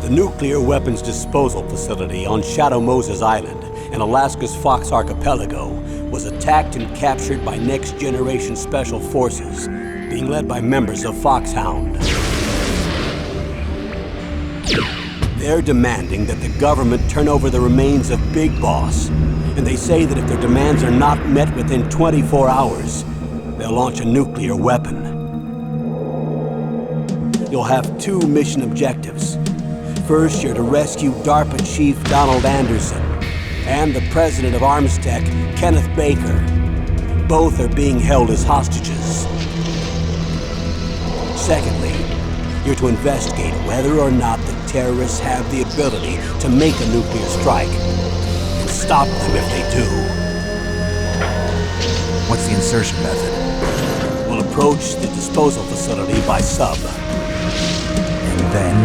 The nuclear weapons disposal facility on Shadow Moses Island in Alaska's Fox Archipelago was attacked and captured by next-generation special forces, being led by members of Foxhound. They're demanding that the government turn over the remains of Big Boss, and they say that if their demands are not met within 24 hours, they'll launch a nuclear weapon. You'll have two mission objectives. First, you're to rescue DARPA Chief Donald Anderson and the president of Armstech, Kenneth Baker. Both are being held as hostages. Secondly, you're to investigate whether or not the terrorists have the ability to make a nuclear strike and stop them if they do. What's the insertion method? We'll approach the disposal facility by sub. And then?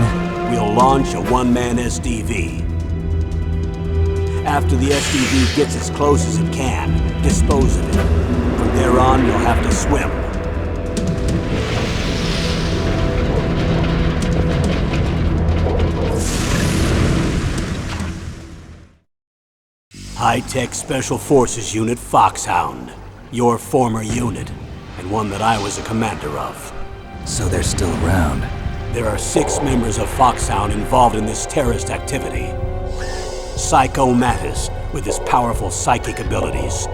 We'll launch a one-man SDV. After the SDV gets as close as it can, dispose of it. From there on, you'll have to swim. High-Tech Special Forces Unit Foxhound. Your former unit, and one that I was a commander of. So they're still around. There are 6 members of Foxhound involved in this terrorist activity. Psycho Mattis, with his powerful psychic abilities.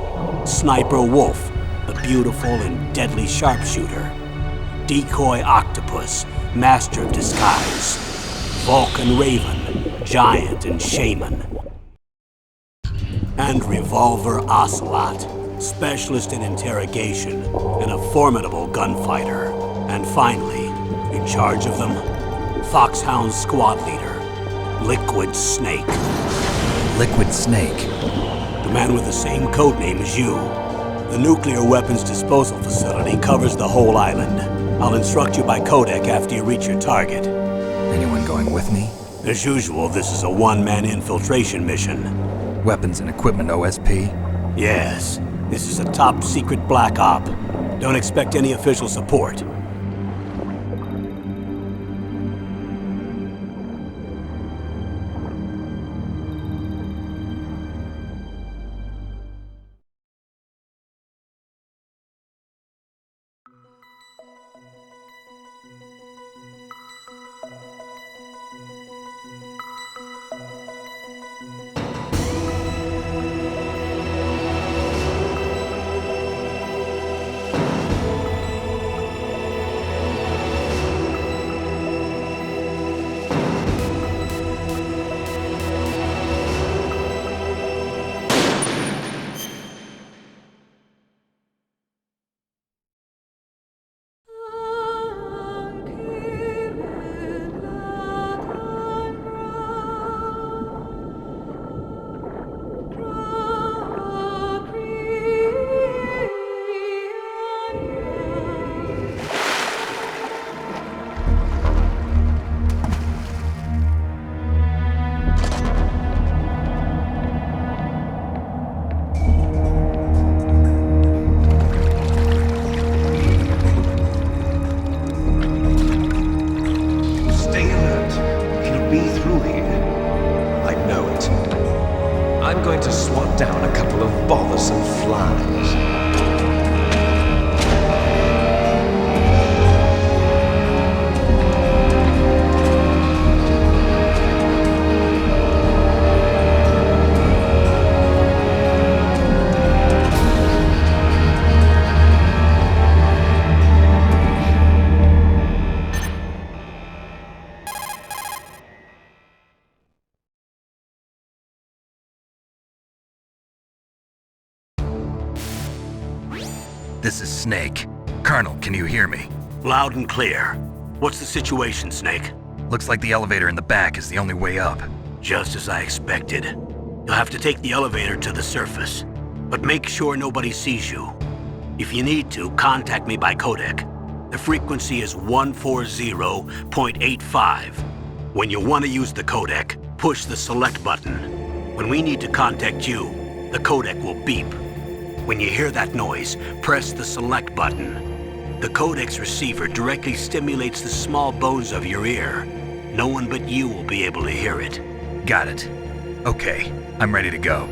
Sniper Wolf, the beautiful and deadly sharpshooter. Decoy Octopus, master of disguise. Vulcan Raven, giant and shaman. And Revolver Ocelot, specialist in interrogation and a formidable gunfighter. And finally, in charge of them, Foxhound's squad leader, Liquid Snake. Liquid Snake? The man with the same codename as you. The nuclear weapons disposal facility covers the whole island. I'll instruct you by codec after you reach your target. Anyone going with me? As usual, this is a one-man infiltration mission. Weapons and equipment OSP? Yes. This is a top-secret black op. Don't expect any official support. I'm going to swat down a couple of bothersome flies. This is Snake. Colonel, can you hear me? Loud and clear. What's the situation, Snake? Looks like the elevator in the back is the only way up. Just as I expected. You'll have to take the elevator to the surface, but make sure nobody sees you. If you need to, contact me by codec. The frequency is 140.85. When you want to use the codec, push the select button. When we need to contact you, the codec will beep. When you hear that noise, press the select button. The codec's receiver directly stimulates the small bones of your ear. No one but you will be able to hear it. Got it. Okay, I'm ready to go.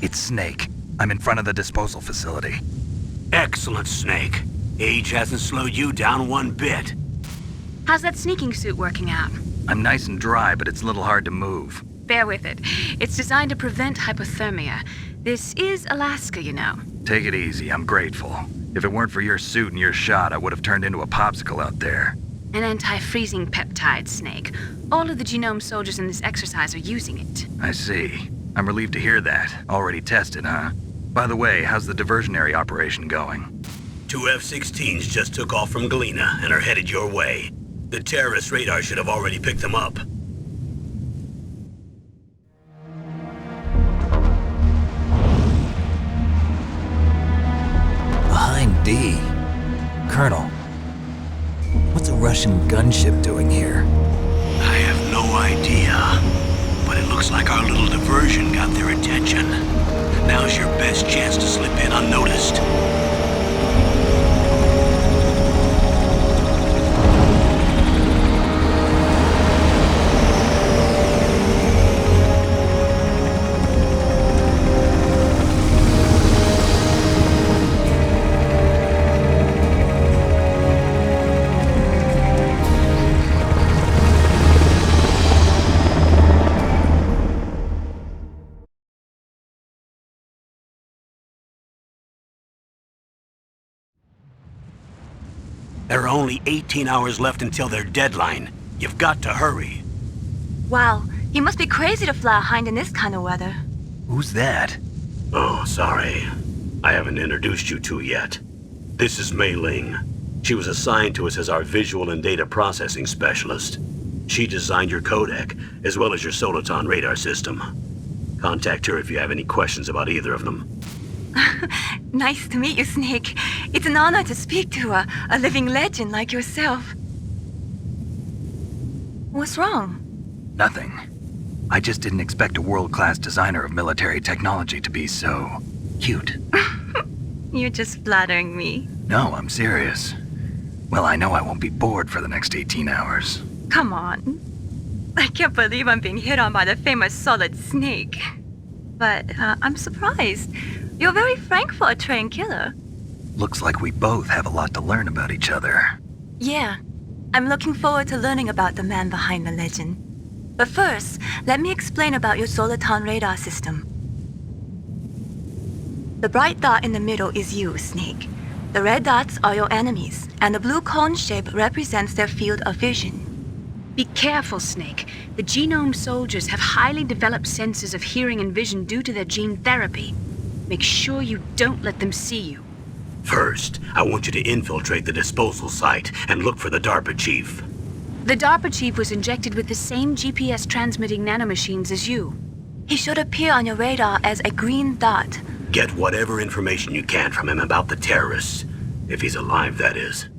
It's Snake. I'm in front of the disposal facility. Excellent, Snake. Age hasn't slowed you down one bit. How's that sneaking suit working out? I'm nice and dry, but it's a little hard to move. Bear with it. It's designed to prevent hypothermia. This is Alaska, you know. Take it easy, I'm grateful. If it weren't for your suit and your shot, I would have turned into a popsicle out there. An anti-freezing peptide, Snake. All of the genome soldiers in this exercise are using it. I see. I'm relieved to hear that. Already tested, huh? By the way, how's the diversionary operation going? 2 F-16s just took off from Galena and are headed your way. The terrorist radar should have already picked them up. Behind D. Colonel, what's a Russian gunship doing here? I have no idea, but it looks like our little diversion got their attention. Now's your best chance to slip in unnoticed. There are only 18 hours left until their deadline. You've got to hurry. Wow, you must be crazy to fly a hind in this kind of weather. Who's that? Oh, sorry. I haven't introduced you to yet. This is Mei Ling. She was assigned to us as our visual and data processing specialist. She designed your codec, as well as your Soliton radar system. Contact her if you have any questions about either of them. Nice to meet you, Snake. It's an honor to speak to a living legend like yourself. What's wrong? Nothing. I just didn't expect a world-class designer of military technology to be so cute. You're just flattering me. No, I'm serious. Well, I know I won't be bored for the next 18 hours. Come on. I can't believe I'm being hit on by the famous Solid Snake. But I'm surprised. You're very frank for a trained killer. Looks like we both have a lot to learn about each other. Yeah, I'm looking forward to learning about the man behind the legend. But first, let me explain about your Soliton radar system. The bright dot in the middle is you, Snake. The red dots are your enemies, and the blue cone shape represents their field of vision. Be careful, Snake. The genome soldiers have highly developed senses of hearing and vision due to their gene therapy. Make sure you don't let them see you. First, I want you to infiltrate the disposal site and look for the DARPA chief. The DARPA chief was injected with the same GPS transmitting nanomachines as you. He should appear on your radar as a green dot. Get whatever information you can from him about the terrorists. If he's alive, that is.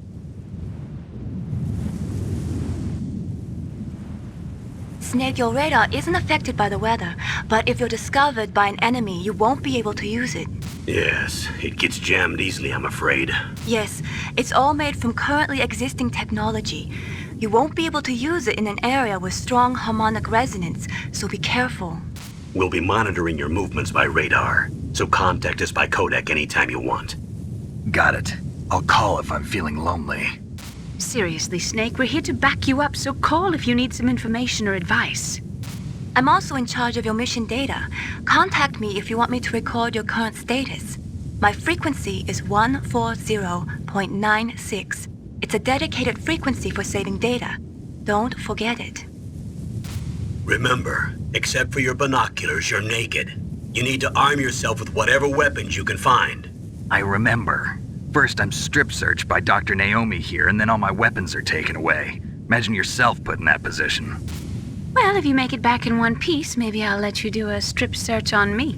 Snake, your radar isn't affected by the weather, but if you're discovered by an enemy, you won't be able to use it. Yes, it gets jammed easily, I'm afraid. Yes, it's all made from currently existing technology. You won't be able to use it in an area with strong harmonic resonance, so be careful. We'll be monitoring your movements by radar, so contact us by codec anytime you want. Got it. I'll call if I'm feeling lonely. Seriously, Snake, we're here to back you up, so call if you need some information or advice. I'm also in charge of your mission data. Contact me if you want me to record your current status. My frequency is 140.96. It's a dedicated frequency for saving data. Don't forget it. Remember, except for your binoculars, you're naked. You need to arm yourself with whatever weapons you can find. I remember. First, I'm strip searched by Dr. Naomi here, and then all my weapons are taken away. Imagine yourself put in that position. Well, if you make it back in one piece, maybe I'll let you do a strip search on me.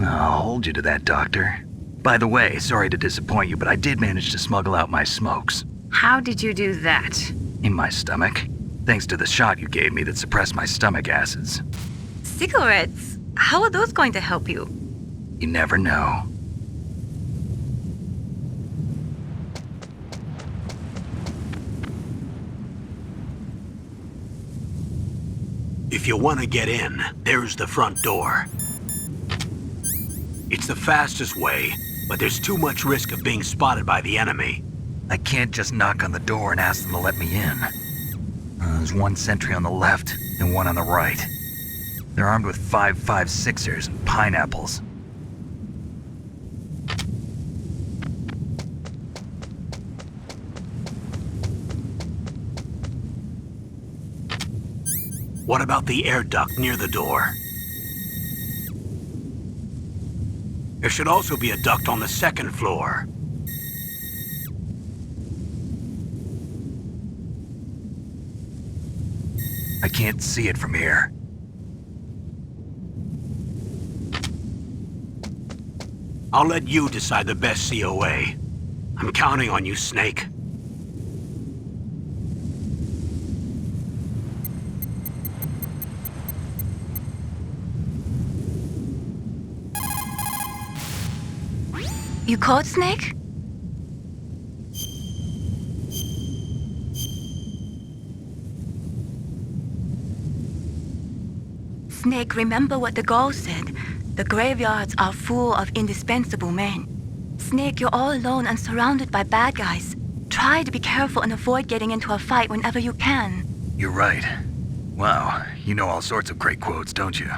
I'll hold you to that, Doctor. By the way, sorry to disappoint you, but I did manage to smuggle out my smokes. How did you do that? In my stomach. Thanks to the shot you gave me that suppressed my stomach acids. Cigarettes? How are those going to help you? You never know. If you want to get in, there's the front door. It's the fastest way, but there's too much risk of being spotted by the enemy. I can't just knock on the door and ask them to let me in. There's one sentry on the left and one on the right. They're armed with 5.56ers and pineapples. What about the air duct near the door? There should also be a duct on the second floor. I can't see it from here. I'll let you decide the best COA. I'm counting on you, Snake. You caught Snake? Snake, remember what the Gaul said. The graveyards are full of indispensable men. Snake, you're all alone and surrounded by bad guys. Try to be careful and avoid getting into a fight whenever you can. You're right. Wow, you know all sorts of great quotes, don't you?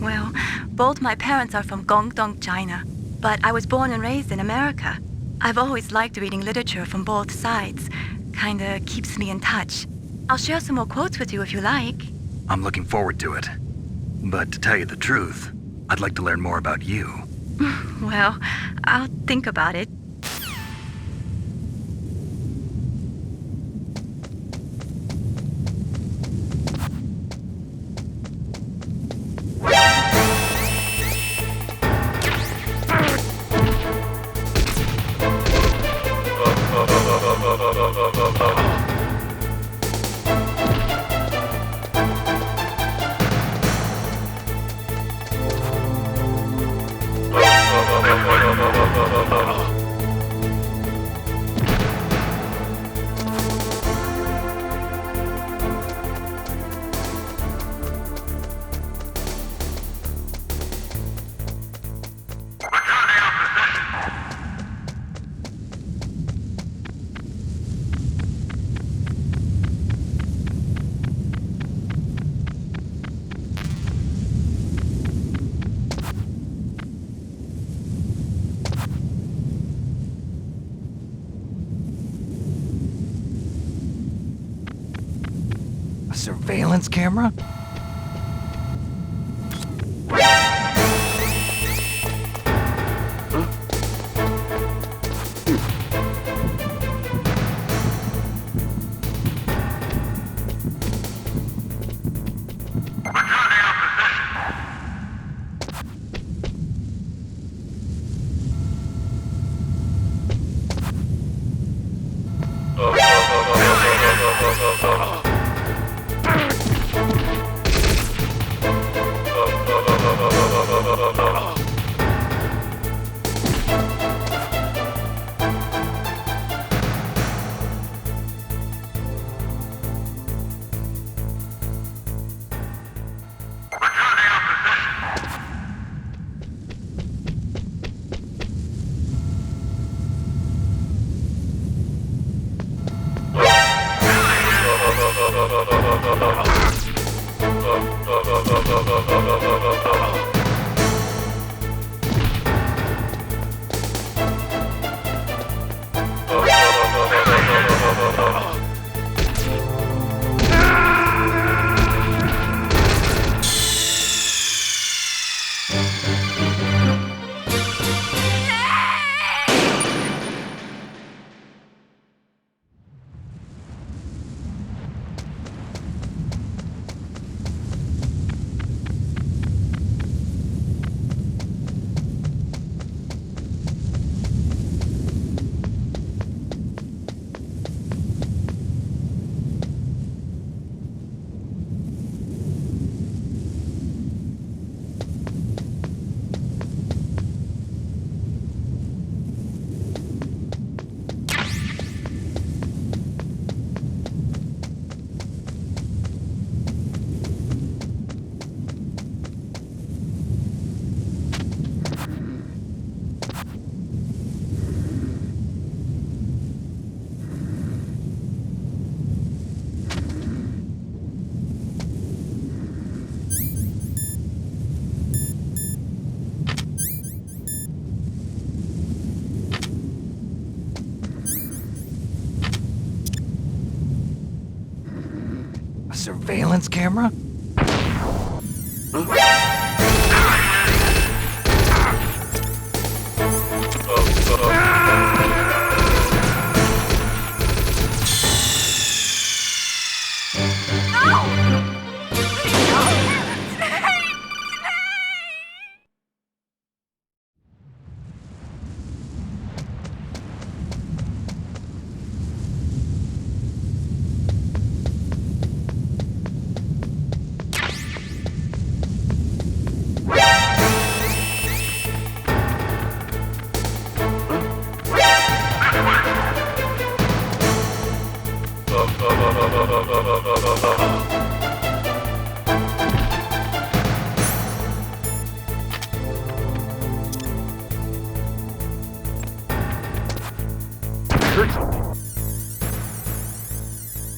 Well, both my parents are from Guangdong, China, but I was born and raised in America. I've always liked reading literature from both sides. Kinda keeps me in touch. I'll share some more quotes with you if you like. I'm looking forward to it. But to tell you the truth, I'd like to learn more about you. Well, I'll think about it. A surveillance camera? A surveillance camera?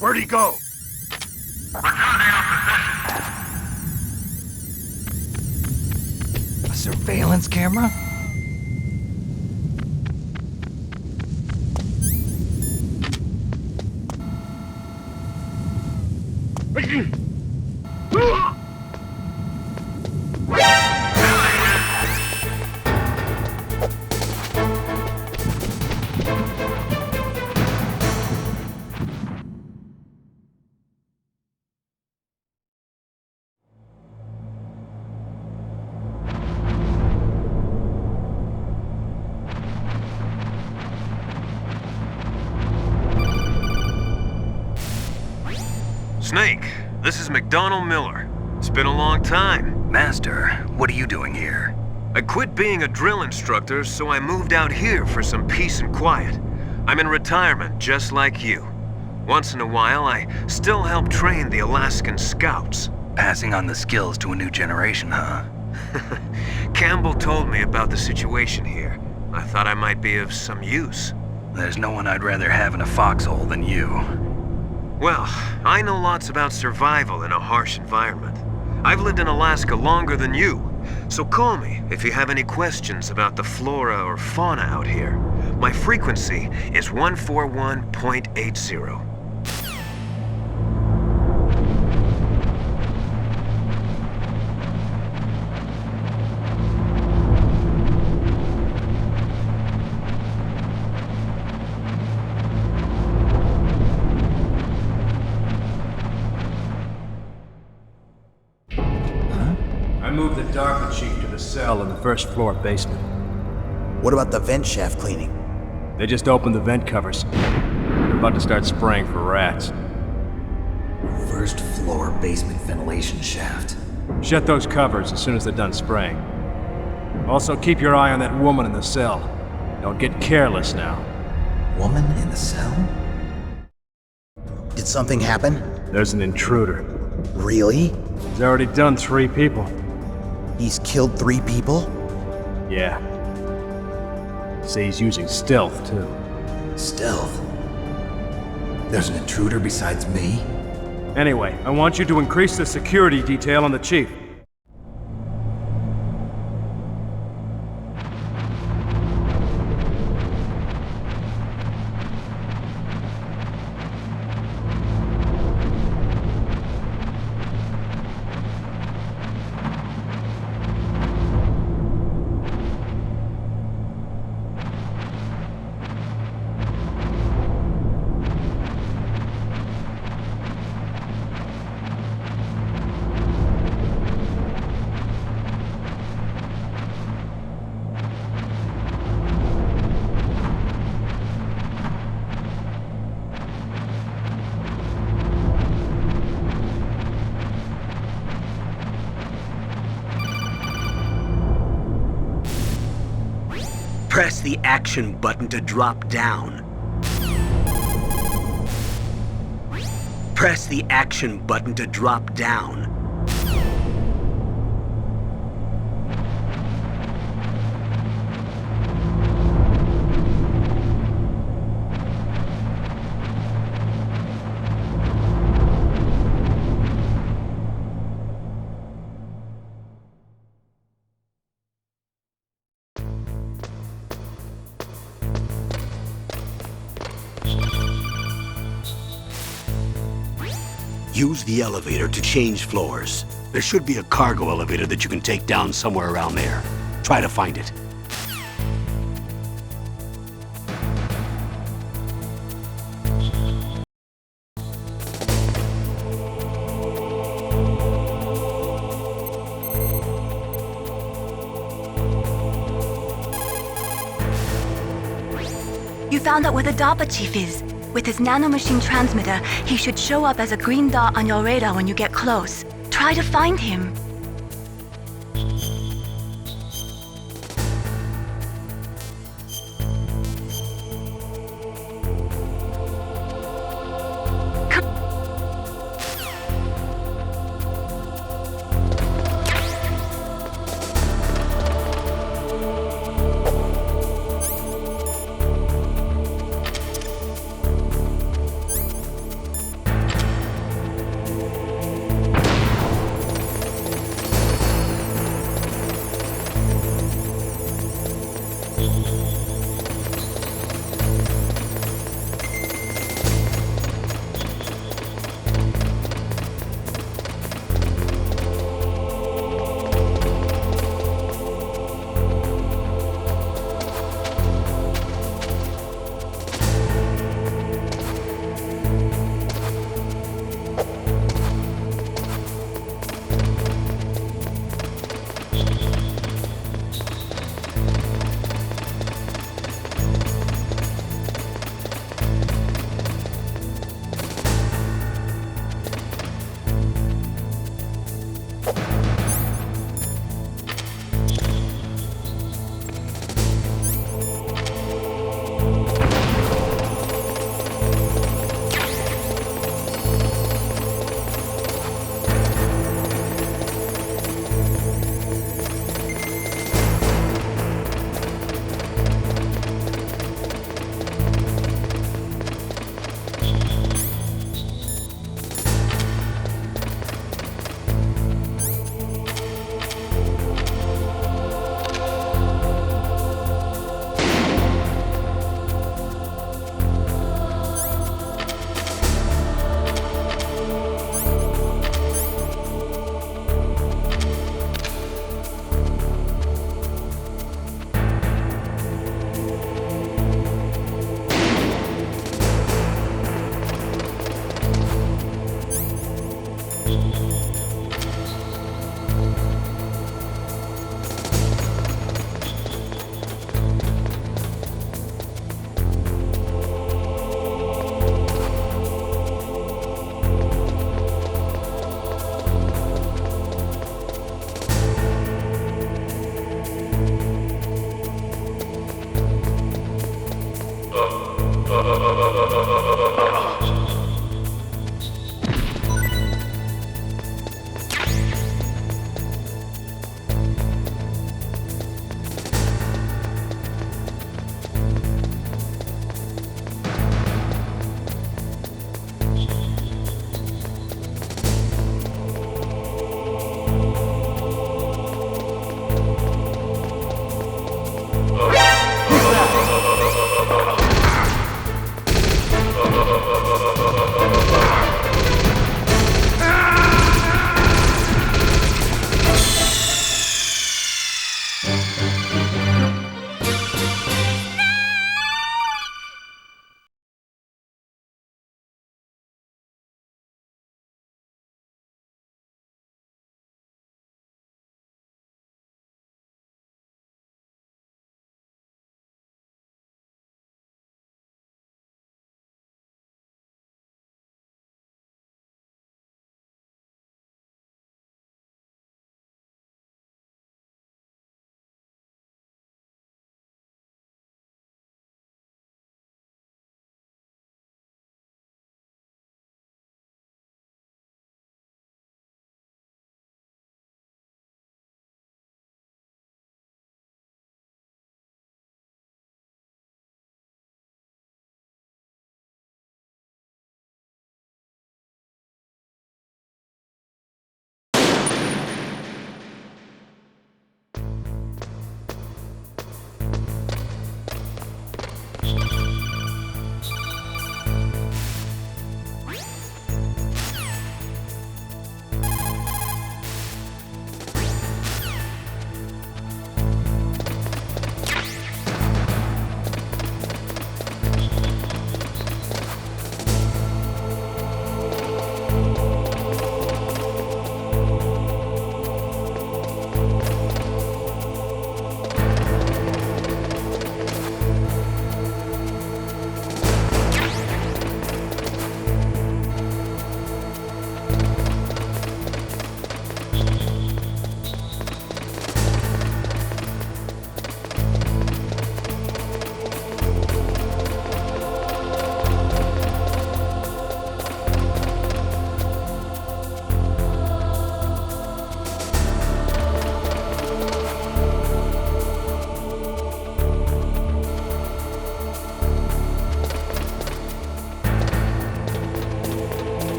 Where'd he go? A surveillance camera? Snake, this is McDonald Miller. It's been a long time. Master, what are you doing here? I quit being a drill instructor, so I moved out here for some peace and quiet. I'm in retirement, just like you. Once in a while, I still help train the Alaskan Scouts. Passing on the skills to a new generation, huh? Campbell told me about the situation here. I thought I might be of some use. There's no one I'd rather have in a foxhole than you. Well, I know lots about survival in a harsh environment. I've lived in Alaska longer than you, so call me if you have any questions about the flora or fauna out here. My frequency is 141.80. I moved the Darker Chief to the cell in the first floor basement. What about the vent shaft cleaning? They just opened the vent covers. They're about to start spraying for rats. First floor basement ventilation shaft. Shut those covers as soon as they're done spraying. Also, keep your eye on that woman in the cell. Don't get careless now. Woman in the cell? Did something happen? There's an intruder. Really? He's already done 3 people. He's killed 3 people? Yeah. Say he's using stealth, too. Stealth? There's an intruder besides me? Anyway, I want you to increase the security detail on the Chief. Press the action button to drop down. Press the action button to drop down. Use the elevator to change floors. There should be a cargo elevator that you can take down somewhere around there. Try to find it. You found out where the DARPA chief is. With his nanomachine transmitter, he should show up as a green dot on your radar when you get close. Try to find him.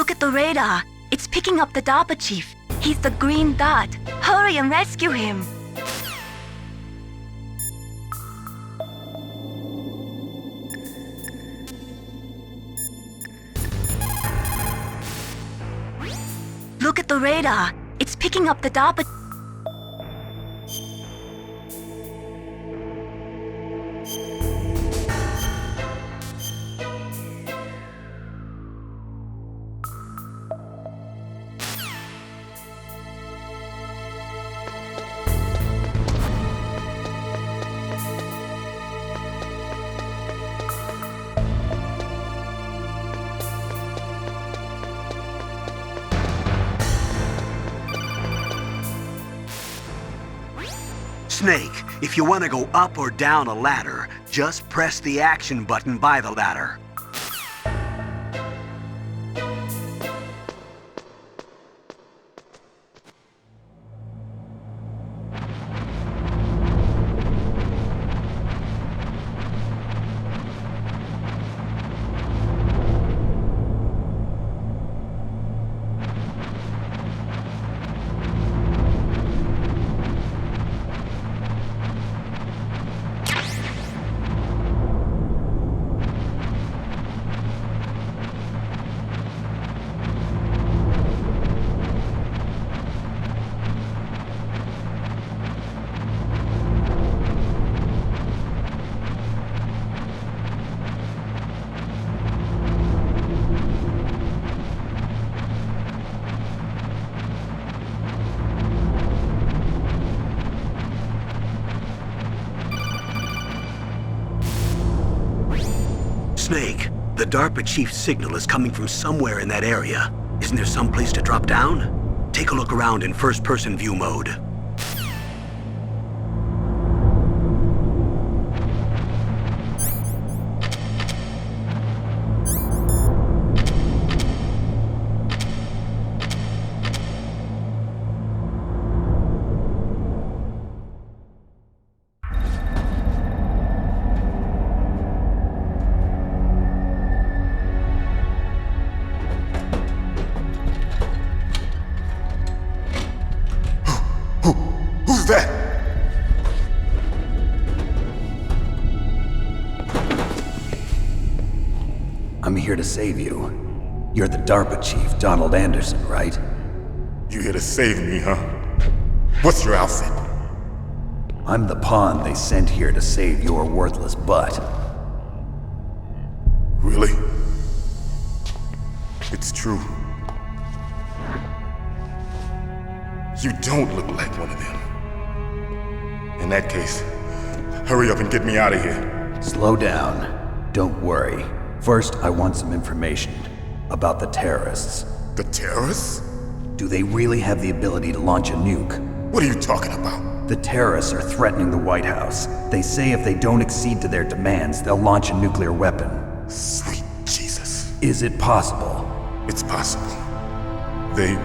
Look at the radar. It's picking up the DARPA chief. He's the green dot. Hurry and rescue him. Look at the radar. It's picking up the DARPA. Snake, if you want to go up or down a ladder, just press the action button by the ladder. Snake, the DARPA chief's signal is coming from somewhere in that area. Isn't there some place to drop down? Take a look around in first-person view mode. Who's that? I'm here to save you. You're the DARPA chief, Donald Anderson, right? You here to save me, huh? What's your outfit? I'm the pawn they sent here to save your worthless butt. Really? It's true. You don't look like one of them. In that case, hurry up and get me out of here. Slow down. Don't worry. First, I want some information about the terrorists. The terrorists? Do they really have the ability to launch a nuke? What are you talking about? The terrorists are threatening the White House. They say if they don't accede to their demands, they'll launch a nuclear weapon. Sweet Jesus. Is it possible? It's possible. They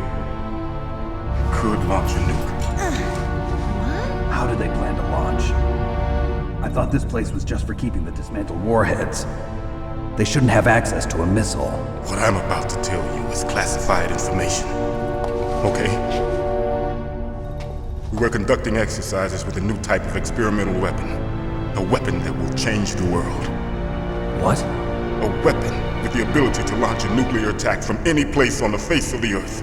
could launch a nuke. How do they plan to launch? I thought this place was just for keeping the dismantled warheads. They shouldn't have access to a missile. What I'm about to tell you is classified information. Okay? We were conducting exercises with a new type of experimental weapon. A weapon that will change the world. What? A weapon with the ability to launch a nuclear attack from any place on the face of the Earth.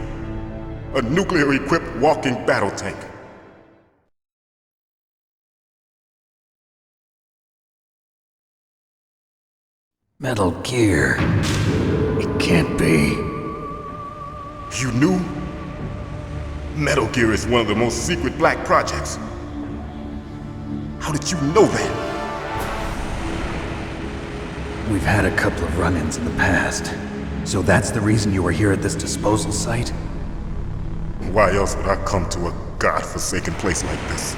A nuclear-equipped walking battle tank. Metal Gear. It can't be. You knew? Metal Gear is one of the most secret black projects. How did you know that? We've had a couple of run-ins in the past. So that's the reason you were here at this disposal site? Why else would I come to a godforsaken place like this?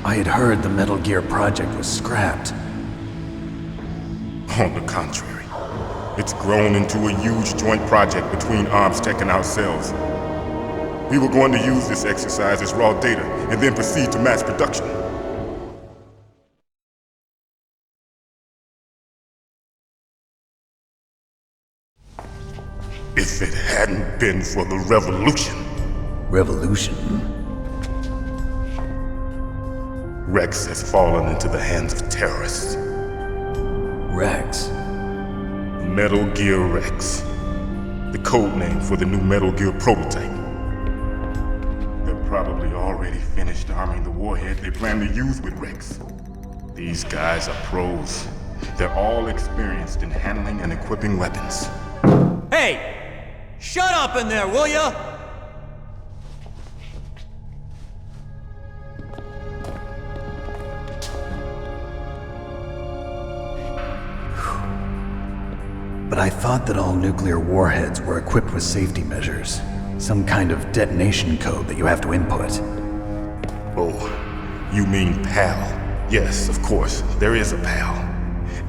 I had heard the Metal Gear project was scrapped. On the contrary, it's grown into a huge joint project between Arms Tech and ourselves. We were going to use this exercise as raw data and then proceed to mass production. If it hadn't been for the revolution. Revolution? Rex has fallen into the hands of terrorists. Rex? Metal Gear Rex. The code name for the new Metal Gear prototype. They're probably already finished arming the warhead they plan to use with Rex. These guys are pros. They're all experienced in handling and equipping weapons. Hey! Shut up in there, will ya? But I thought that all nuclear warheads were equipped with safety measures. Some kind of detonation code that you have to input. Oh, you mean PAL? Yes, of course, there is a PAL.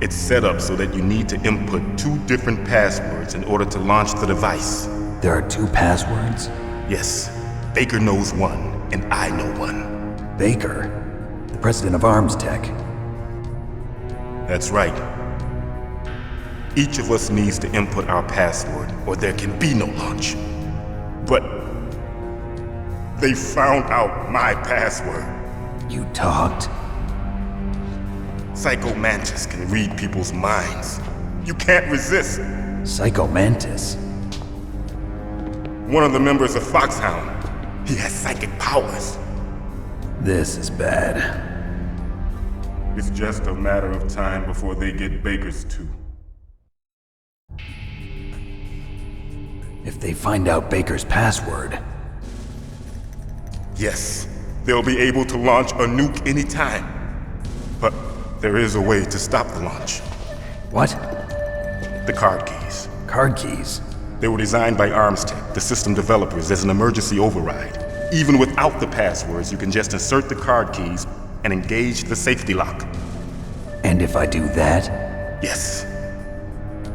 It's set up so that you need to input 2 different passwords in order to launch the device. There are 2 passwords? Yes, Baker knows one, and I know one. Baker? The president of Arms Tech? That's right. Each of us needs to input our password, or there can be no launch. But they found out my password. You talked? Psycho Mantis can read people's minds. You can't resist. Psycho Mantis? One of the members of Foxhound. He has psychic powers. This is bad. It's just a matter of time before they get Baker's too. If they find out Baker's password... Yes, they'll be able to launch a nuke anytime. But there is a way to stop the launch. What? The card keys. Card keys? They were designed by Arms Tech, the system developers, as an emergency override. Even without the passwords, you can just insert the card keys and engage the safety lock. And if I do that? Yes.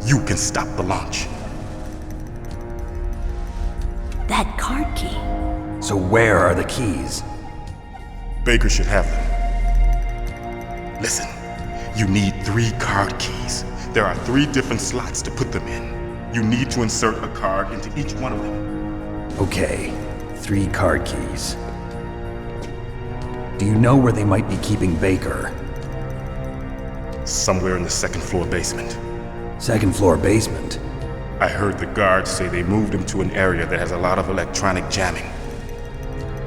You can stop the launch. That card key. So where are the keys? Baker should have them. Listen, you need 3 card keys. There are 3 different slots to put them in. You need to insert a card into each one of them. Okay, 3 card keys. Do you know where they might be keeping Baker? Somewhere in the 2nd floor basement. 2nd floor basement? I heard the guards say they moved him to an area that has a lot of electronic jamming.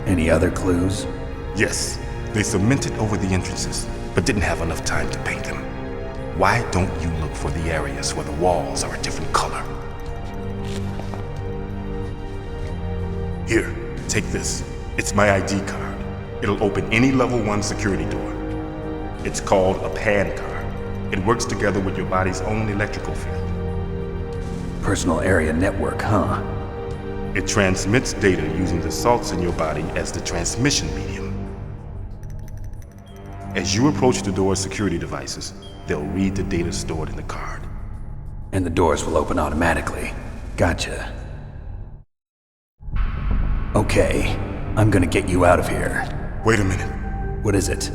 Any other clues? Yes, they cemented over the entrances, but didn't have enough time to paint them. Why don't you look for the areas where the walls are a different color? Here, take this. It's my ID card. It'll open any level 1 security door. It's called a PAN card. It works together with your body's own electrical field. Personal area network, huh? It transmits data using the salts in your body as the transmission medium. As you approach the door's security devices, they'll read the data stored in the card. And the doors will open automatically. Gotcha. Okay, I'm gonna get you out of here. Wait a minute. What is it?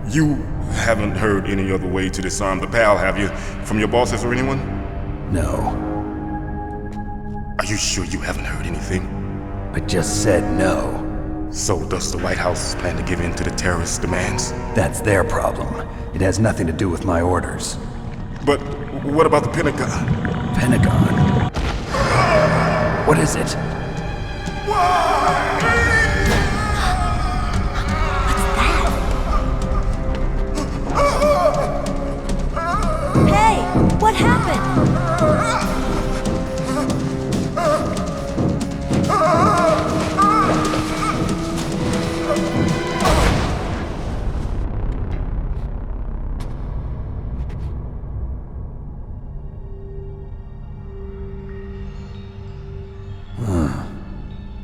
You haven't heard any other way to disarm the PAL, have you? From your bosses or anyone? No. Are you sure you haven't heard anything? I just said no. So does the White House plan to give in to the terrorists' demands? That's their problem. It has nothing to do with my orders. But what about the Pentagon? Pentagon? What is it? Hey, what happened?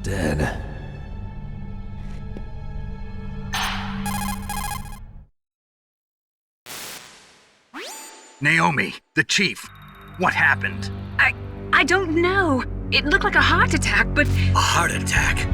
Dead. Naomi, the chief. What happened? I don't know. It looked like a heart attack, but... A heart attack?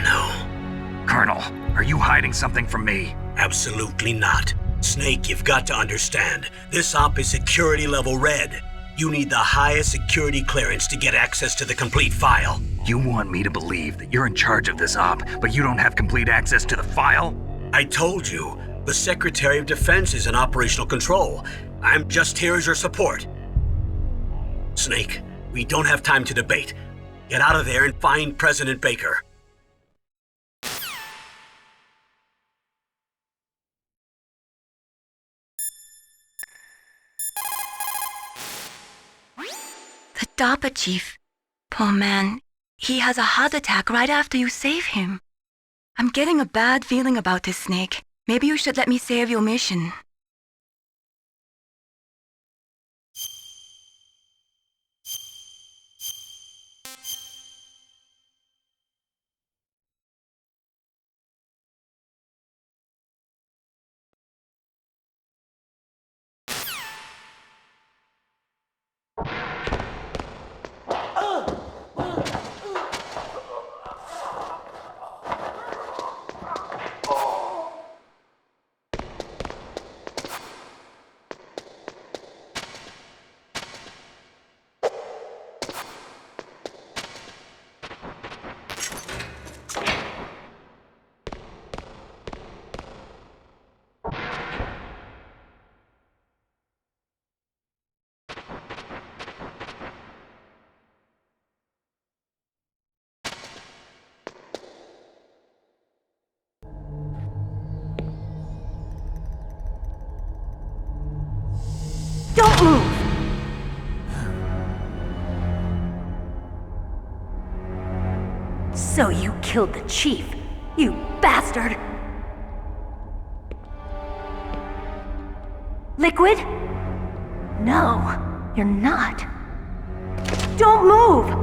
No. Colonel, are you hiding something from me? Absolutely not. Snake, you've got to understand. This op is security level red. You need the highest security clearance to get access to the complete file. You want me to believe that you're in charge of this op, but you don't have complete access to the file? I told you, the Secretary of Defense is in operational control. I'm just here as your support. Snake, we don't have time to debate. Get out of there and find President Baker. The DARPA chief. Poor man. He has a heart attack right after you save him. I'm getting a bad feeling about this, Snake. Maybe you should let me save your mission. Don't move! So you killed the chief, you bastard! Liquid? No, you're not. Don't move!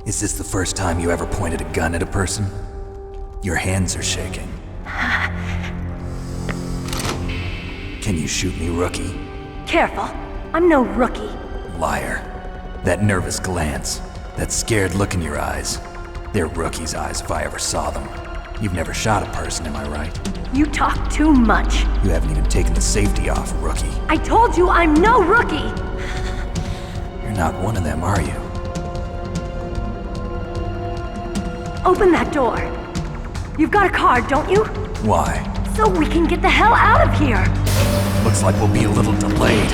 Is this the first time you ever pointed a gun at a person? Your hands are shaking. Can you shoot me, rookie? Careful, I'm no rookie. Liar. That nervous glance, that scared look in your eyes. They're rookie's eyes if I ever saw them. You've never shot a person, am I right? You talk too much. You haven't even taken the safety off, rookie. I told you I'm no rookie! You're not one of them, are you? Open that door. You've got a card, don't you? Why? So we can get the hell out of here! Looks like we'll be a little delayed.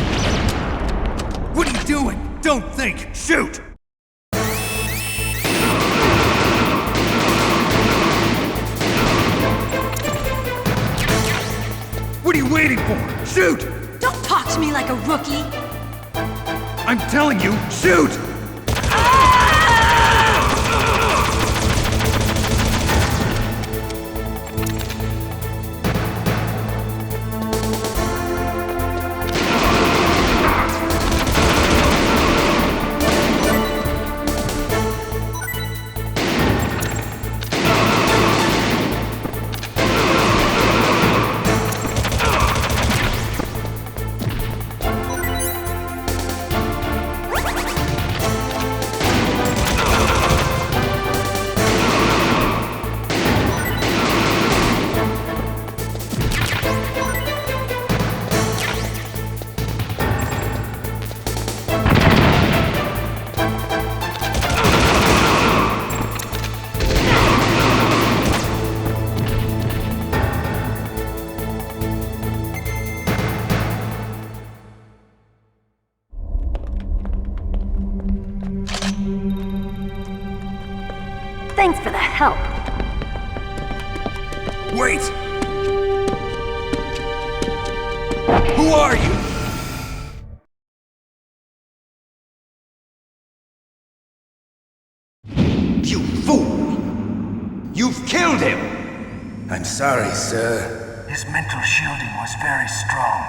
What are you doing? Don't think! Shoot! What are you waiting for? Shoot! Don't talk to me like a rookie! I'm telling you, shoot! Thanks for the help. Wait! Who are you? You fool! You've killed him! I'm sorry, sir. His mental shielding was very strong.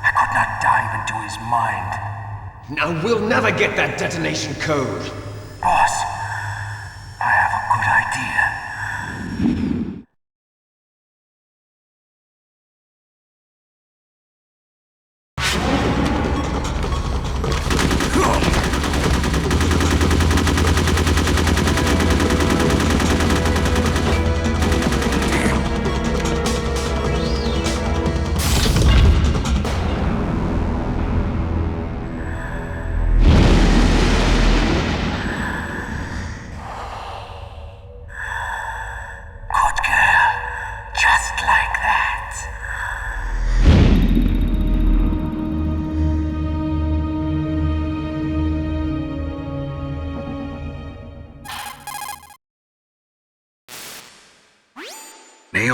I could not dive into his mind. Now we'll never get that detonation code. Boss, I have a good idea.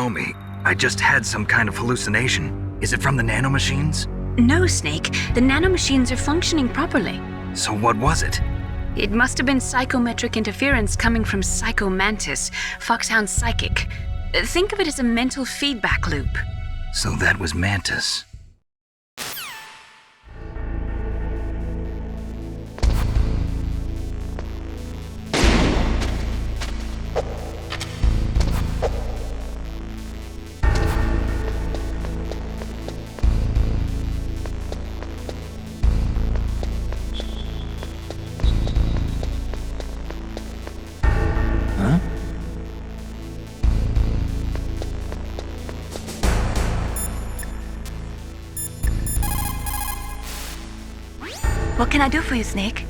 Naomi. I just had some kind of hallucination. Is it from the nanomachines? No, Snake. The nanomachines are functioning properly. So what was it? It must have been psychometric interference coming from Psycho Mantis, Foxhound's psychic. Think of it as a mental feedback loop. So that was Mantis. What can I do for you, Snake?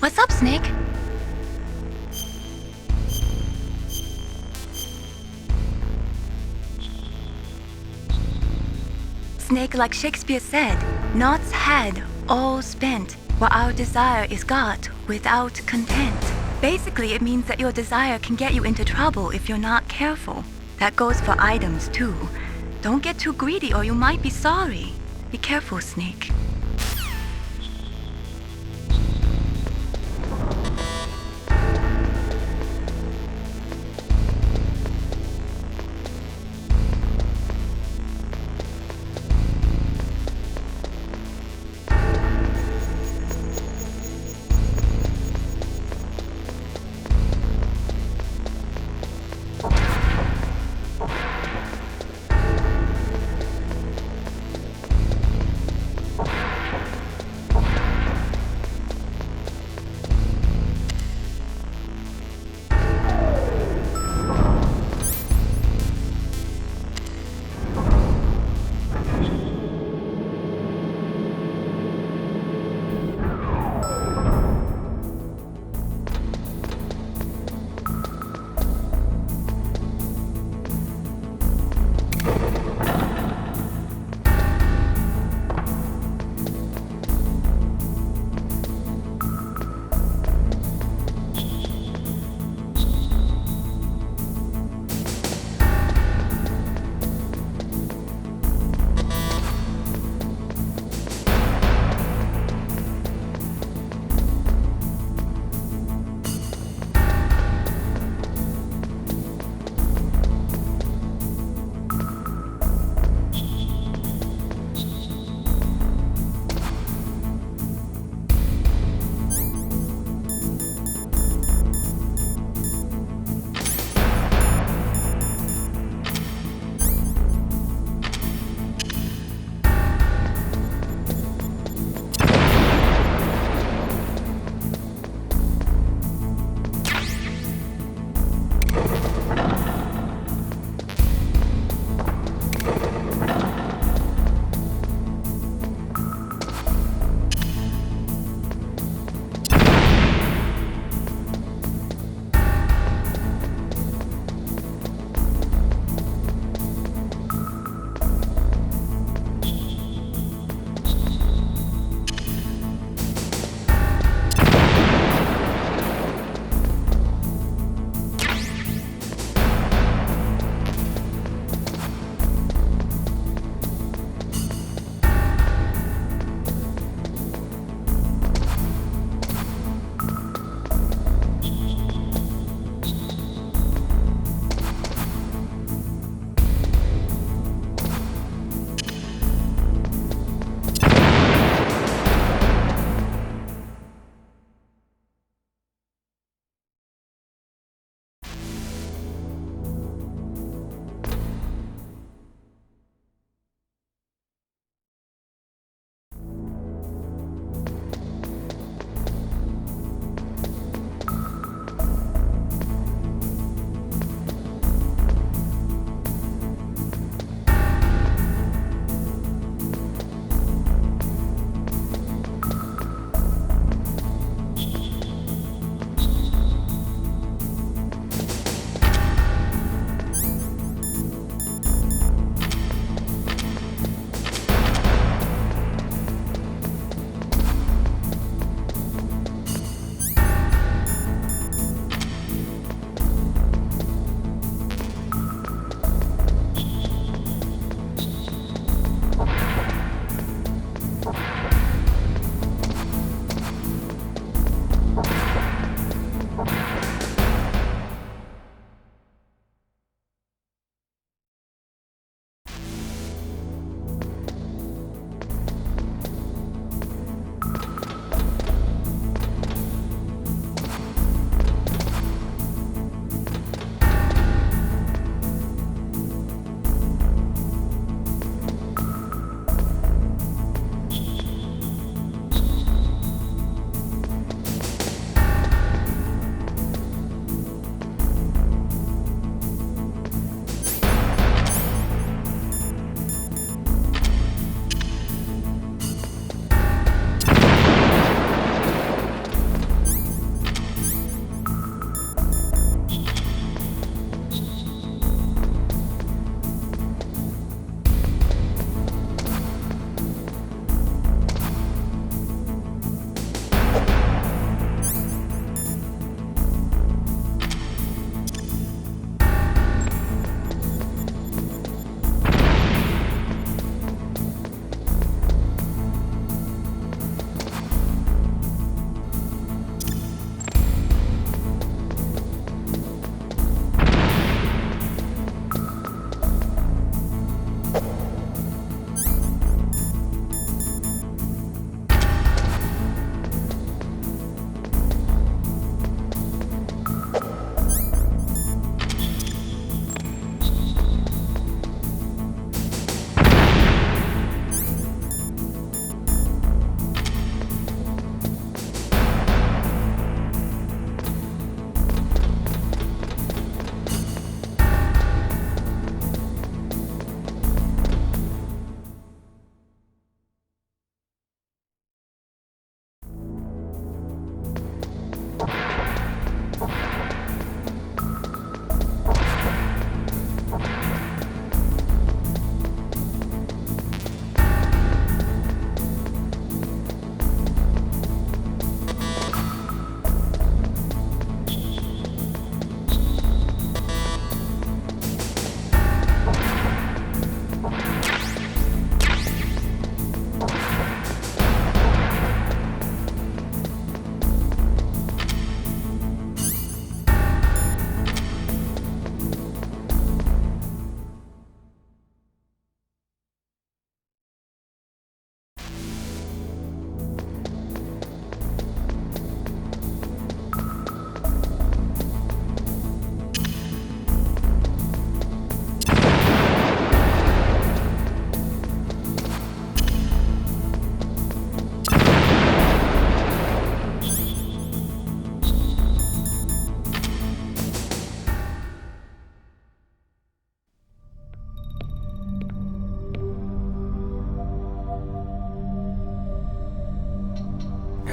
What's up, Snake? Snake, like Shakespeare said, naught's had, all spent, where our desire is got without content. Basically, it means that your desire can get you into trouble if you're not careful. That goes for items, too. Don't get too greedy or you might be sorry. Be careful, Snake.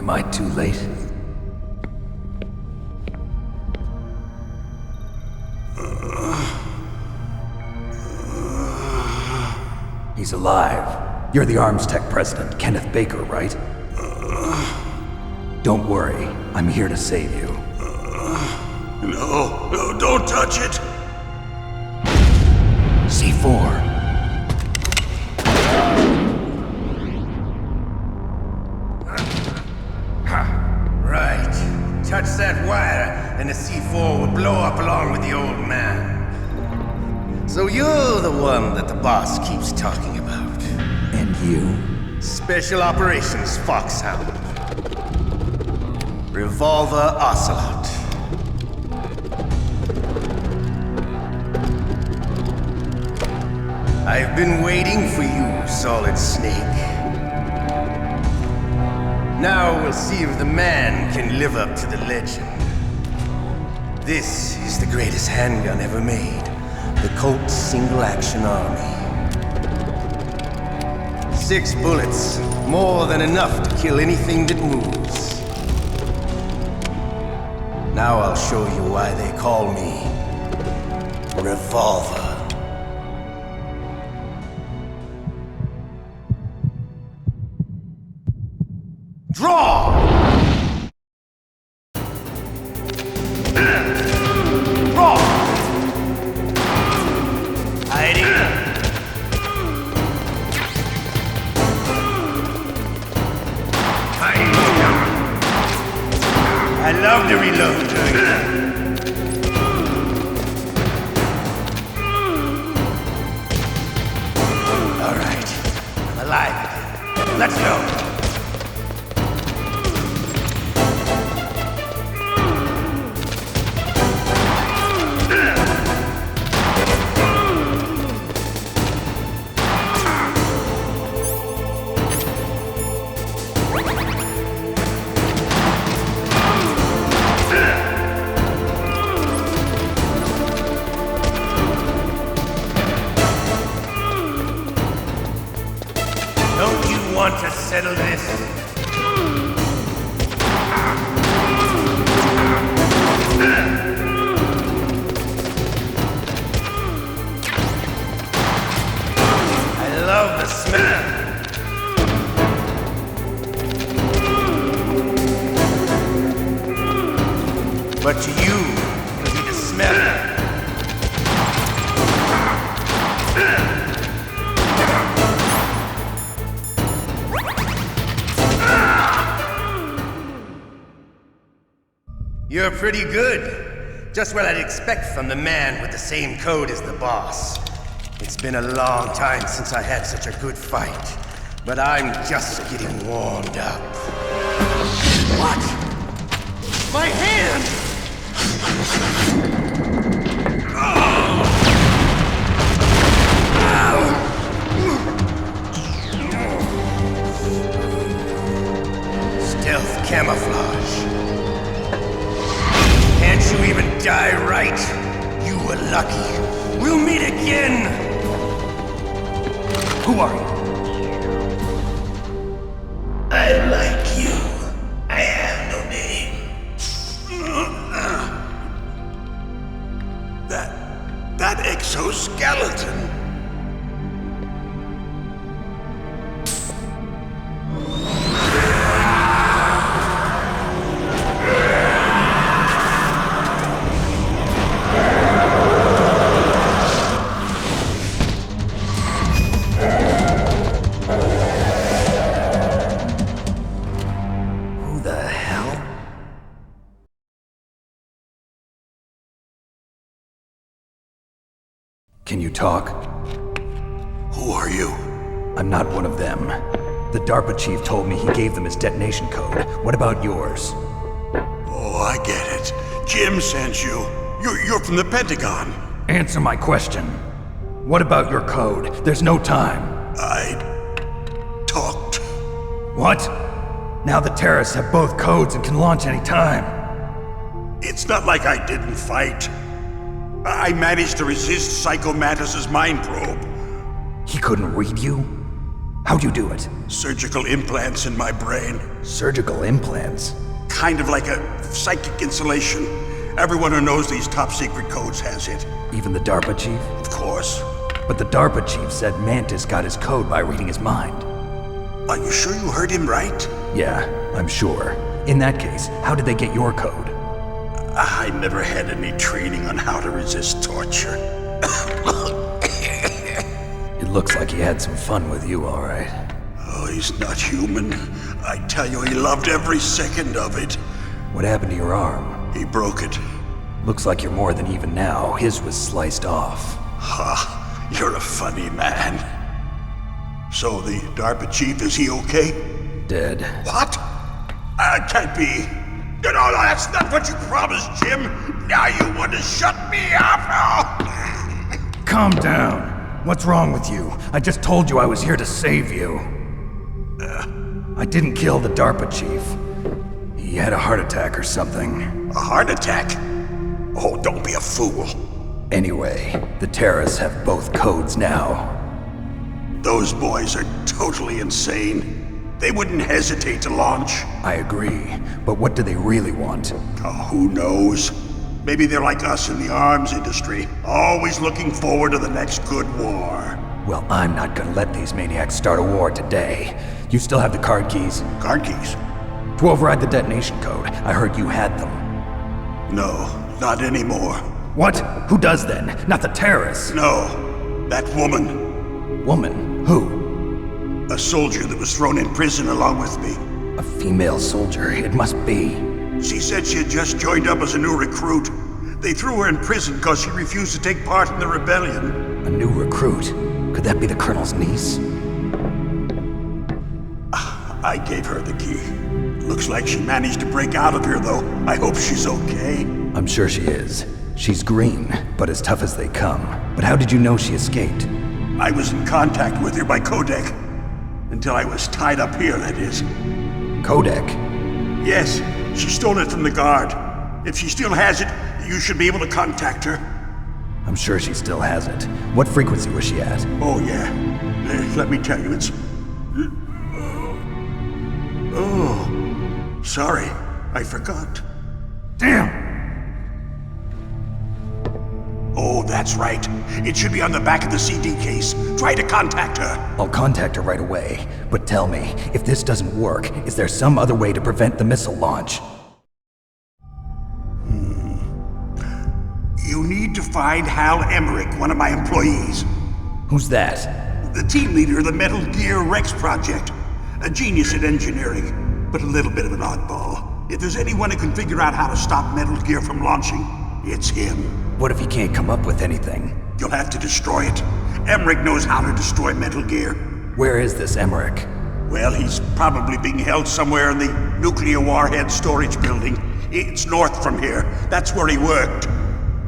Am I too late? He's alive. You're the Arms Tech president, Kenneth Baker, right? Don't worry, I'm here to save you. No, don't touch it! C4. Right. Touch that wire, and the C4 will blow up along with the old man. So you're the one that the boss keeps talking about. And you? Special Operations Foxhound. Revolver Ocelot. I've been waiting for you, Solid Snake. Now we'll see if the man can live up to the legend. This is the greatest handgun ever made. The Colt Single Action Army. 6 bullets, more than enough to kill anything that moves. Now I'll show you why they call me Revolver. Draw! Draw! Hiding. I love to reload doing that. All right, I'm alive again. Let's go. Want to settle this? I love the smell. But to you, it'll be the smell. You're pretty good. Just what I'd expect from the man with the same code as the boss. It's been a long time since I had such a good fight, but I'm just getting warmed up. What? My hand! Stealth camouflage. Can't you even die right? You were lucky. We'll meet again! Who are you? I'm like you. I have no name. That exoskeleton. Can you talk? Who are you? I'm not one of them. The DARPA chief told me he gave them his detonation code. What about yours? Oh, I get it. Jim sent you. You're from the Pentagon. Answer my question. What about your code? There's no time. I talked. What? Now the terrorists have both codes and can launch any time. It's not like I didn't fight. I managed to resist Psycho Mantis's mind probe. He couldn't read you? How'd you do it? Surgical implants in my brain. Surgical implants? Kind of like a psychic insulation. Everyone who knows these top secret codes has it. Even the DARPA chief? Of course. But the DARPA chief said Mantis got his code by reading his mind. Are you sure you heard him right? Yeah, I'm sure. In that case, how did they get your code? I never had any training on how to resist torture. It looks like he had some fun with you, all right. Oh, he's not human. I tell you, he loved every second of it. What happened to your arm? He broke it. Looks like you're more than even now. His was sliced off. Ha, you're a funny man. So the DARPA chief, is he okay? Dead. What? Can't be. No, that's not what you promised, Jim. Now you want to shut me up? Calm down. What's wrong with you? I just told you I was here to save you. I didn't kill the DARPA chief. He had a heart attack or something. A heart attack? Oh, don't be a fool. Anyway, the terrorists have both codes now. Those boys are totally insane. They wouldn't hesitate to launch. I agree, but what do they really want? Oh, who knows? Maybe they're like us in the arms industry, always looking forward to the next good war. Well, I'm not gonna let these maniacs start a war today. You still have the card keys? Card keys? To override the detonation code. I heard you had them. No, not anymore. What? Who does then? Not the terrorists? No, that woman. Woman? Who? A soldier that was thrown in prison along with me. A female soldier, it must be. She said she had just joined up as a new recruit. They threw her in prison because she refused to take part in the rebellion. A new recruit? Could that be the Colonel's niece? I gave her the key. Looks like she managed to break out of here, though. I hope she's okay. I'm sure she is. She's green, but as tough as they come. But how did you know she escaped? I was in contact with her by codec. Until I was tied up here, that is. Codec? Yes, she stole it from the guard. If she still has it, you should be able to contact her. I'm sure she still has it. What frequency was she at? Oh, yeah. Let me tell you, it's... Oh, sorry. I forgot. Damn! Oh, that's right. It should be on the back of the CD case. Try to contact her. I'll contact her right away. But tell me, if this doesn't work, is there some other way to prevent the missile launch? You need to find Hal Emmerich, one of my employees. Who's that? The team leader of the Metal Gear Rex project. A genius at engineering, but a little bit of an oddball. If there's anyone who can figure out how to stop Metal Gear from launching, it's him. What if he can't come up with anything? You'll have to destroy it. Emmerich knows how to destroy Metal Gear. Where is this Emmerich? Well, he's probably being held somewhere in the nuclear warhead storage building. It's north from here. That's where he worked.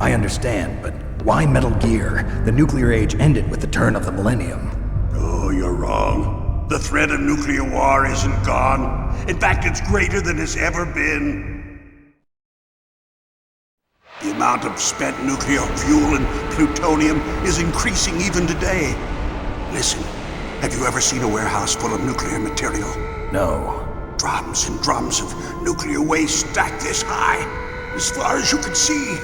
I understand, but why Metal Gear? The nuclear age ended with the turn of the millennium. Oh, you're wrong. The threat of nuclear war isn't gone. In fact, it's greater than it's ever been. The amount of spent nuclear fuel and plutonium is increasing even today. Listen, have you ever seen a warehouse full of nuclear material? No. Drums and drums of nuclear waste stacked this high, as far as you can see.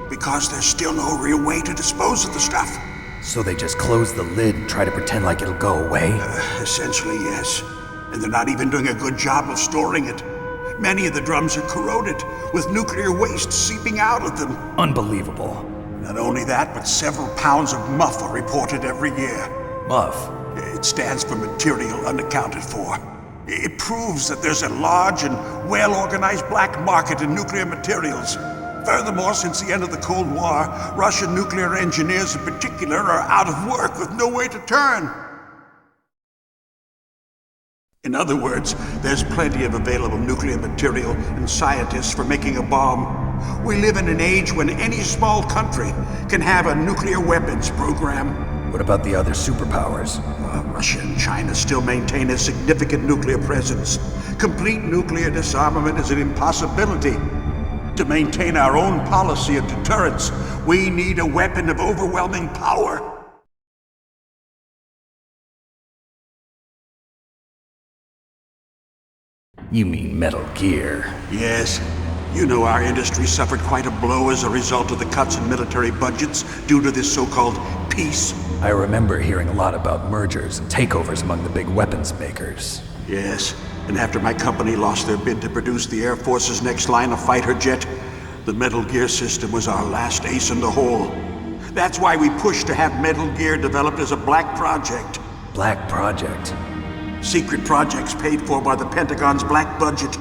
Because there's still no real way to dispose of the stuff. So they just close the lid and try to pretend like it'll go away? Essentially, yes. And they're not even doing a good job of storing it. Many of the drums are corroded, with nuclear waste seeping out of them. Unbelievable. Not only that, but several pounds of MUF are reported every year. MUF? It stands for material unaccounted for. It proves that there's a large and well-organized black market in nuclear materials. Furthermore, since the end of the Cold War, Russian nuclear engineers in particular are out of work with no way to turn. In other words, there's plenty of available nuclear material and scientists for making a bomb. We live in an age when any small country can have a nuclear weapons program. What about the other superpowers? Russia and China still maintain a significant nuclear presence. Complete nuclear disarmament is an impossibility. To maintain our own policy of deterrence, we need a weapon of overwhelming power. You mean Metal Gear. Yes. You know our industry suffered quite a blow as a result of the cuts in military budgets due to this so-called peace. I remember hearing a lot about mergers and takeovers among the big weapons makers. Yes, and after my company lost their bid to produce the Air Force's next line of fighter jet, the Metal Gear system was our last ace in the hole. That's why we pushed to have Metal Gear developed as a black project. Black project? Secret projects paid for by the Pentagon's black budget.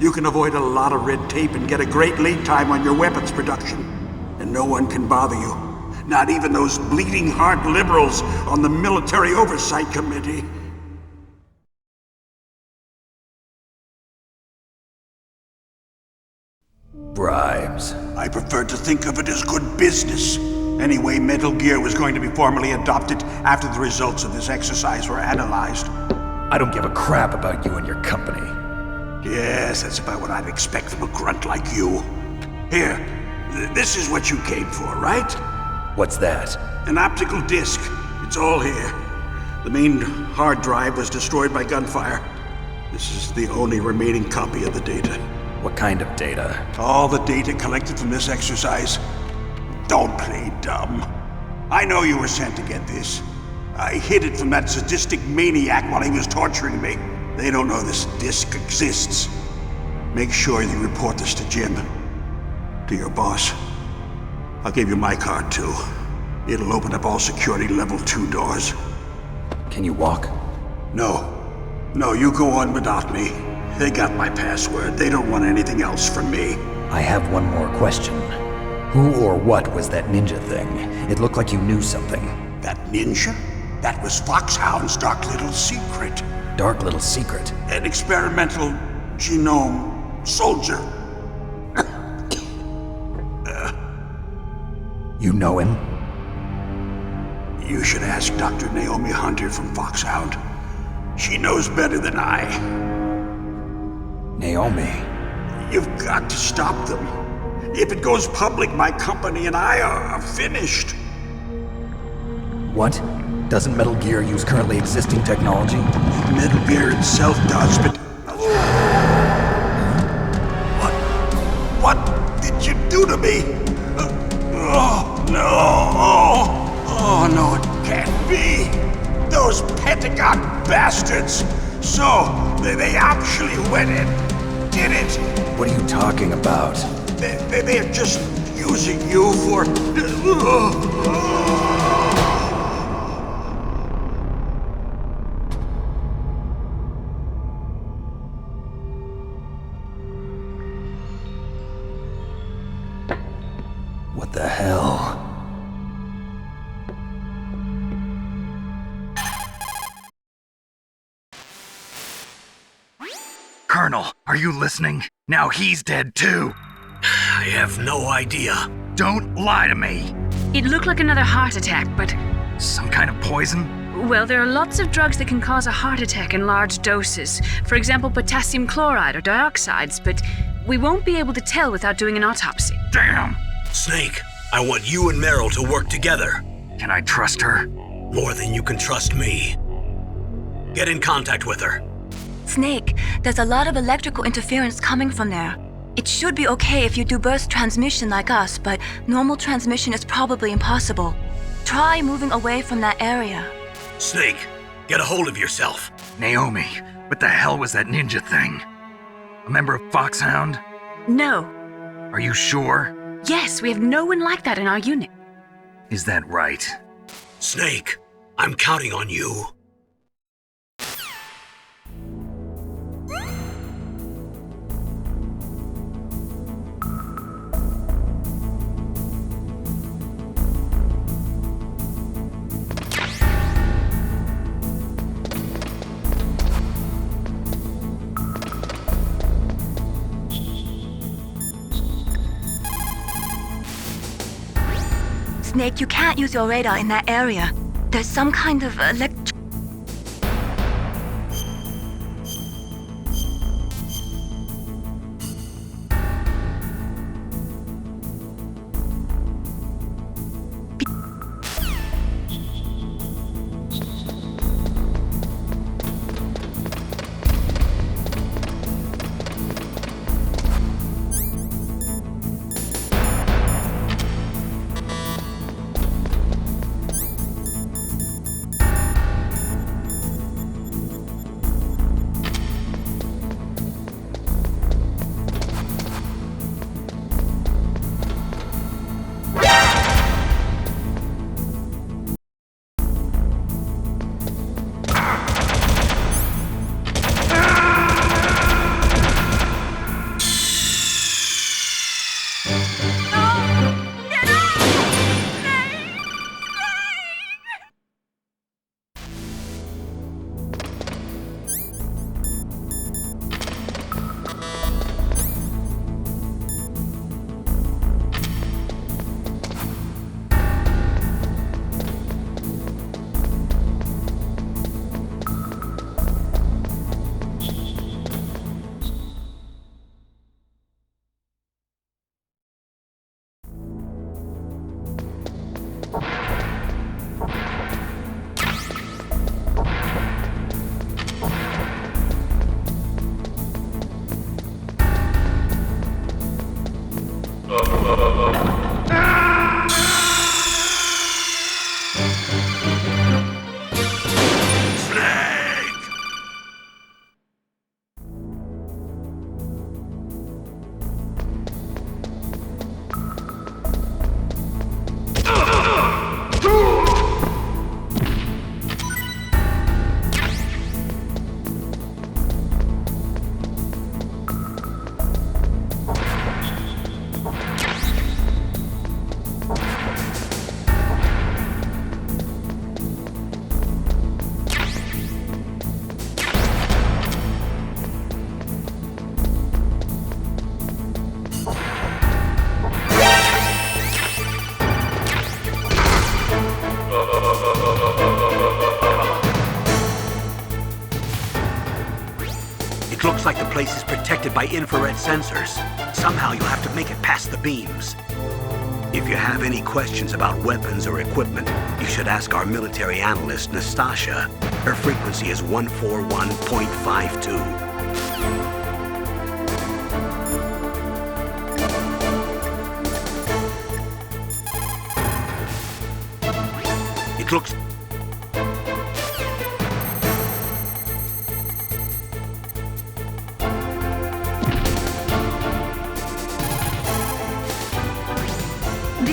You can avoid a lot of red tape and get a great lead time on your weapons production. And no one can bother you. Not even those bleeding heart liberals on the Military Oversight Committee. Bribes. I prefer to think of it as good business. Anyway, Metal Gear was going to be formally adopted after the results of this exercise were analyzed. I don't give a crap about you and your company. Yes, that's about what I'd expect from a grunt like you. Here, this is what you came for, right? What's that? An optical disc. It's all here. The main hard drive was destroyed by gunfire. This is the only remaining copy of the data. What kind of data? All the data collected from this exercise. Don't play dumb. I know you were sent to get this. I hid it from that sadistic maniac while he was torturing me. They don't know this disc exists. Make sure you report this to Jim. To your boss. I'll give you my card too. It'll open up all security level 2 doors. Can you walk? No. No, you go on without me. They got my password. They don't want anything else from me. I have one more question. Who or what was that ninja thing? It looked like you knew something. That ninja? That was Foxhound's dark little secret. Dark little secret? An experimental genome soldier. You know him? You should ask Dr. Naomi Hunter from Foxhound. She knows better than I. Naomi? You've got to stop them. If it goes public, my company and I are finished. What? Doesn't Metal Gear use currently existing technology? Metal Gear itself does, but... What did you do to me? Oh, no! Oh, no, it can't be! Those Pentagon bastards! So, they actually went and did it! What are you talking about? They're just using you for... What the hell? Colonel, are you listening? Now he's dead too. I have no idea. Don't lie to me. It looked like another heart attack, but... Some kind of poison? Well, there are lots of drugs that can cause a heart attack in large doses. For example, potassium chloride or dioxides, but we won't be able to tell without doing an autopsy. Damn! Snake, I want you and Meryl to work together. Can I trust her? More than you can trust me. Get in contact with her. Snake, there's a lot of electrical interference coming from there. It should be okay if you do burst transmission like us, but normal transmission is probably impossible. Try moving away from that area. Snake, get a hold of yourself. Naomi, what the hell was that ninja thing? A member of Foxhound? No. Are you sure? Yes, we have no one like that in our unit. Is that right? Snake, I'm counting on you. Snake, you can't use your radar in that area. There's some kind of Looks like the place is protected by infrared sensors. Somehow you'll have to make it past the beams. If you have any questions about weapons or equipment, you should ask our military analyst, Nastasha. Her frequency is 141.52. It looks...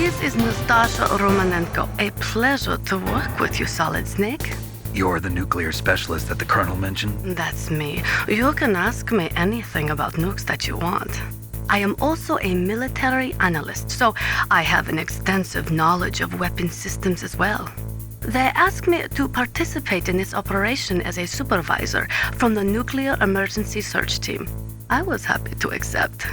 This is Nastasha Romanenko. A pleasure to work with you, Solid Snake. You're the nuclear specialist that the Colonel mentioned? That's me. You can ask me anything about nukes that you want. I am also a military analyst, so I have an extensive knowledge of weapon systems as well. They asked me to participate in this operation as a supervisor from the Nuclear Emergency Search Team. I was happy to accept.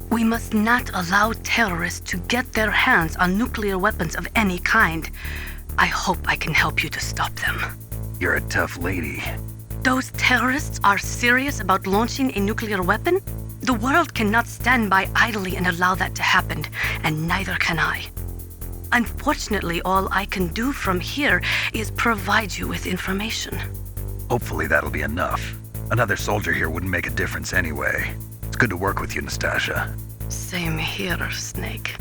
We must not allow terrorists to get their hands on nuclear weapons of any kind. I hope I can help you to stop them. You're a tough lady. Those terrorists are serious about launching a nuclear weapon? The world cannot stand by idly and allow that to happen, and neither can I. Unfortunately, all I can do from here is provide you with information. Hopefully that'll be enough. Another soldier here wouldn't make a difference anyway. It's good to work with you, Nastasha. Same here, Snake.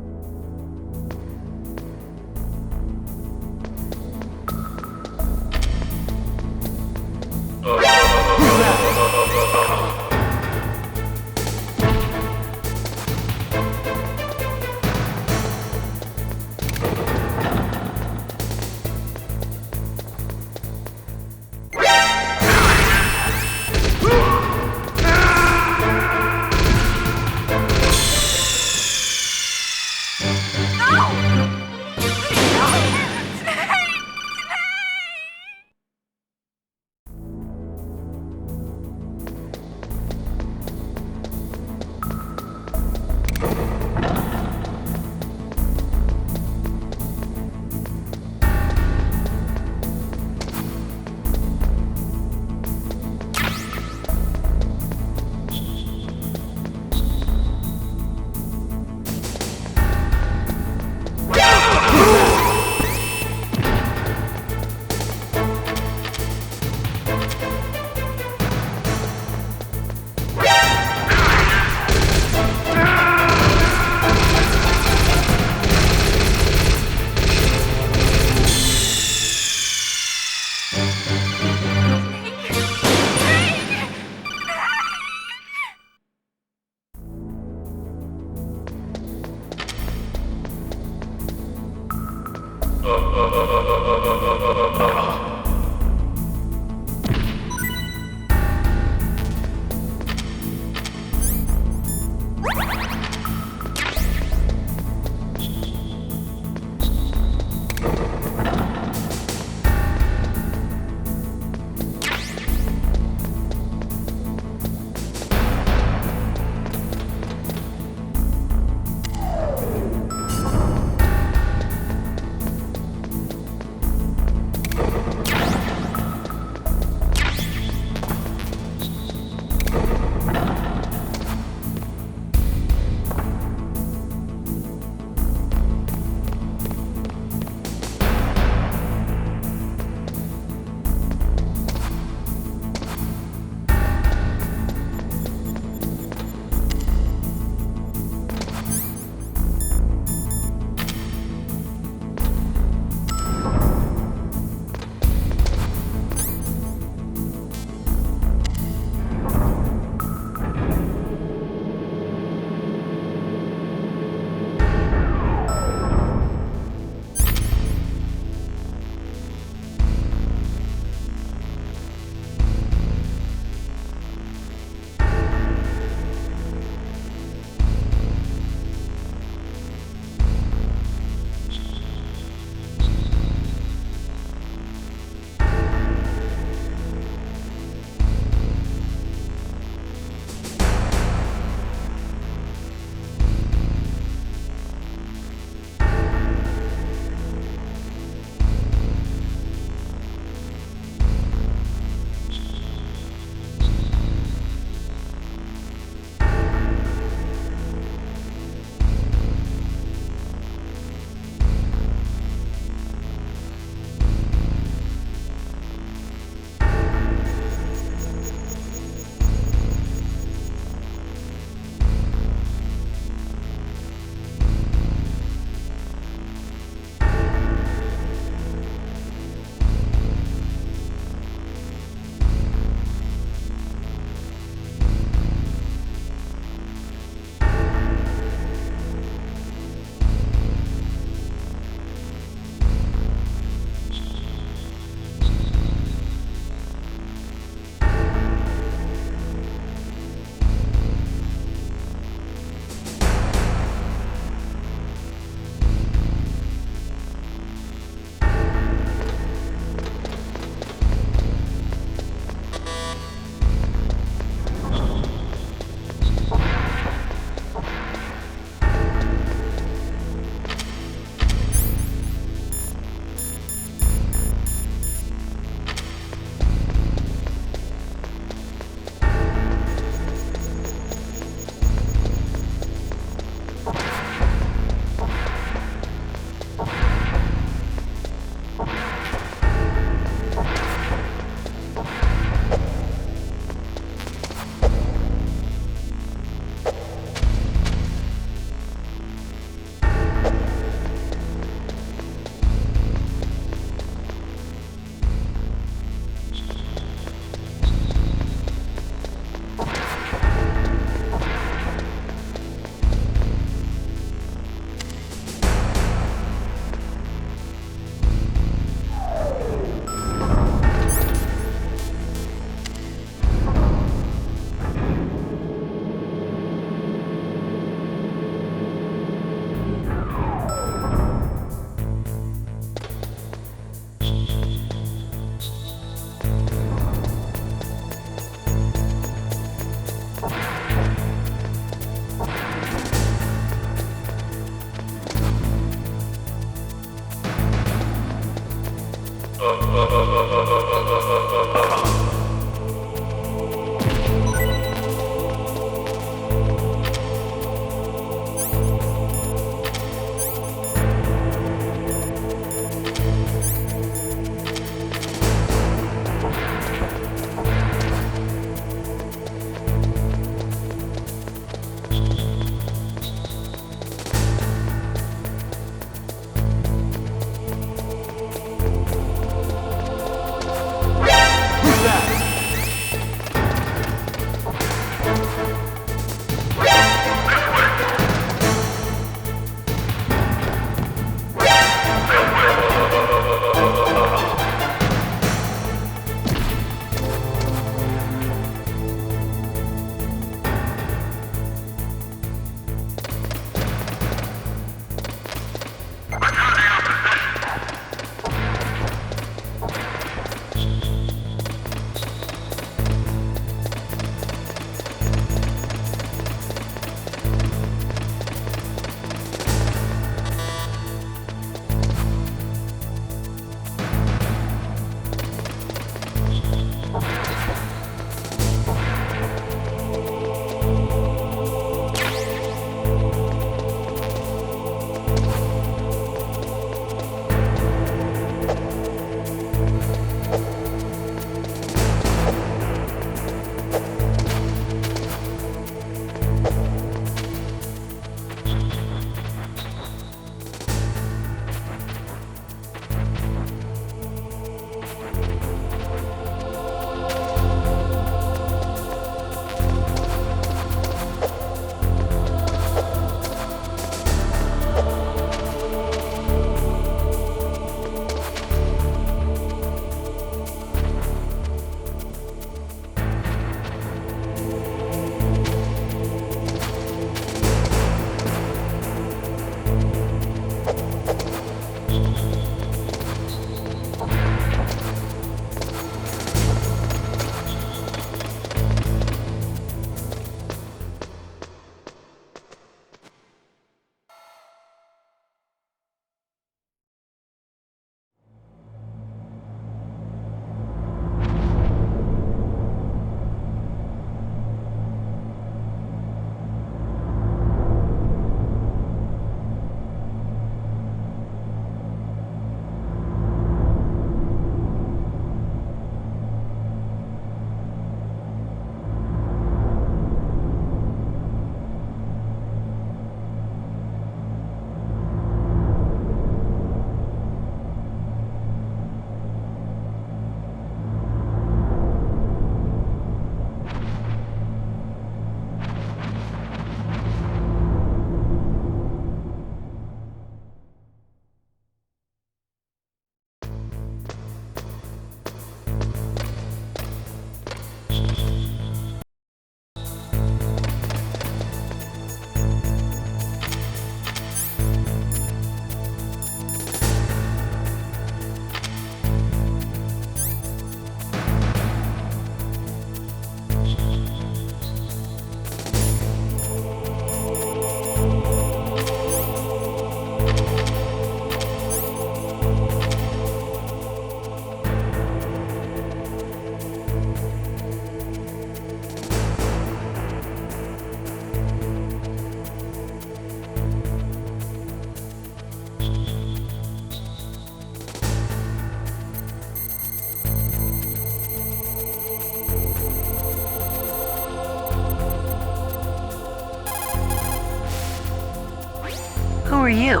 Who are you?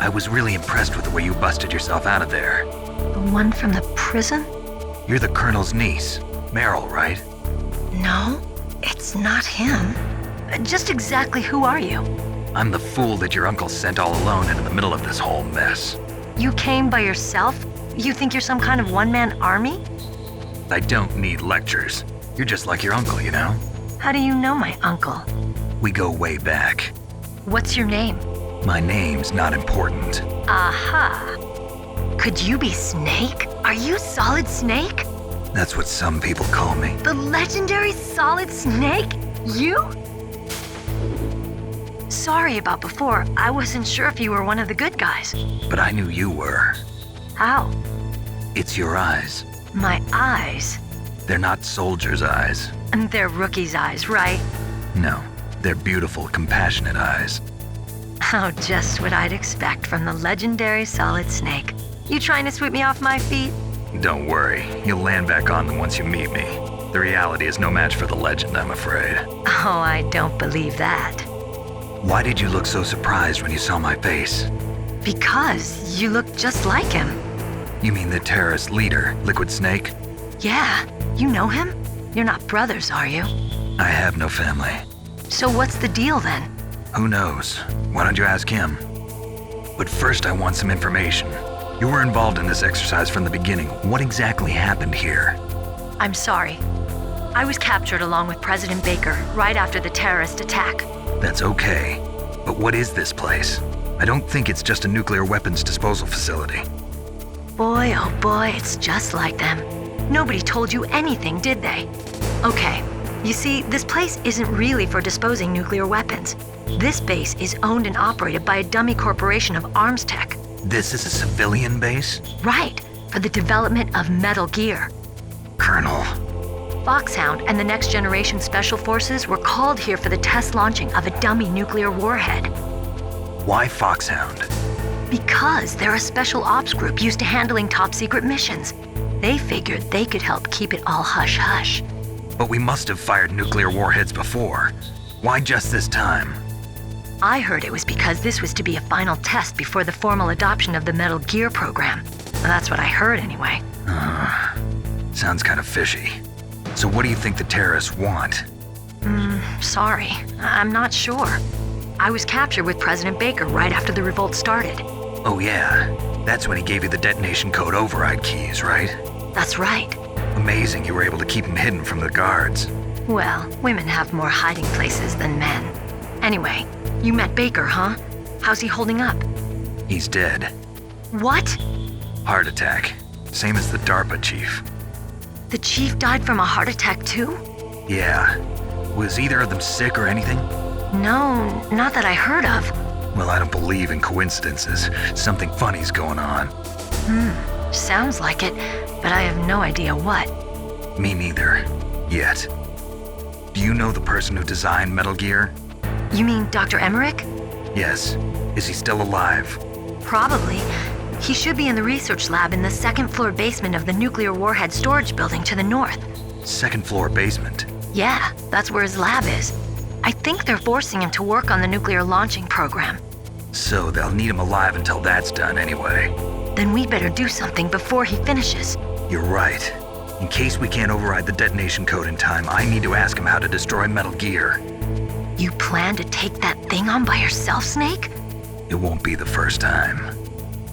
I was really impressed with the way you busted yourself out of there. The one from the prison? You're the Colonel's niece, Meryl, right? No, it's not him. Just exactly who are you? I'm the fool that your uncle sent all alone into the middle of this whole mess. You came by yourself? You think you're some kind of one-man army? I don't need lectures. You're just like your uncle, you know? How do you know my uncle? We go way back. What's your name? My name's not important. Aha. Could you be Snake? Are you Solid Snake? That's what some people call me. The legendary Solid Snake? You? Sorry about before. I wasn't sure if you were one of the good guys. But I knew you were. How? It's your eyes. My eyes? They're not soldiers' eyes. And they're rookies' eyes, right? No, they're beautiful, compassionate eyes. Oh, just what I'd expect from the legendary Solid Snake. You trying to sweep me off my feet? Don't worry, you'll land back on them once you meet me. The reality is no match for the legend, I'm afraid. Oh, I don't believe that. Why did you look so surprised when you saw my face? Because you look just like him. You mean the terrorist leader, Liquid Snake? Yeah, you know him? You're not brothers, are you? I have no family. So what's the deal then? Who knows? Why don't you ask him? But first I want some information. You were involved in this exercise from the beginning. What exactly happened here? I'm sorry. I was captured along with President Baker right after the terrorist attack. That's okay. But what is this place? I don't think it's just a nuclear weapons disposal facility. Boy, oh boy, it's just like them. Nobody told you anything, did they? Okay, you see, this place isn't really for disposing nuclear weapons. This base is owned and operated by a dummy corporation of arms tech. This is a civilian base? Right, for the development of Metal Gear. Colonel. Foxhound and the Next Generation Special Forces were called here for the test launching of a dummy nuclear warhead. Why Foxhound? Because they're a special ops group used to handling top-secret missions. They figured they could help keep it all hush-hush. But we must have fired nuclear warheads before. Why just this time? I heard it was because this was to be a final test before the formal adoption of the Metal Gear program. That's what I heard anyway. Sounds kind of fishy. So what do you think the terrorists want? Sorry. I'm not sure. I was captured with President Baker right after the revolt started. Oh yeah, that's when he gave you the detonation code override keys, right? That's right. Amazing you were able to keep him hidden from the guards. Well, women have more hiding places than men. Anyway, you met Baker, huh? How's he holding up? He's dead. What? Heart attack. Same as the DARPA chief. The chief died from a heart attack too? Yeah. Was either of them sick or anything? No, not that I heard of. Well, I don't believe in coincidences. Something funny's going on. Sounds like it, but I have no idea what. Me neither. Yet. Do you know the person who designed Metal Gear? You mean Dr. Emmerich? Yes. Is he still alive? Probably. He should be in the research lab in the second-floor basement of the nuclear warhead storage building to the north. Second floor basement? Yeah, that's where his lab is. I think they're forcing him to work on the nuclear launching program. So they'll need him alive until that's done anyway. Then we better do something before he finishes. You're right. In case we can't override the detonation code in time, I need to ask him how to destroy Metal Gear. You plan to take that thing on by yourself, Snake? It won't be the first time.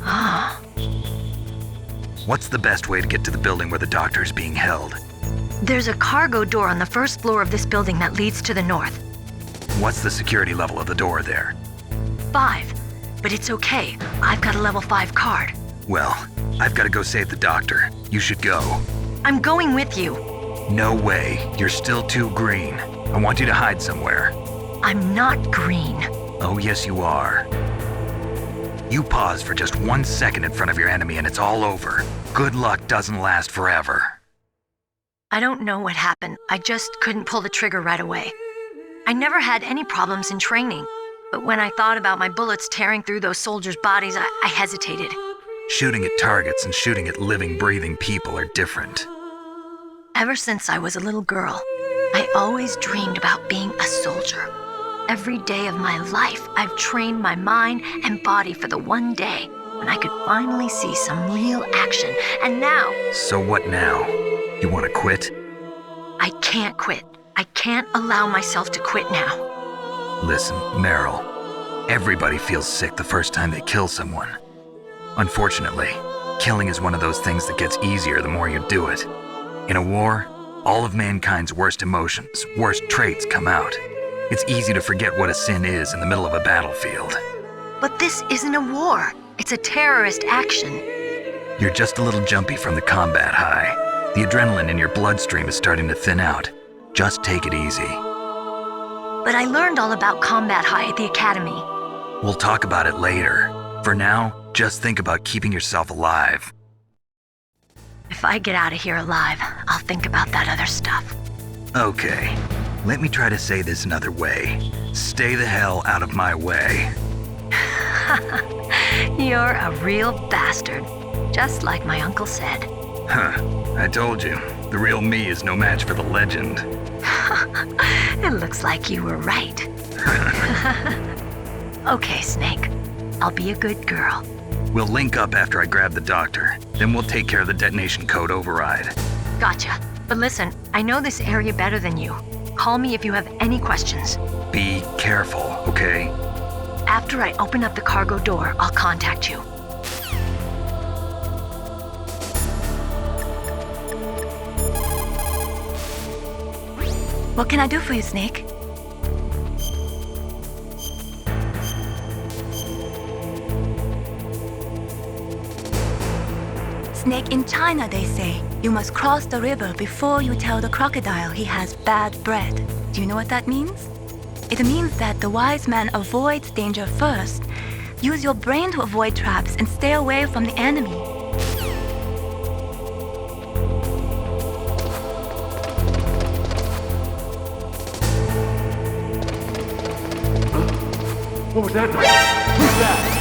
Ah. What's the best way to get to the building where the doctor is being held? There's a cargo door on the first floor of this building that leads to the north. What's the security level of the door there? 5. But it's okay. I've got a level 5 card. Well, I've got to go save the doctor. You should go. I'm going with you. No way. You're still too green. I want you to hide somewhere. I'm not green. Oh, yes, you are. You pause for just 1 second in front of your enemy and it's all over. Good luck doesn't last forever. I don't know what happened. I just couldn't pull the trigger right away. I never had any problems in training, but when I thought about my bullets tearing through those soldiers' bodies, I hesitated. Shooting at targets and shooting at living, breathing people are different. Ever since I was a little girl, I always dreamed about being a soldier. Every day of my life, I've trained my mind and body for the one day when I could finally see some real action, and now... So what now? You want to quit? I can't quit. I can't allow myself to quit now. Listen, Meryl, everybody feels sick the first time they kill someone. Unfortunately, killing is one of those things that gets easier the more you do it. In a war, all of mankind's worst emotions, worst traits come out. It's easy to forget what a sin is in the middle of a battlefield. But this isn't a war. It's a terrorist action. You're just a little jumpy from the combat high. The adrenaline in your bloodstream is starting to thin out. Just take it easy. But I learned all about combat high at the academy. We'll talk about it later. For now, just think about keeping yourself alive. If I get out of here alive, I'll think about that other stuff. Okay, let me try to say this another way. Stay the hell out of my way. You're a real bastard, just like my uncle said. Huh, I told you, the real me is no match for the legend. It looks like you were right. Okay, Snake. I'll be a good girl. We'll link up after I grab the doctor. Then we'll take care of the detonation code override. Gotcha. But listen, I know this area better than you. Call me if you have any questions. Be careful, okay? After I open up the cargo door, I'll contact you. What can I do for you, Snake? Snake, in China, they say, you must cross the river before you tell the crocodile he has bad bread. Do you know what that means? It means that the wise man avoids danger first. Use your brain to avoid traps and stay away from the enemy. What was that? Who's that?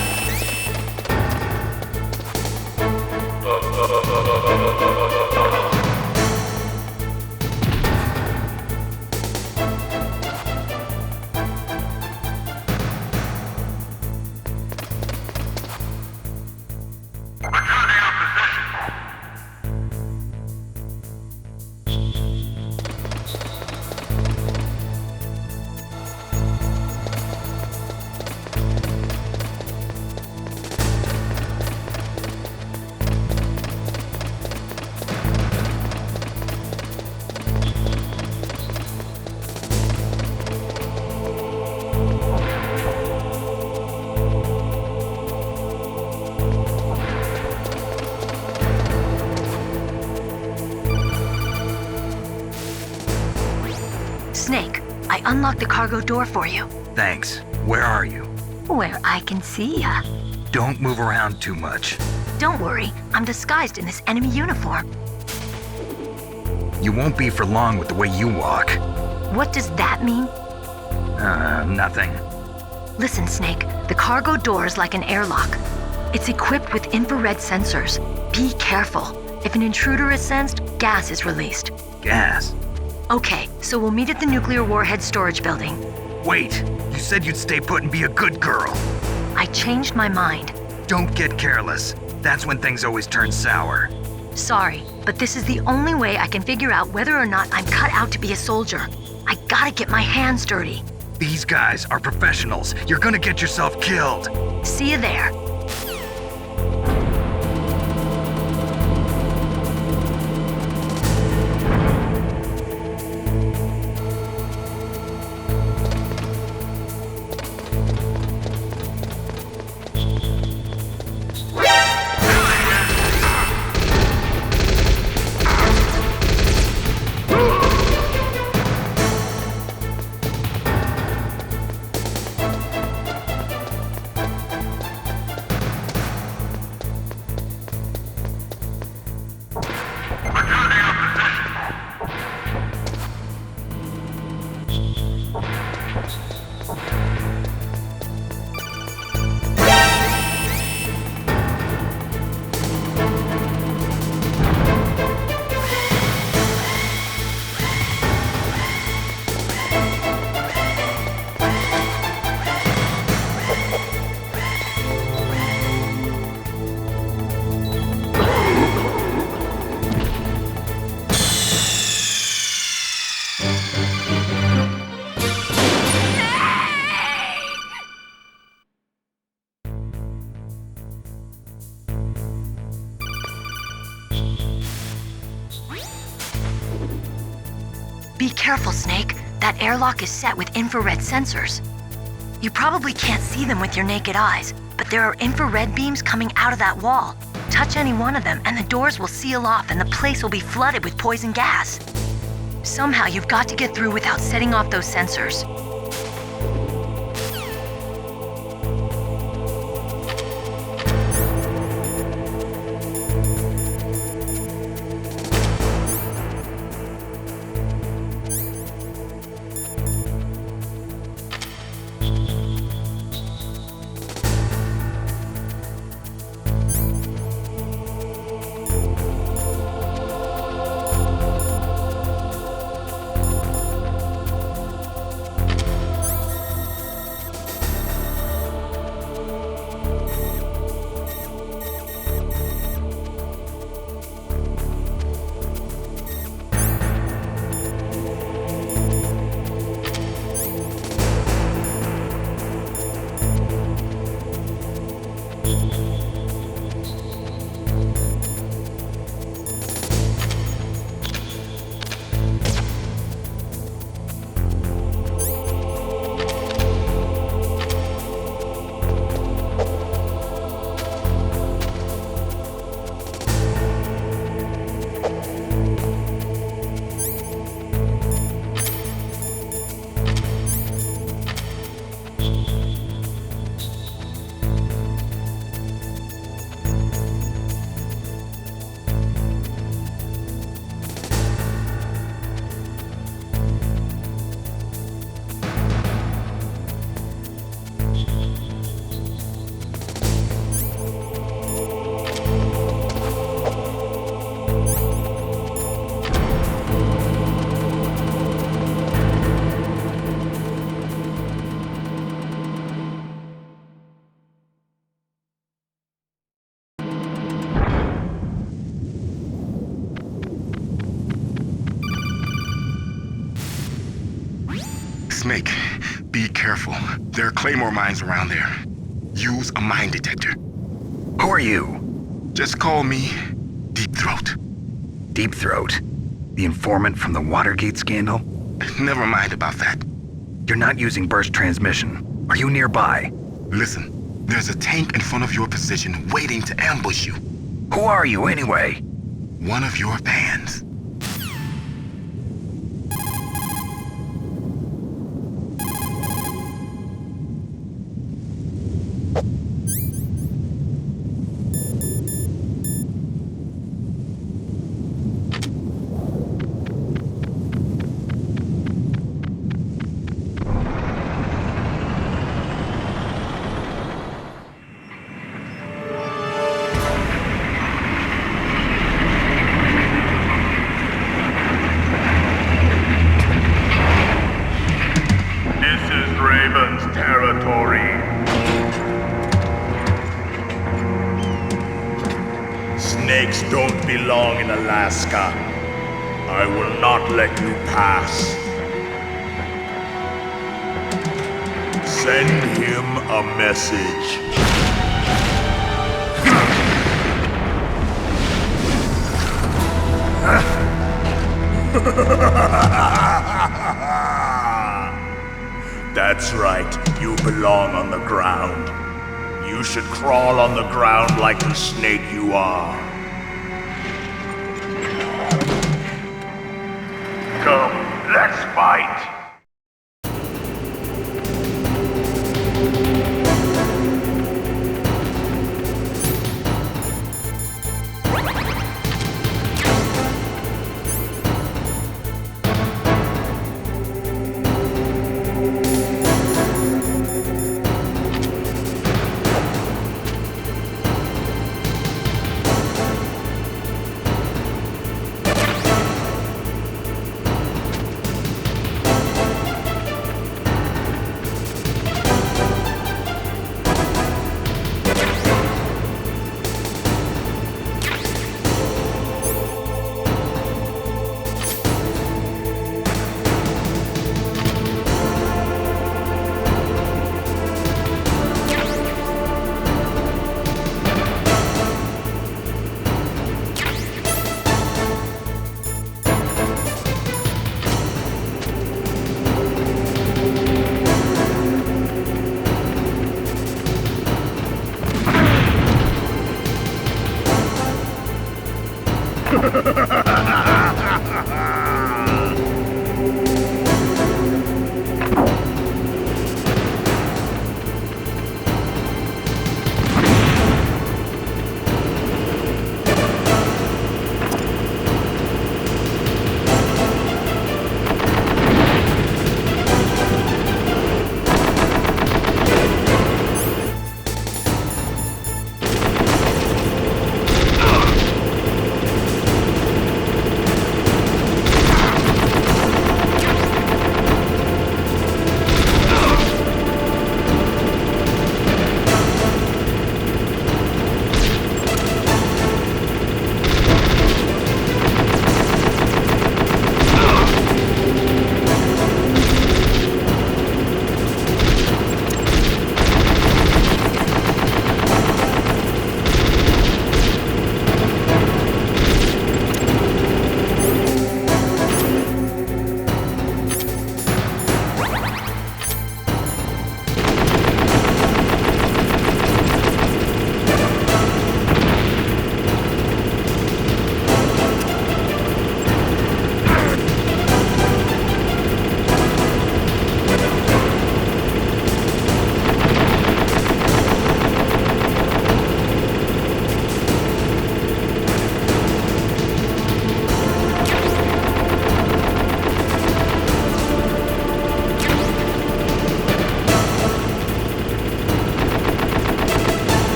I unlocked the cargo door for you. Thanks. Where are you? Where I can see ya. Don't move around too much. Don't worry, I'm disguised in this enemy uniform. You won't be for long with the way you walk. What does that mean? Nothing. Listen, Snake, the cargo door is like an airlock. It's equipped with infrared sensors. Be careful. If an intruder is sensed, gas is released. Gas? Okay, so we'll meet at the nuclear warhead storage building. Wait, you said you'd stay put and be a good girl. I changed my mind. Don't get careless. That's when things always turn sour. Sorry, but this is the only way I can figure out whether or not I'm cut out to be a soldier. I gotta get my hands dirty. These guys are professionals. You're gonna get yourself killed. See you there. Be careful, Snake. That airlock is set with infrared sensors. You probably can't see them with your naked eyes, but there are infrared beams coming out of that wall. Touch any one of them and the doors will seal off and the place will be flooded with poison gas. Somehow you've got to get through without setting off those sensors. Snake, be careful. There are claymore mines around there. Use a mine detector. Who are you? Just call me Deep Throat. Deep Throat? The informant from the Watergate scandal? Never mind about that. You're not using burst transmission. Are you nearby? Listen, there's a tank in front of your position waiting to ambush you. Who are you anyway? One of your fans. snakes don't belong in Alaska. I will not let you pass. Send him a message. That's right, you belong on the ground. You should crawl on the ground like the snake you are. Come, let's fight!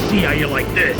See how you like this.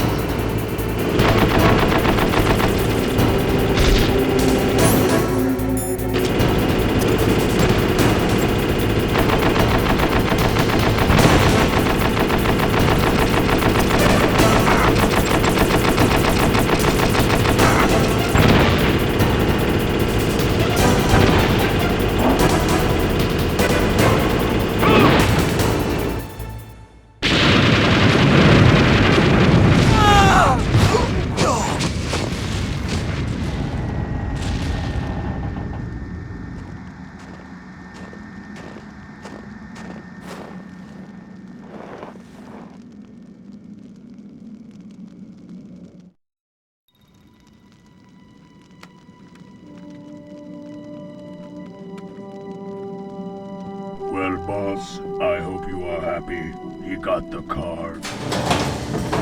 Well, boss, I hope you are happy. He got the card.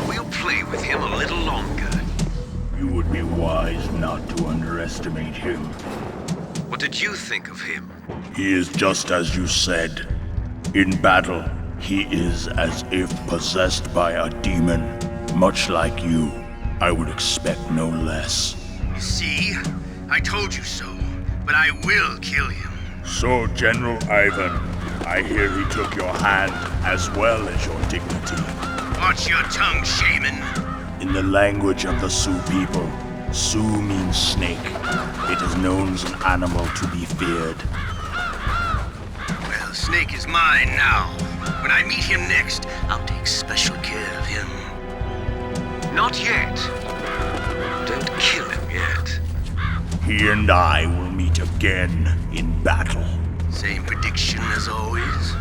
We'll play with him a little longer. You would be wise not to underestimate him. What did you think of him? He is just as you said. In battle, he is as if possessed by a demon. Much like you, I would expect no less. See? I told you so. But I will kill him. So, General Ivan, I hear he took your hand as well as your dignity. Watch your tongue, shaman. In the language of the Sioux people, Sioux means snake. It is known as an animal to be feared. Well, Snake is mine now. When I meet him next, I'll take special care of him. Not yet. Don't kill him yet. He and I will meet again in battle. Same prediction as always?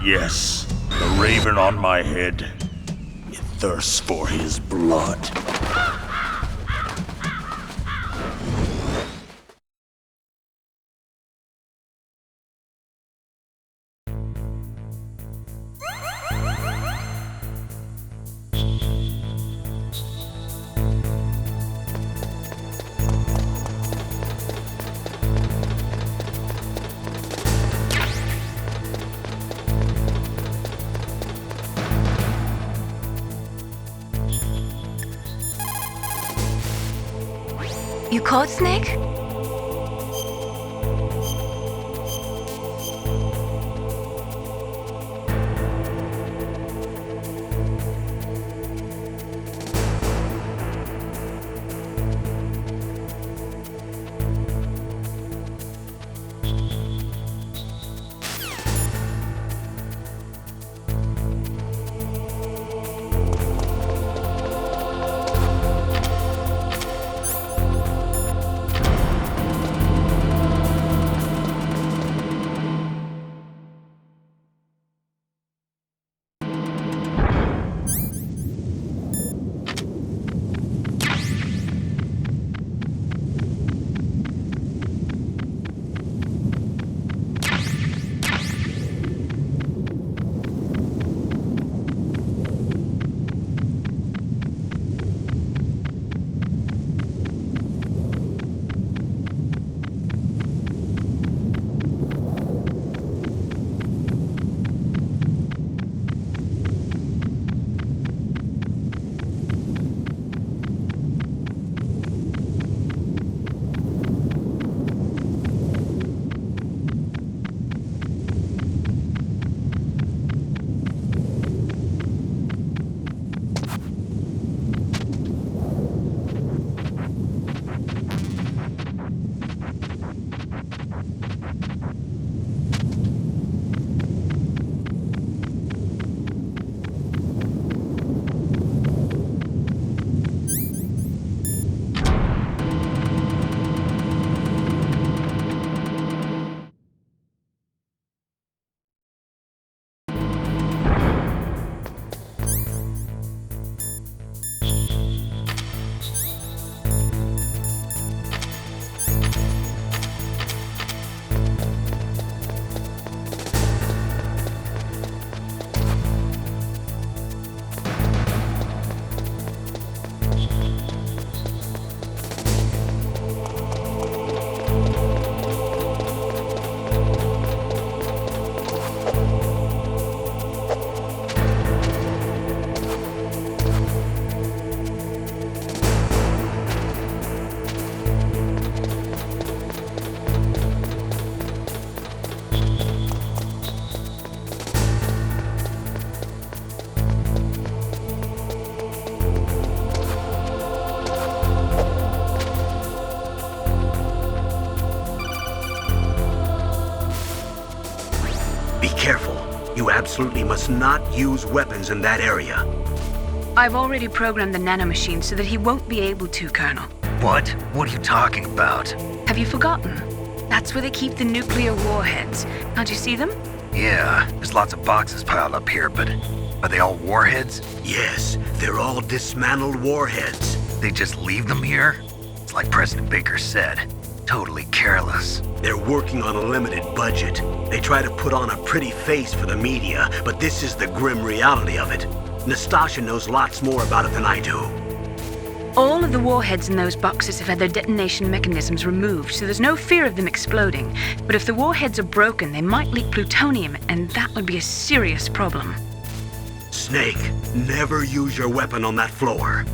Yes, the raven on my head. It thirsts for his blood. You caught Snake? You absolutely must not use weapons in that area. I've already programmed the nanomachine so that he won't be able to, Colonel. What? What are you talking about? Have you forgotten? That's where they keep the nuclear warheads. Can't you see them? Yeah, there's lots of boxes piled up here, but are they all warheads? Yes, they're all dismantled warheads. They just leave them here? It's like President Baker said. Totally careless. They're working on a limited budget. They try to put on a pretty face for the media, but this is the grim reality of it. Nastasha knows lots more about it than I do. All of the warheads in those boxes have had their detonation mechanisms removed, so there's no fear of them exploding. But if the warheads are broken, they might leak plutonium, and that would be a serious problem. Snake, never use your weapon on that floor.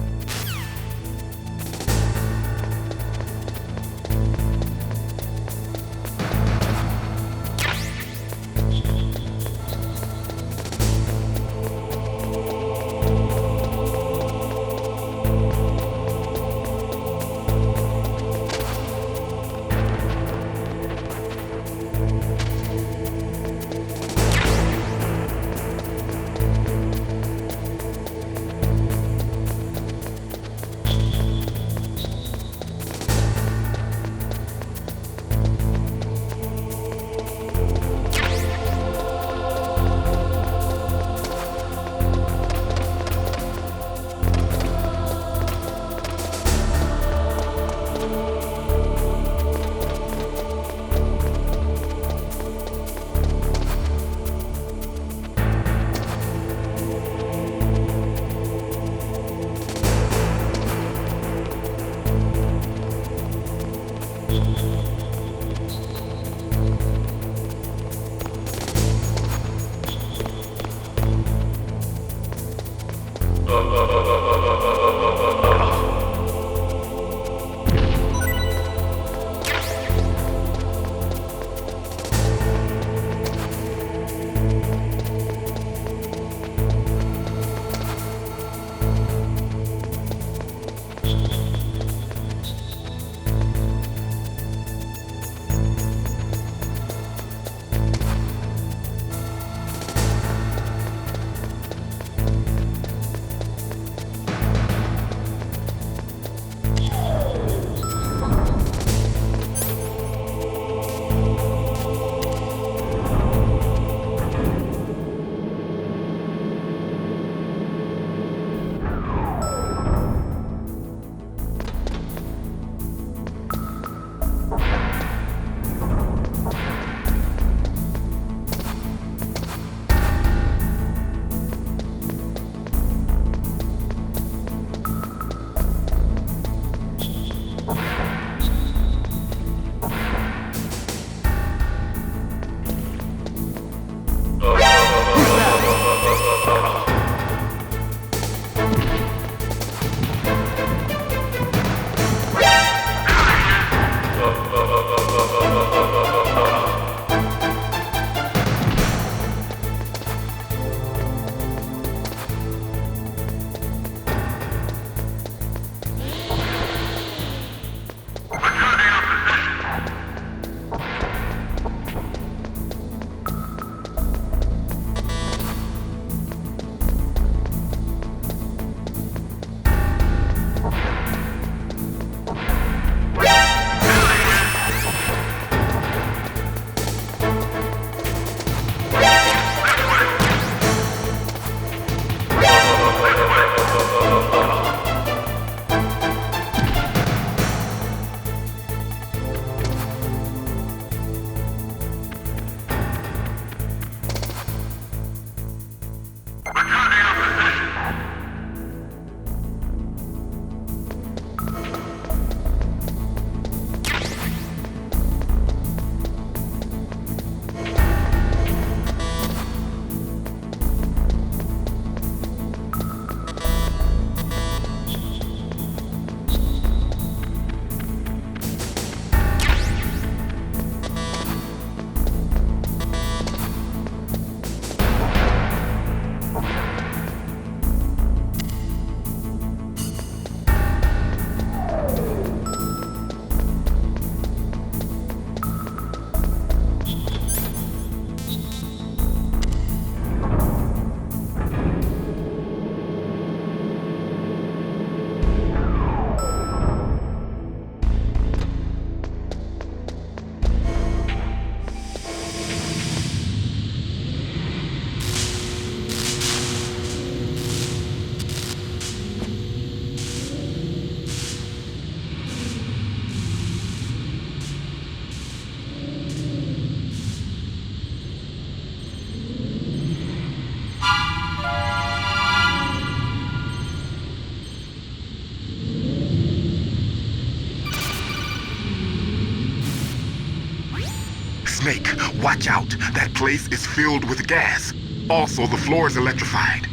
Snake, watch out. That place is filled with gas. Also, the floor is electrified.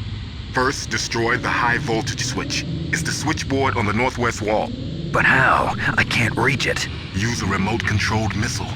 First, destroy the high voltage switch. It's the switchboard on the northwest wall. But how? I can't reach it. Use a remote-controlled missile.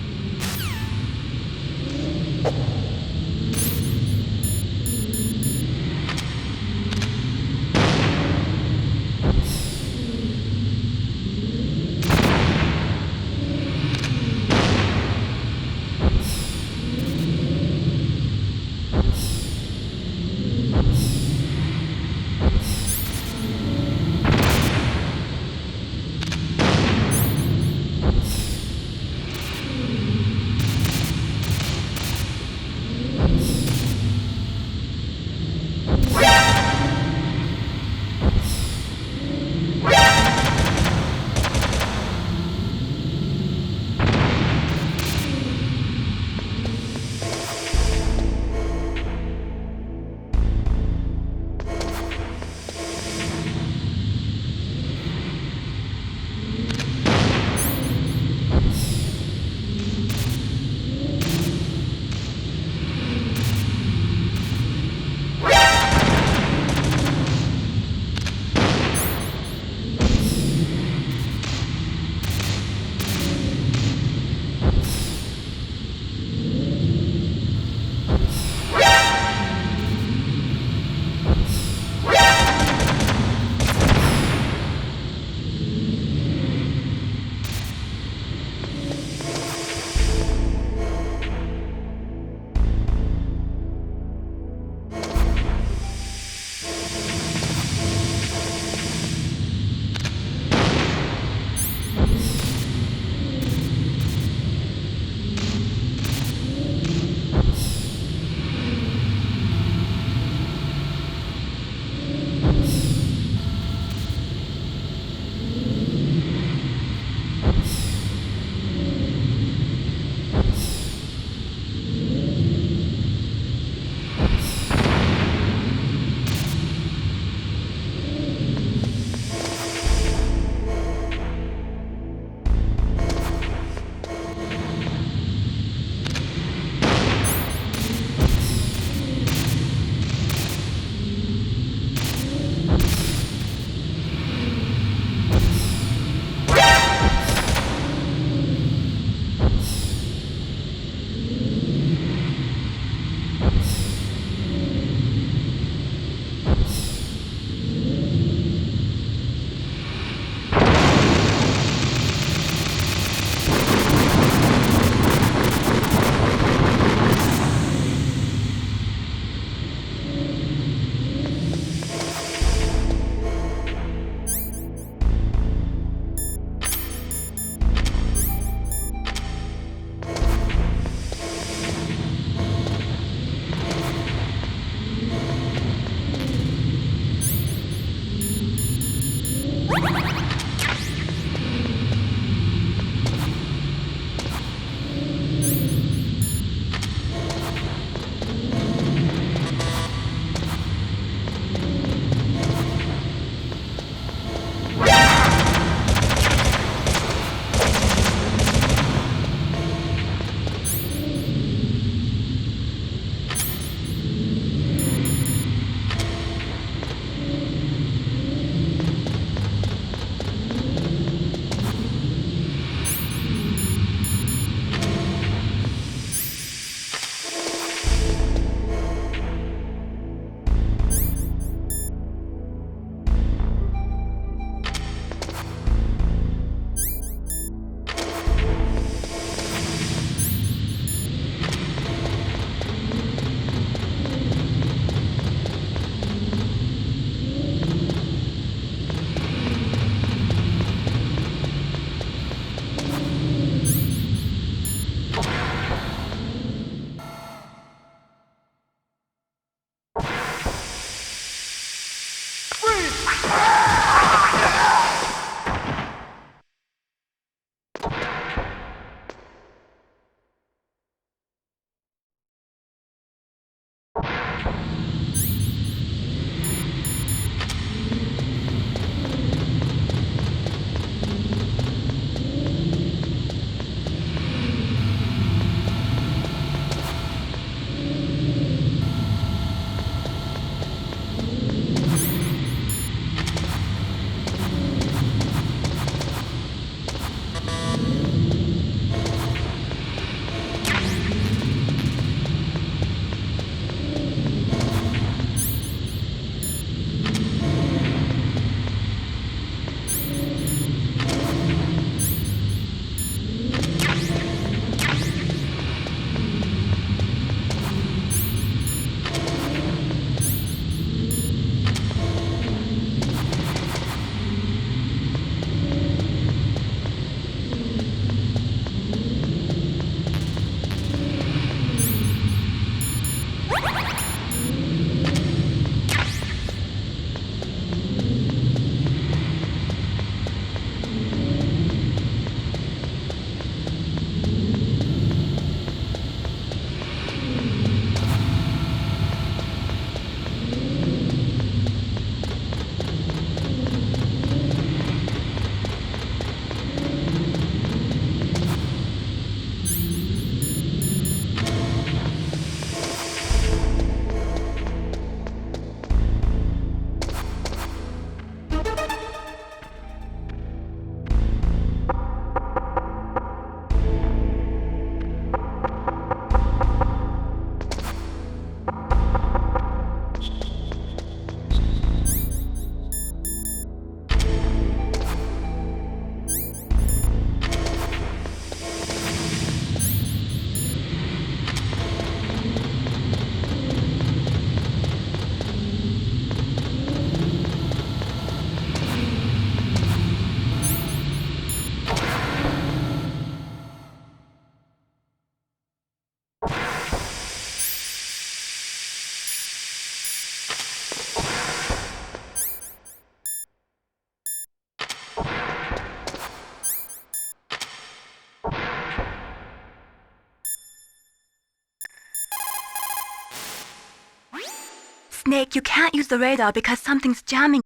Snake, you can't use the radar because something's jamming.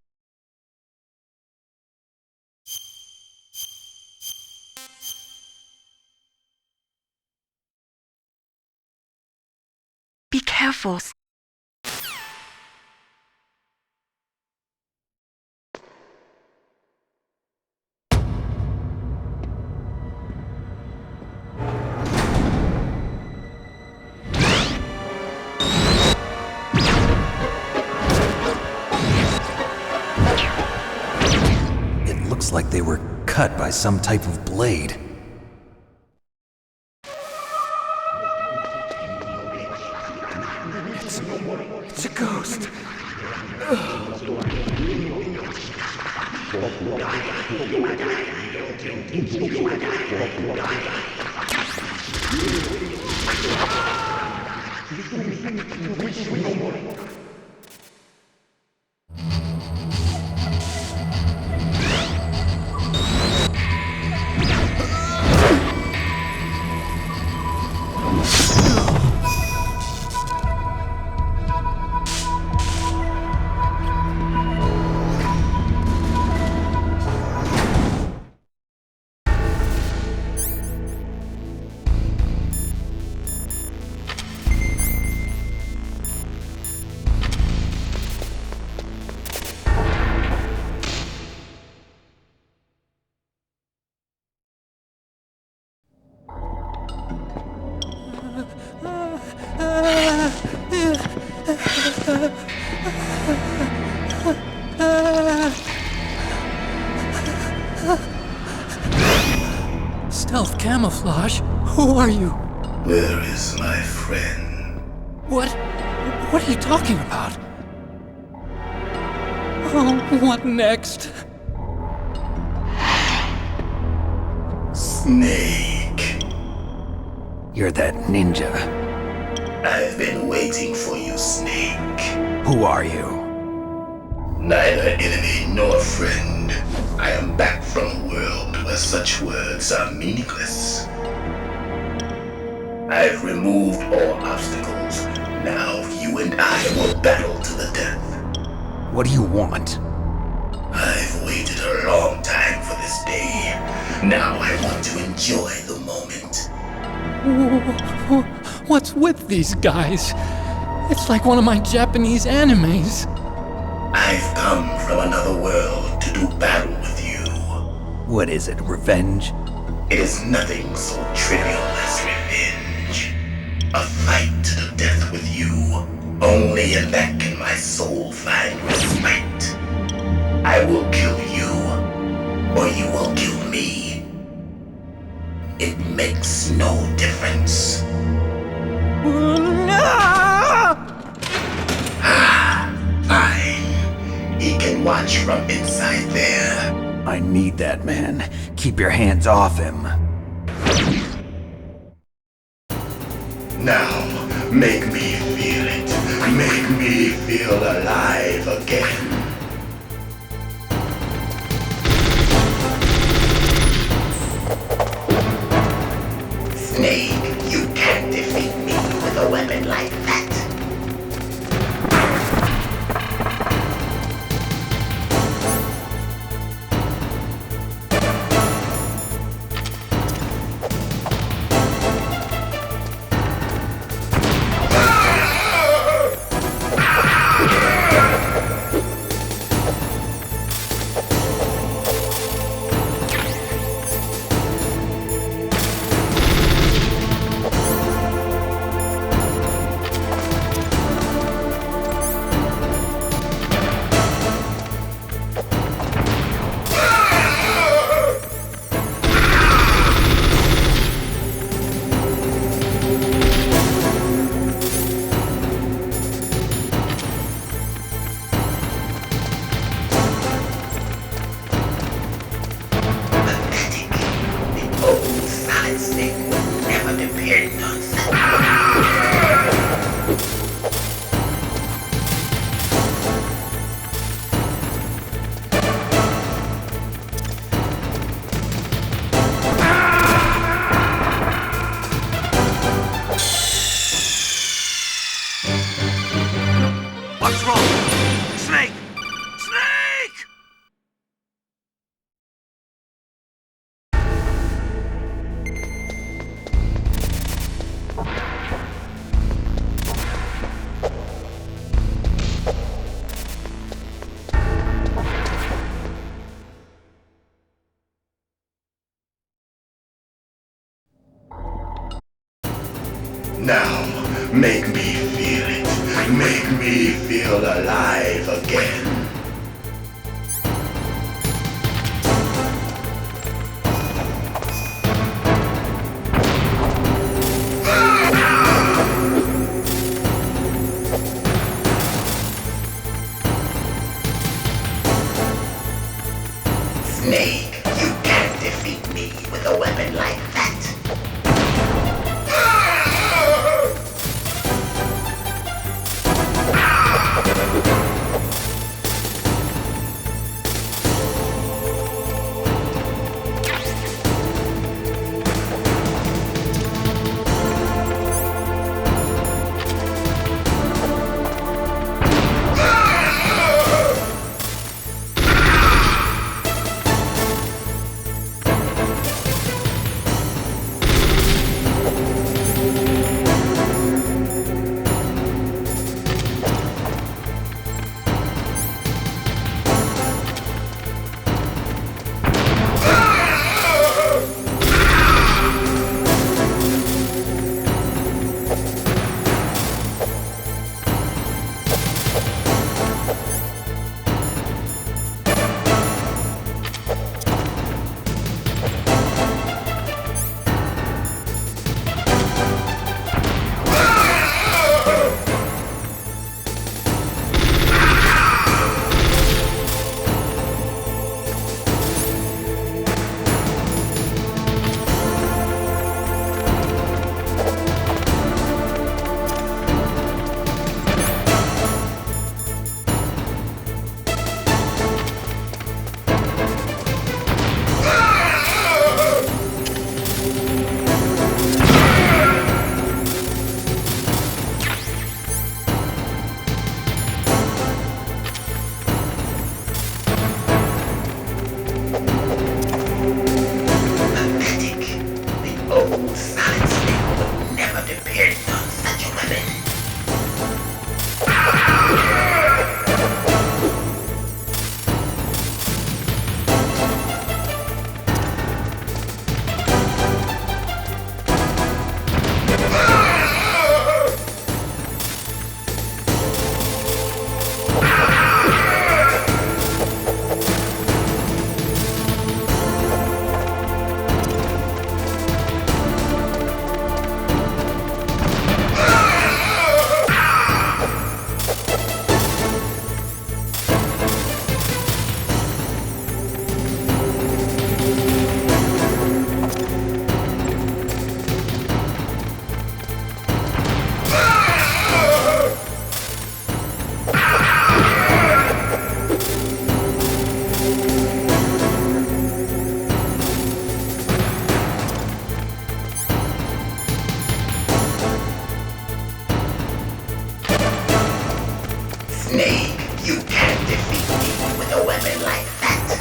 Be careful. It looks like they were cut by some type of blade. It's a ghost. Stealth camouflage? Who are you? Where is my friend? What are you talking about? Oh, what next? Snake. You're that ninja. I've been waiting for you, Snake. Who are you? Neither enemy nor friend. I am back from a world where such words are meaningless. I've removed all obstacles. Now you and I will battle to the death. What do you want? I've waited a long time for this day. Now I want to enjoy the moment. What's with these guys? It's like one of my Japanese animes. I've come from another world to do battle with you. What is it, revenge? It is nothing so trivial as revenge. A fight to the death with you. Only in that can my soul find respite. I will kill you, or you will kill me. It makes no difference. Fine. He can watch from inside there. I need that man. Keep your hands off him. Now, make me feel it. Make me feel alive again. Snake, you can't defeat me with a weapon like that. What's wrong? Now, make me feel it. Make me feel alive again. Snake, you can't defeat me with a weapon like that. Snake, you can't defeat me with a weapon like that.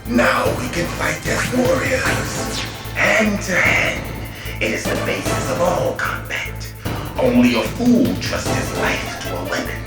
Now we can fight as warriors. Hand to hand. It is the basis of all combat. Only a fool trusts his life to a weapon.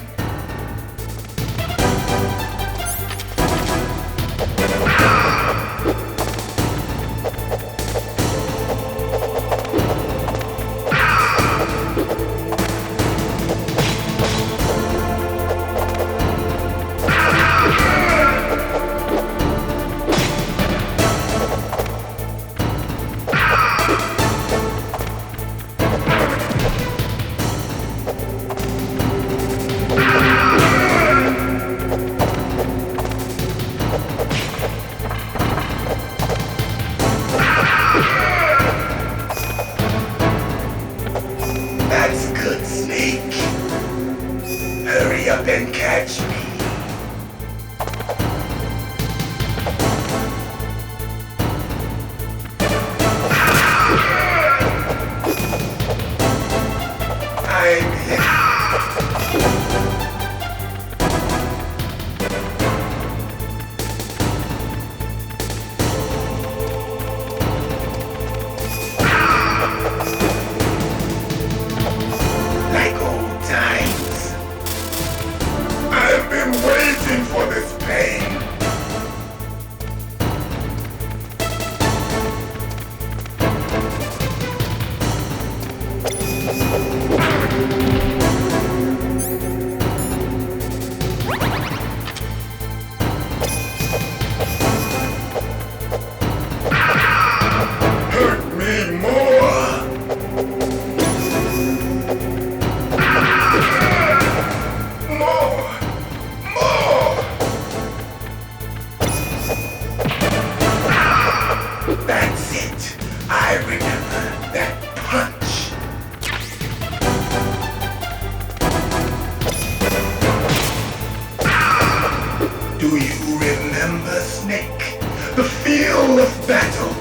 battle,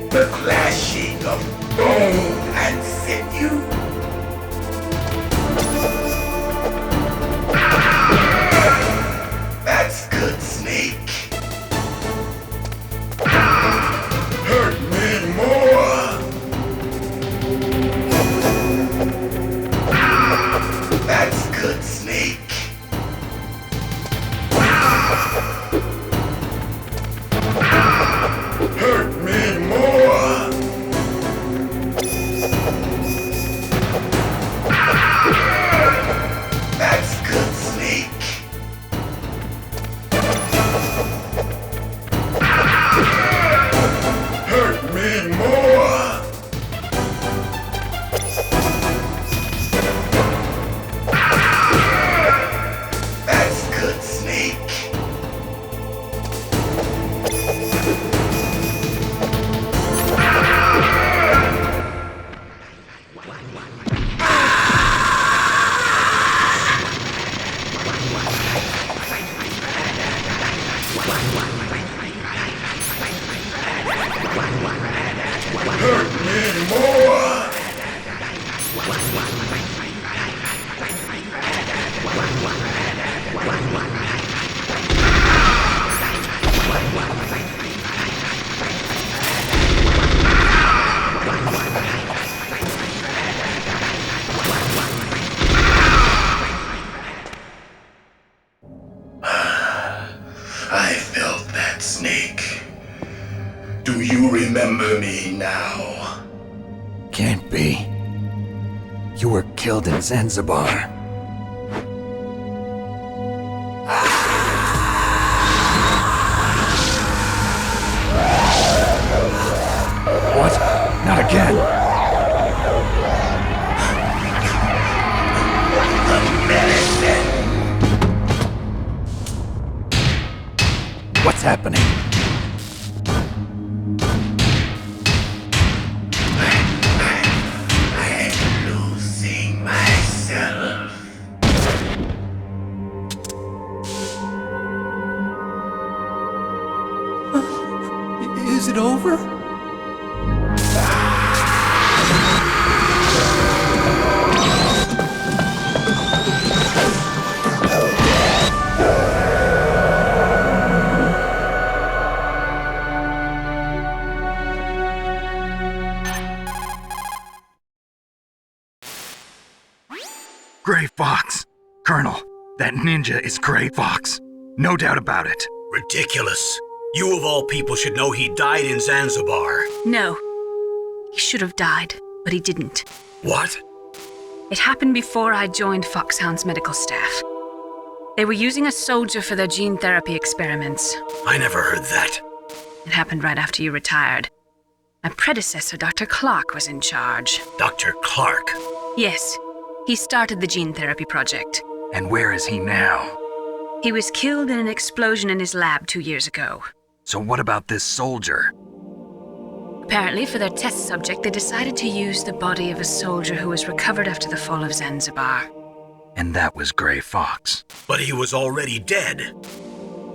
the clashing of bone and sinew. That's good, Snake. Hurt me more. That's good, Snake. Hurt me more. That's good, Snake. Hurt me more. That's good, Snake. Hurt me more. I felt that, Snake. Do you remember me now? Can't be. You were killed in Zanzibar. What? Not again! What's happening? I'm losing myself. Is it over? Gray Fox! Colonel, that ninja is Gray Fox. No doubt about it. Ridiculous. You of all people should know he died in Zanzibar. No. He should have died, but he didn't. What? It happened before I joined Foxhound's medical staff. They were using a soldier for their gene therapy experiments. I never heard that. It happened right after you retired. My predecessor, Dr. Clark, was in charge. Dr. Clark? Yes. He started the gene therapy project. And where is he now? He was killed in an explosion in his lab 2 years ago. So what about this soldier? Apparently, for their test subject, they decided to use the body of a soldier who was recovered after the fall of Zanzibar. And that was Gray Fox. But he was already dead.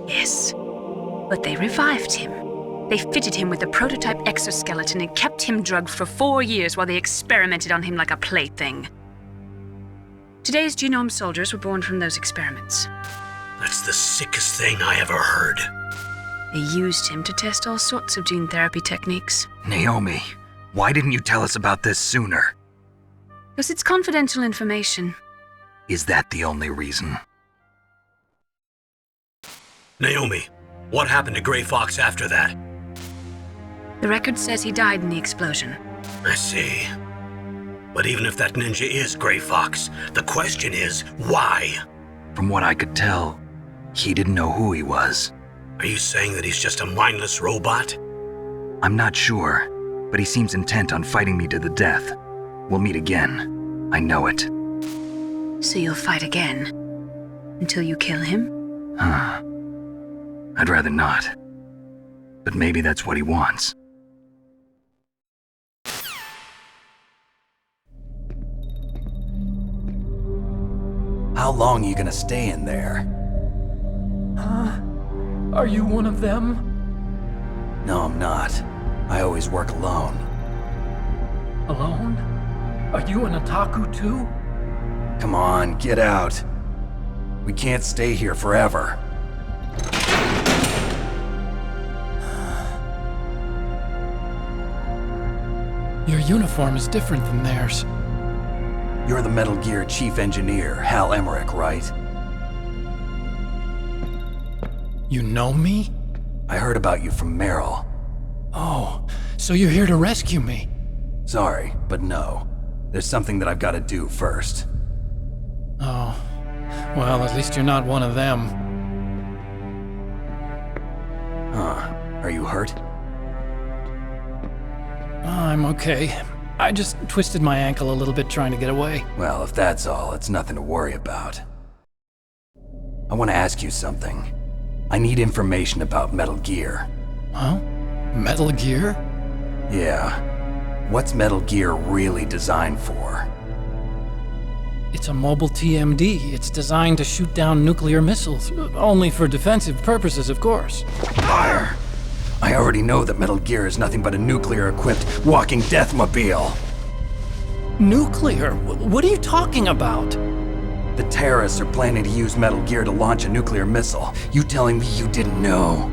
Yes. But they revived him. They fitted him with a prototype exoskeleton and kept him drugged for 4 years while they experimented on him like a plaything. Today's genome soldiers were born from those experiments. That's the sickest thing I ever heard. They used him to test all sorts of gene therapy techniques. Naomi, why didn't you tell us about this sooner? Because it's confidential information. Is that the only reason? Naomi, what happened to Gray Fox after that? The record says he died in the explosion. I see. But even if that ninja is Gray Fox, the question is, why? From what I could tell, he didn't know who he was. Are you saying that he's just a mindless robot? I'm not sure, but he seems intent on fighting me to the death. We'll meet again. I know it. So you'll fight again? Until you kill him? Huh. I'd rather not. But maybe that's what he wants. How long are you gonna stay in there? Huh? Are you one of them? No, I'm not. I always work alone. Alone? Are you an otaku too? Come on, get out. We can't stay here forever. Your uniform is different than theirs. You're the Metal Gear Chief Engineer, Hal Emmerich, right? You know me? I heard about you from Meryl. Oh, so you're here to rescue me? Sorry, but no. There's something that I've got to do first. Oh, well, at least you're not one of them. Huh. Are you hurt? I'm okay. I just twisted my ankle a little bit trying to get away. Well, if that's all, it's nothing to worry about. I want to ask you something. I need information about Metal Gear. Huh? Metal Gear? Yeah. What's Metal Gear really designed for? It's a mobile TMD. It's designed to shoot down nuclear missiles. Only for defensive purposes, of course. Fire! I already know that Metal Gear is nothing but a nuclear-equipped walking deathmobile. Nuclear? What are you talking about? The terrorists are planning to use Metal Gear to launch a nuclear missile. You telling me you didn't know?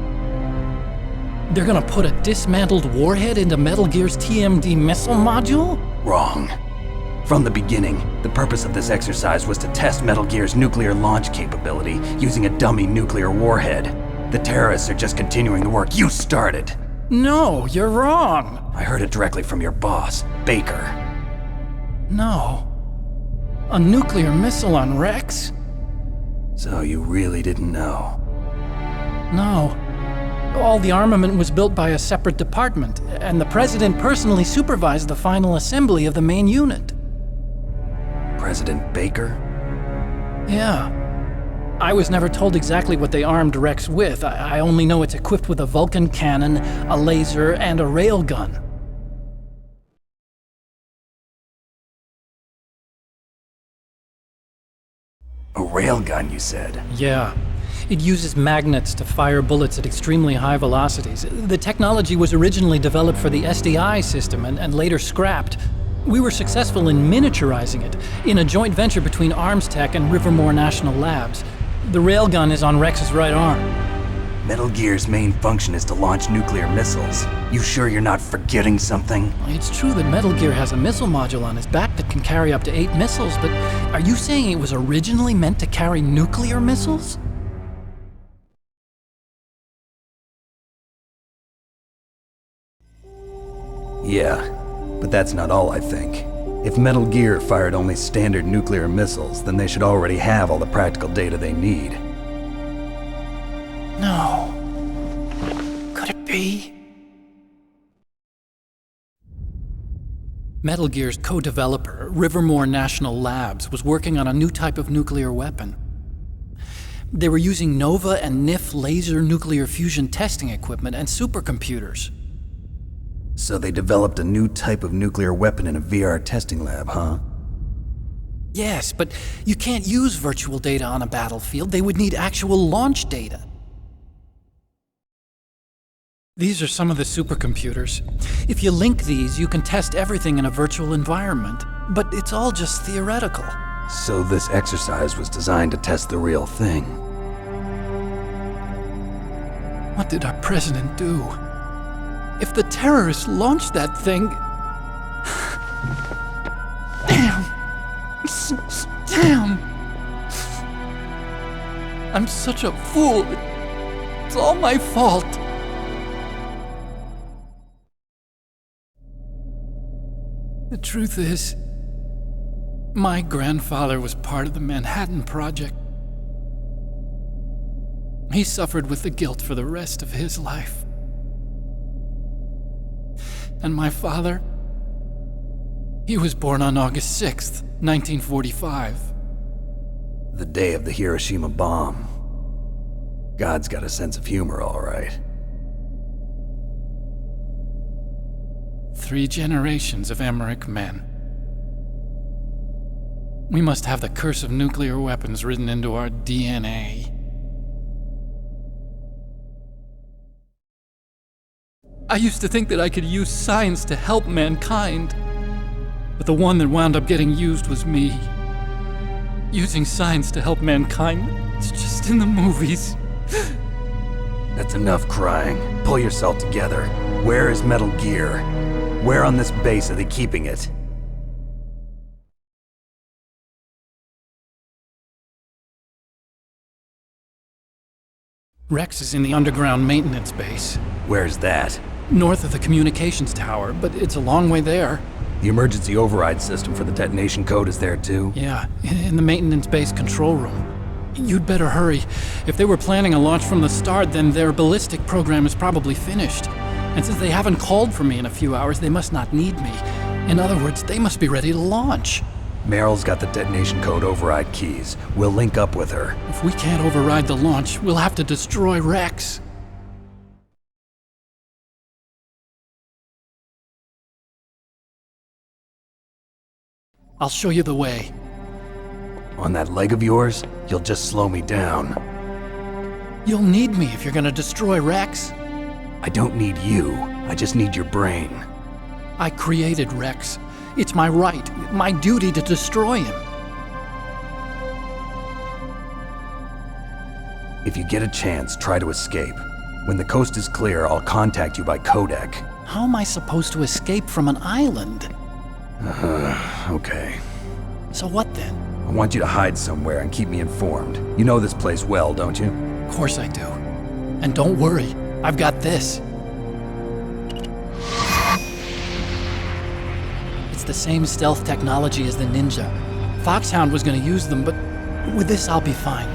They're gonna put a dismantled warhead into Metal Gear's TMD missile module? Wrong. From the beginning, the purpose of this exercise was to test Metal Gear's nuclear launch capability using a dummy nuclear warhead. The terrorists are just continuing the work you started. No, you're wrong. I heard it directly from your boss, Baker. No. A nuclear missile on Rex? So you really didn't know? No. All the armament was built by a separate department, and the president personally supervised the final assembly of the main unit. President Baker? Yeah. I was never told exactly what they armed Rex with. I only know it's equipped with a Vulcan cannon, a laser, and a railgun. A railgun, you said? Yeah. It uses magnets to fire bullets at extremely high velocities. The technology was originally developed for the SDI system and later scrapped. We were successful in miniaturizing it in a joint venture between Armstech and Rivermore National Labs. The railgun is on Rex's right arm. Metal Gear's main function is to launch nuclear missiles. You sure you're not forgetting something? It's true that Metal Gear has a missile module on his back that can carry up to 8 missiles, but are you saying it was originally meant to carry nuclear missiles? Yeah, but that's not all I think. If Metal Gear fired only standard nuclear missiles, then they should already have all the practical data they need. No. Could it be? Metal Gear's co-developer, Rivermore National Labs, was working on a new type of nuclear weapon. They were using NOVA and NIF laser nuclear fusion testing equipment and supercomputers. So they developed a new type of nuclear weapon in a VR testing lab, huh? Yes, but you can't use virtual data on a battlefield. They would need actual launch data. These are some of the supercomputers. If you link these, you can test everything in a virtual environment. But it's all just theoretical. So this exercise was designed to test the real thing. What did our president do? If the terrorists launched that thing... Damn! Damn! I'm such a fool. It's all my fault. The truth is, my grandfather was part of the Manhattan Project. He suffered with the guilt for the rest of his life. And my father, he was born on August 6th, 1945. The day of the Hiroshima bomb. God's got a sense of humor, all right. 3 generations of Emmerich men. We must have the curse of nuclear weapons written into our DNA. I used to think that I could use science to help mankind. But the one that wound up getting used was me. Using science to help mankind, it's just in the movies. That's enough crying. Pull yourself together. Where is Metal Gear? Where on this base are they keeping it? Rex is in the underground maintenance base. Where's that? North of the communications tower, but it's a long way there. The emergency override system for the detonation code is there too? Yeah, in the maintenance base control room. You'd better hurry. If they were planning a launch from the start, then their ballistic program is probably finished. And since they haven't called for me in a few hours, they must not need me. In other words, they must be ready to launch. Meryl's got the detonation code override keys. We'll link up with her. If we can't override the launch, we'll have to destroy Rex. I'll show you the way. On that leg of yours, you'll just slow me down. You'll need me if you're gonna destroy Rex. I don't need you. I just need your brain. I created Rex. It's my right, my duty to destroy him. If you get a chance, try to escape. When the coast is clear, I'll contact you by codec. How am I supposed to escape from an island? Okay. So what then? I want you to hide somewhere and keep me informed. You know this place well, don't you? Of course I do. And don't worry, I've got this. It's the same stealth technology as the Ninja. Foxhound was gonna use them, but with this I'll be fine.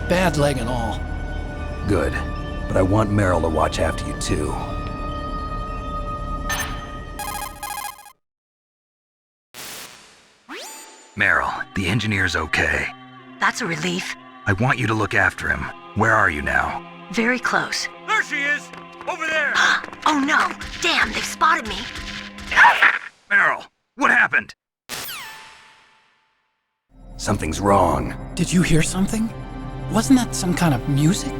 Bad leg and all. Good. But I want Meryl to watch after you too. Meryl, the engineer's okay. That's a relief. I want you to look after him. Where are you now? Very close. There she is! Over there! Oh no! Damn, they've spotted me! Meryl, what happened? Something's wrong. Did you hear something? Wasn't that some kind of music?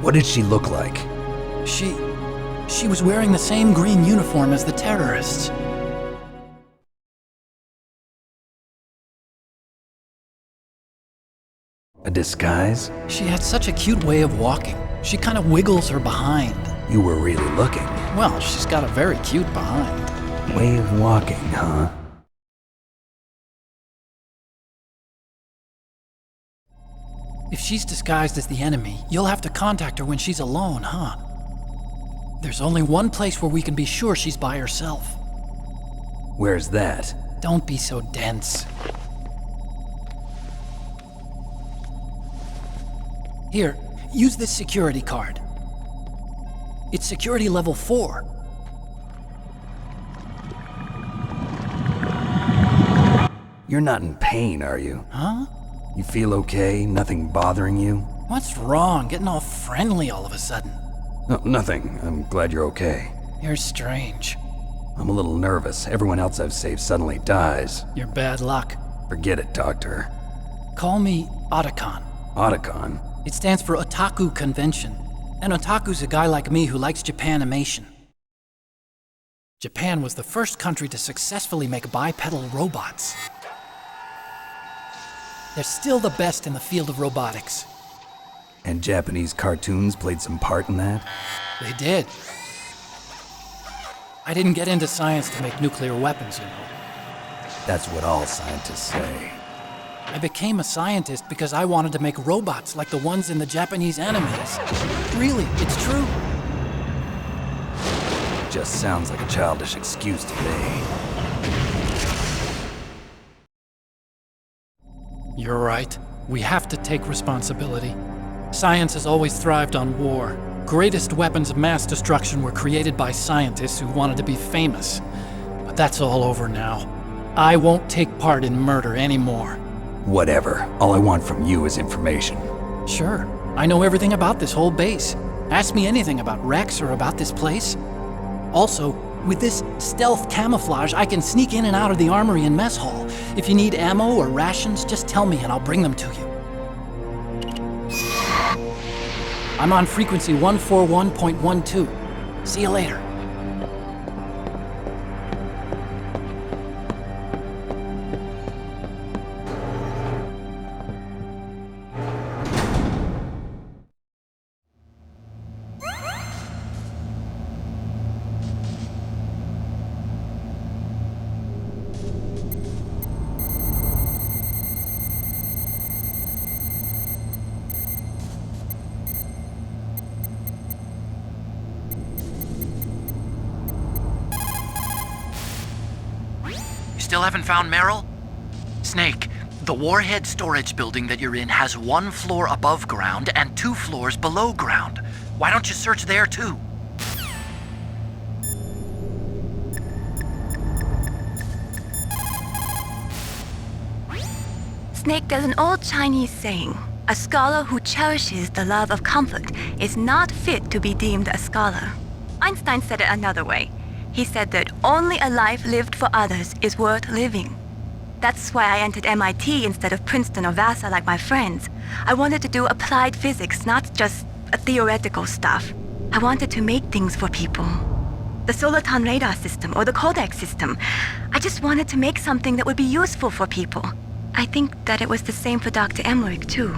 What did she look like? She was wearing the same green uniform as the terrorists. A disguise? She had such a cute way of walking. She kind of wiggles her behind. You were really looking. Well, she's got a very cute behind. Way of walking, huh? If she's disguised as the enemy, you'll have to contact her when she's alone, huh? There's only one place where we can be sure she's by herself. Where's that? Don't be so dense. Here, use this security card. It's security level 4. You're not in pain, are you? Huh? You feel okay? Nothing bothering you? What's wrong? Getting all friendly all of a sudden. No, nothing. I'm glad you're okay. You're strange. I'm a little nervous. Everyone else I've saved suddenly dies. You're bad luck. Forget it, Doctor. Call me Otacon. Otacon? It stands for Otaku Convention. An otaku's a guy like me who likes Japanimation. Japan was the first country to successfully make bipedal robots. They're still the best in the field of robotics. And Japanese cartoons played some part in that? They did. I didn't get into science to make nuclear weapons, you know. That's what all scientists say. I became a scientist because I wanted to make robots like the ones in the Japanese animes. Really, it's true. Just sounds like a childish excuse to me. You're right. We have to take responsibility. Science has always thrived on war. Greatest weapons of mass destruction were created by scientists who wanted to be famous. But that's all over now. I won't take part in murder anymore. Whatever. All I want from you is information. Sure. I know everything about this whole base. Ask me anything about Rex or about this place. Also, with this stealth camouflage, I can sneak in and out of the armory and mess hall. If you need ammo or rations, just tell me and I'll bring them to you. I'm on frequency 141.12. See you later. Still haven't found Meryl? Snake, the warhead storage building that you're in has 1 floor above ground and 2 floors below ground. Why don't you search there too? Snake, there's an old Chinese saying, a scholar who cherishes the love of comfort is not fit to be deemed a scholar. Einstein said it another way. He said that only a life lived for others is worth living. That's why I entered MIT instead of Princeton or Vassar like my friends. I wanted to do applied physics, not just theoretical stuff. I wanted to make things for people. The Soliton radar system or the Kodak system. I just wanted to make something that would be useful for people. I think that it was the same for Dr. Emmerich too.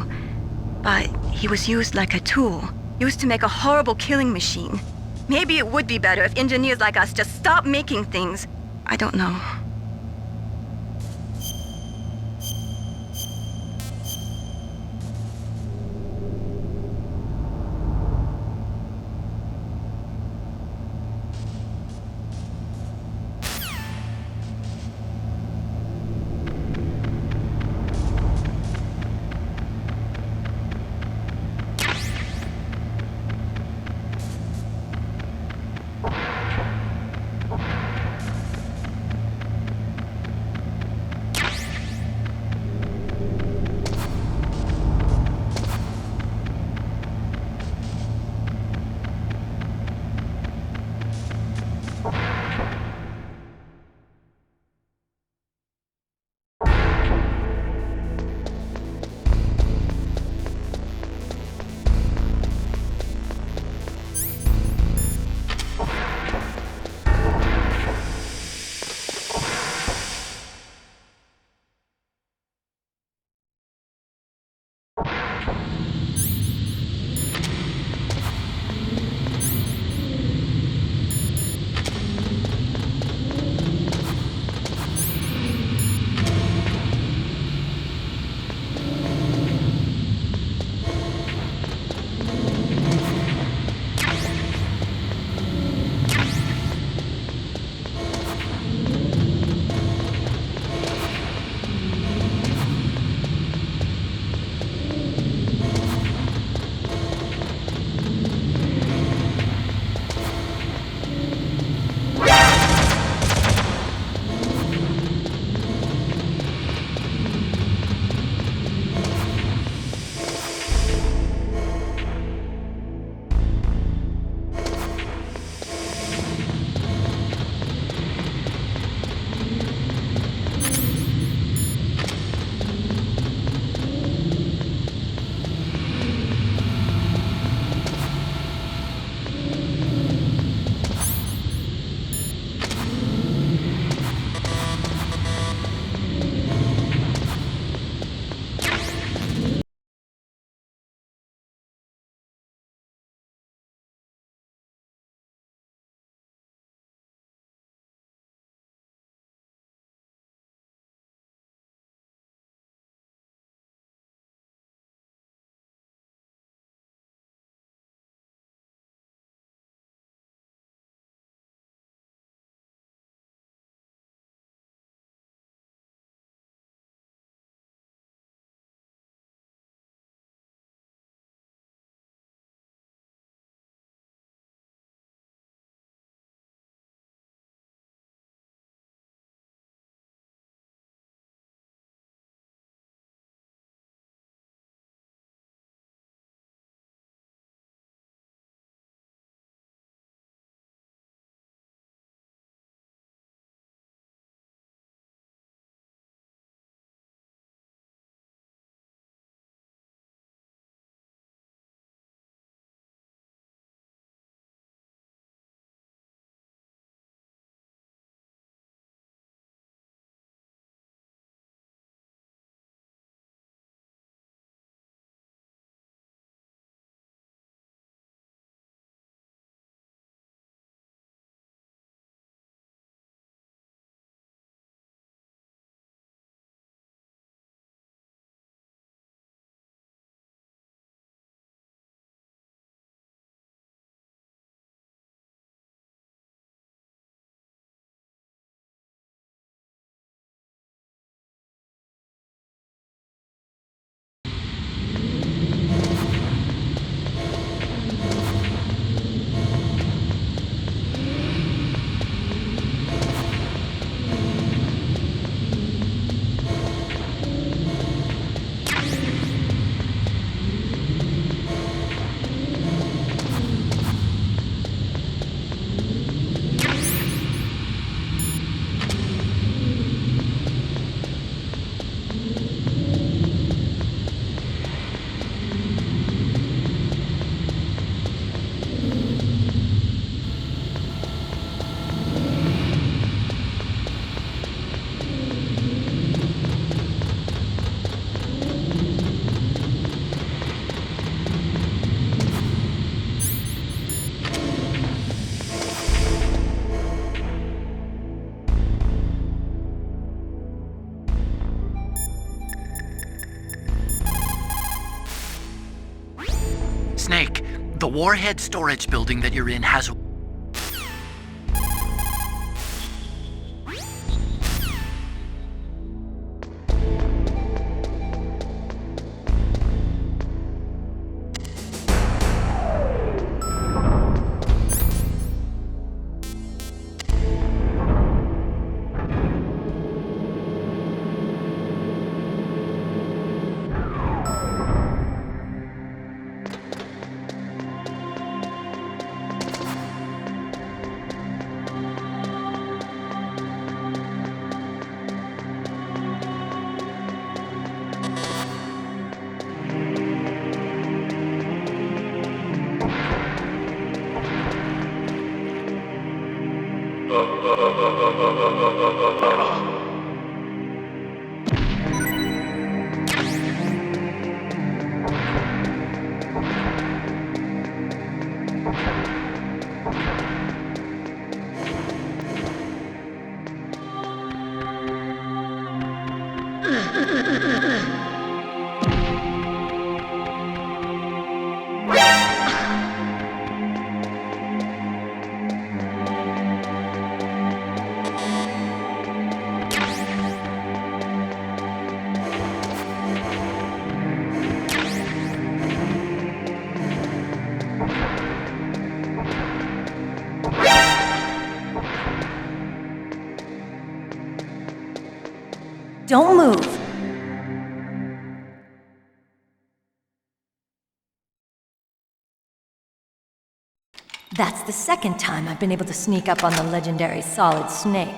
But he was used like a tool, used to make a horrible killing machine. Maybe it would be better if engineers like us just stopped making things. I don't know. warhead storage building that you're in has... Don't move. That's the second time I've been able to sneak up on the legendary Solid Snake.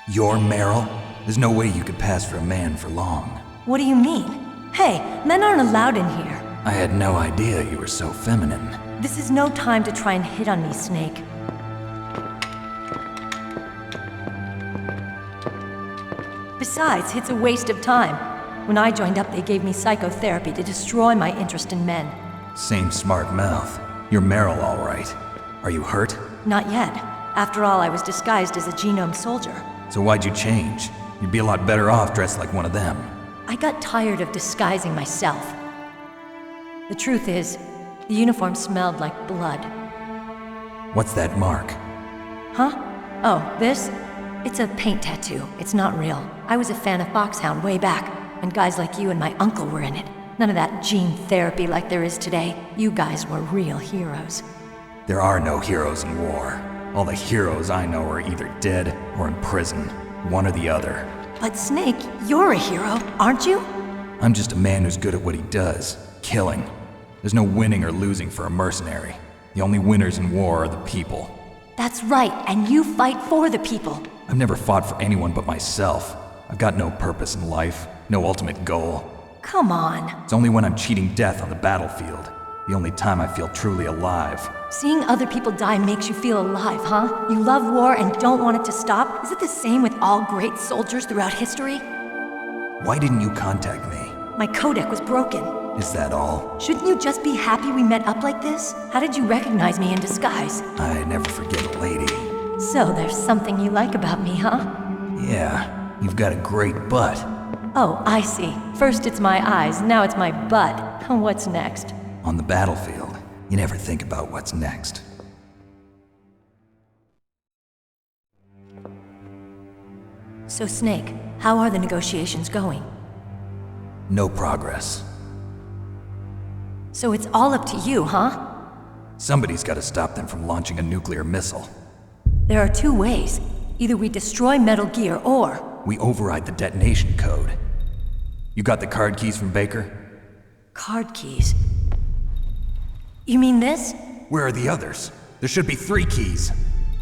You're Meryl? There's no way you could pass for a man for long. What do you mean? Hey, men aren't allowed in here. I had no idea you were so feminine. This is no time to try and hit on me, Snake. Besides, it's a waste of time. When I joined up, they gave me psychotherapy to destroy my interest in men. Same smart mouth. You're Meryl, all right. Are you hurt? Not yet. After all, I was disguised as a genome soldier. So why'd you change? You'd be a lot better off dressed like one of them. I got tired of disguising myself. The truth is, the uniform smelled like blood. What's that mark? Huh? Oh, this? It's a paint tattoo. It's not real. I was a fan of Foxhound way back, and guys like you and my uncle were in it. None of that gene therapy like there is today. You guys were real heroes. There are no heroes in war. All the heroes I know are either dead or in prison. One or the other. But Snake, you're a hero, aren't you? I'm just a man who's good at what he does. Killing. There's no winning or losing for a mercenary. The only winners in war are the people. That's right, and you fight for the people. I've never fought for anyone but myself. I've got no purpose in life, no ultimate goal. Come on. It's only when I'm cheating death on the battlefield. The only time I feel truly alive. Seeing other people die makes you feel alive, huh? You love war and don't want it to stop? Is it the same with all great soldiers throughout history? Why didn't you contact me? My codec was broken. Is that all? Shouldn't you just be happy we met up like this? How did you recognize me in disguise? I never forget a lady. So there's something you like about me, huh? Yeah, you've got a great butt. Oh, I see. First it's my eyes, now it's my butt. What's next? On the battlefield, you never think about what's next. So Snake, how are the negotiations going? No progress. So it's all up to you, huh? Somebody's got to stop them from launching a nuclear missile. There are two ways. Either we destroy Metal Gear, or... we override the detonation code. You got the card keys from Baker? Card keys? You mean this? Where are the others? There should be 3 keys.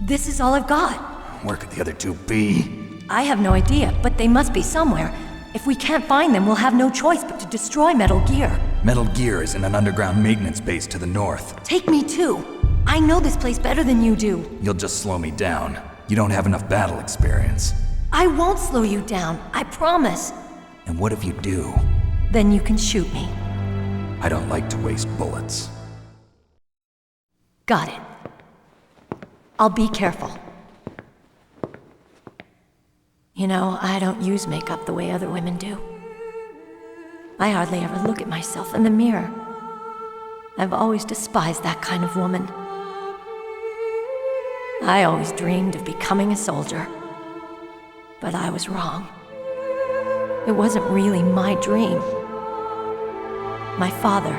This is all I've got. Where could the other 2 be? I have no idea, but they must be somewhere. If we can't find them, we'll have no choice but to destroy Metal Gear. Metal Gear is in an underground maintenance base to the north. Take me too. I know this place better than you do. You'll just slow me down. You don't have enough battle experience. I won't slow you down, I promise. And what if you do? Then you can shoot me. I don't like to waste bullets. Got it. I'll be careful. You know, I don't use makeup the way other women do. I hardly ever look at myself in the mirror. I've always despised that kind of woman. I always dreamed of becoming a soldier. But I was wrong. It wasn't really my dream. My father,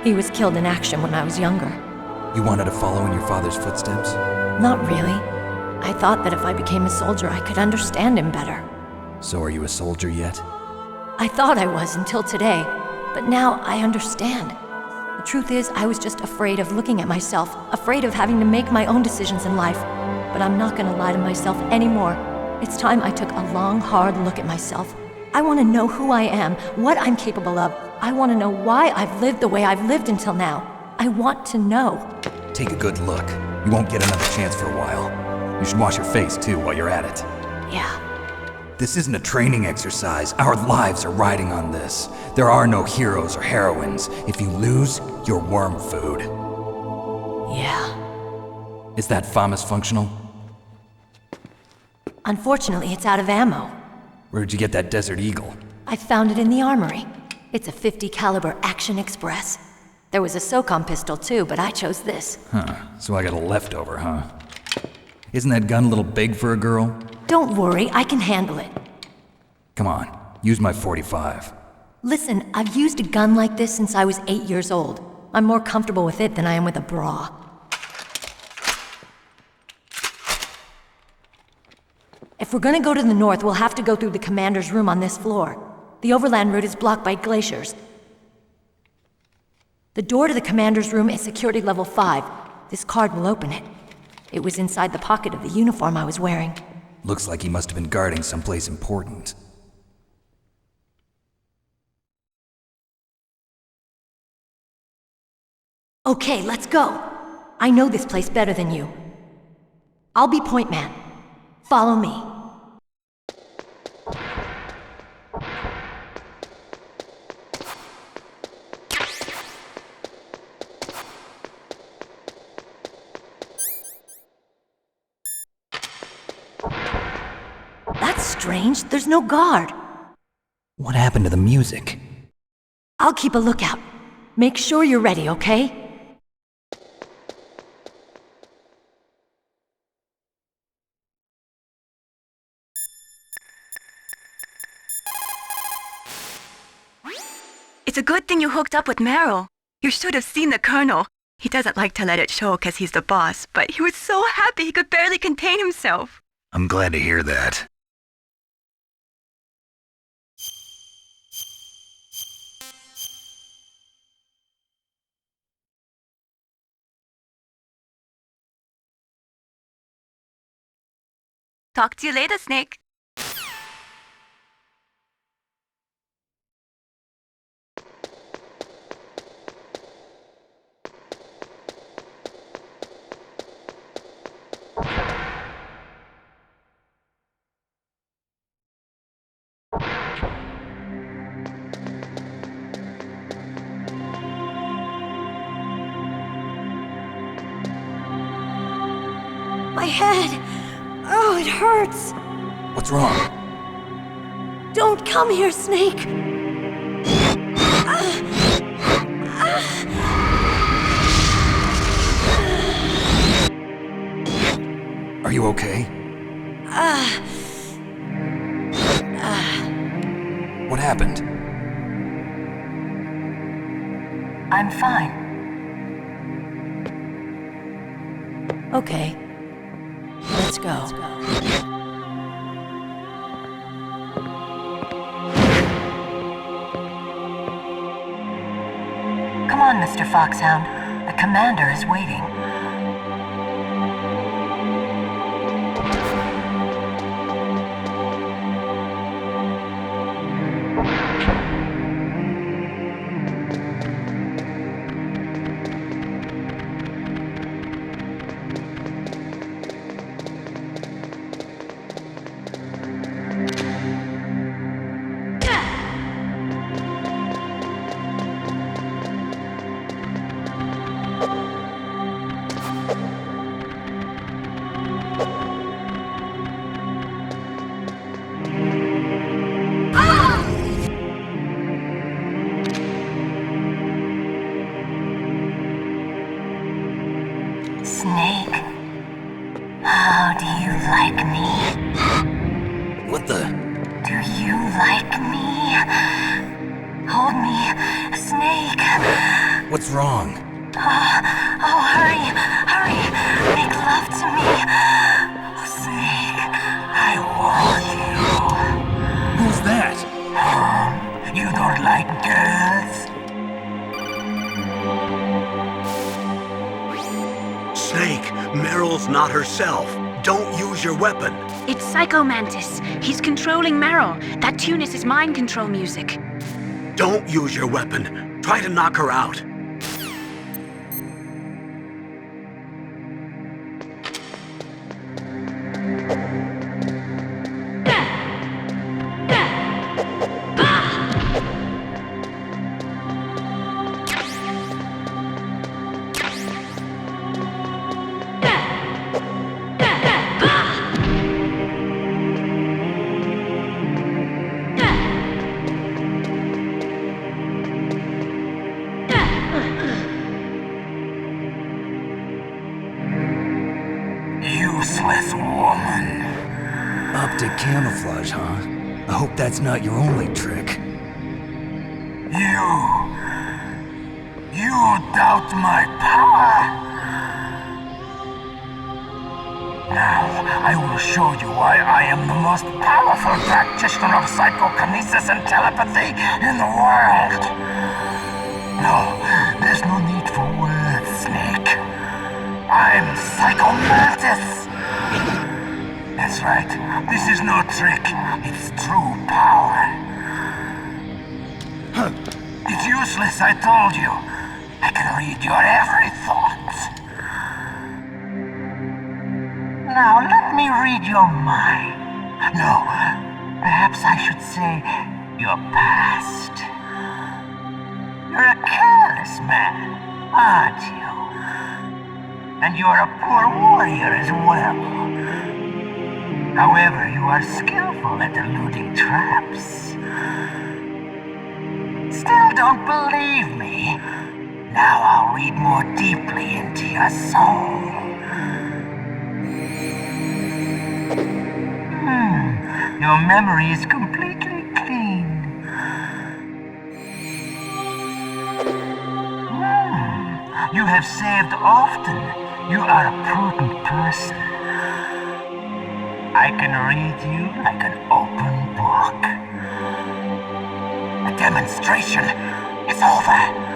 he was killed in action when I was younger. You wanted to follow in your father's footsteps? Not really. I thought that if I became a soldier, I could understand him better. So are you a soldier yet? I thought I was until today, but now I understand. The truth is, I was just afraid of looking at myself, afraid of having to make my own decisions in life. But I'm not gonna lie to myself anymore. It's time I took a long, hard look at myself. I want to know who I am, what I'm capable of. I want to know why I've lived the way I've lived until now. I want to know. Take a good look. You won't get another chance for a while. You should wash your face, too, while you're at it. Yeah. This isn't a training exercise. Our lives are riding on this. There are no heroes or heroines. If you lose, you're worm food. Yeah. Is that FAMAS functional? Unfortunately, it's out of ammo. Where'd you get that Desert Eagle? I found it in the armory. It's a .50 caliber Action Express. There was a SOCOM pistol too, but I chose this. Huh, so I got a leftover, huh? Isn't that gun a little big for a girl? Don't worry, I can handle it. Come on, use my .45. Listen, I've used a gun like this since I was 8 years old. I'm more comfortable with it than I am with a bra. If we're gonna go to the north, we'll have to go through the commander's room on this floor. The overland route is blocked by glaciers. The door to the commander's room is security level 5. This card will open it. It was inside the pocket of the uniform I was wearing. Looks like he must have been guarding someplace important. Okay, let's go. I know this place better than you. I'll be point man. Follow me. That's strange. There's no guard. What happened to the music? I'll keep a lookout. Make sure you're ready, okay? It's a good thing you hooked up with Meryl. You should have seen the Colonel. He doesn't like to let it show because he's the boss, but he was so happy he could barely contain himself. I'm glad to hear that. Talk to you later, Snake. My head! Oh, it hurts! What's wrong? Don't come here, Snake! Are you okay? What happened? I'm fine. Okay. Let's go. Come on, Mr. Foxhound. The commander is waiting. How do you like me? What the? Do you like me? Hold me, Snake. What's wrong? Oh, hurry, hurry. Make love to me. Oh, Snake, I want you. Who's that? You don't like girls? Snake, Meryl's not herself. Don't use your weapon. It's Psycho Mantis. He's controlling Meryl. That tune is his mind control music. Don't use your weapon. Try to knock her out. Useless woman. Optic camouflage, huh? I hope that's not your only trick. You doubt my power? Now, I will show you why I am the most powerful practitioner of psychokinesis and telepathy in the world. No, there's no need for words, Snake. I'm Psycho Mantis. That's right. This is no trick. It's true power. It's useless, I told you. I can read your every thought. Now let me read your mind. No, perhaps I should say your past. You're a careless man, aren't you? And you're a poor warrior as well. However, you are skillful at eluding traps. Still don't believe me? Now I'll read more deeply into your soul. Your memory is completely clean. You have saved often. You are a prudent person. I can read you like an open book. The demonstration is over.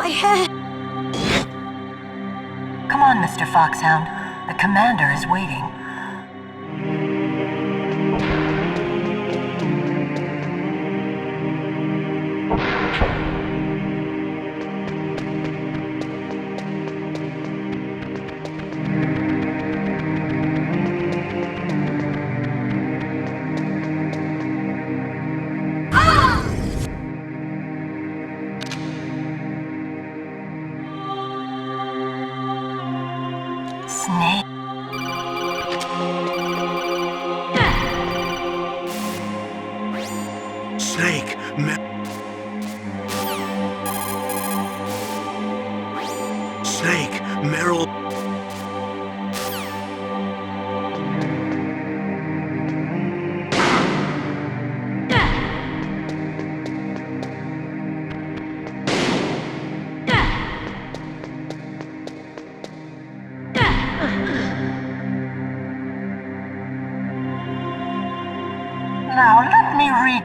My head! Come on, Mr. Foxhound. The commander is waiting. Snake. Snake, Snake, Meryl. Now let me read.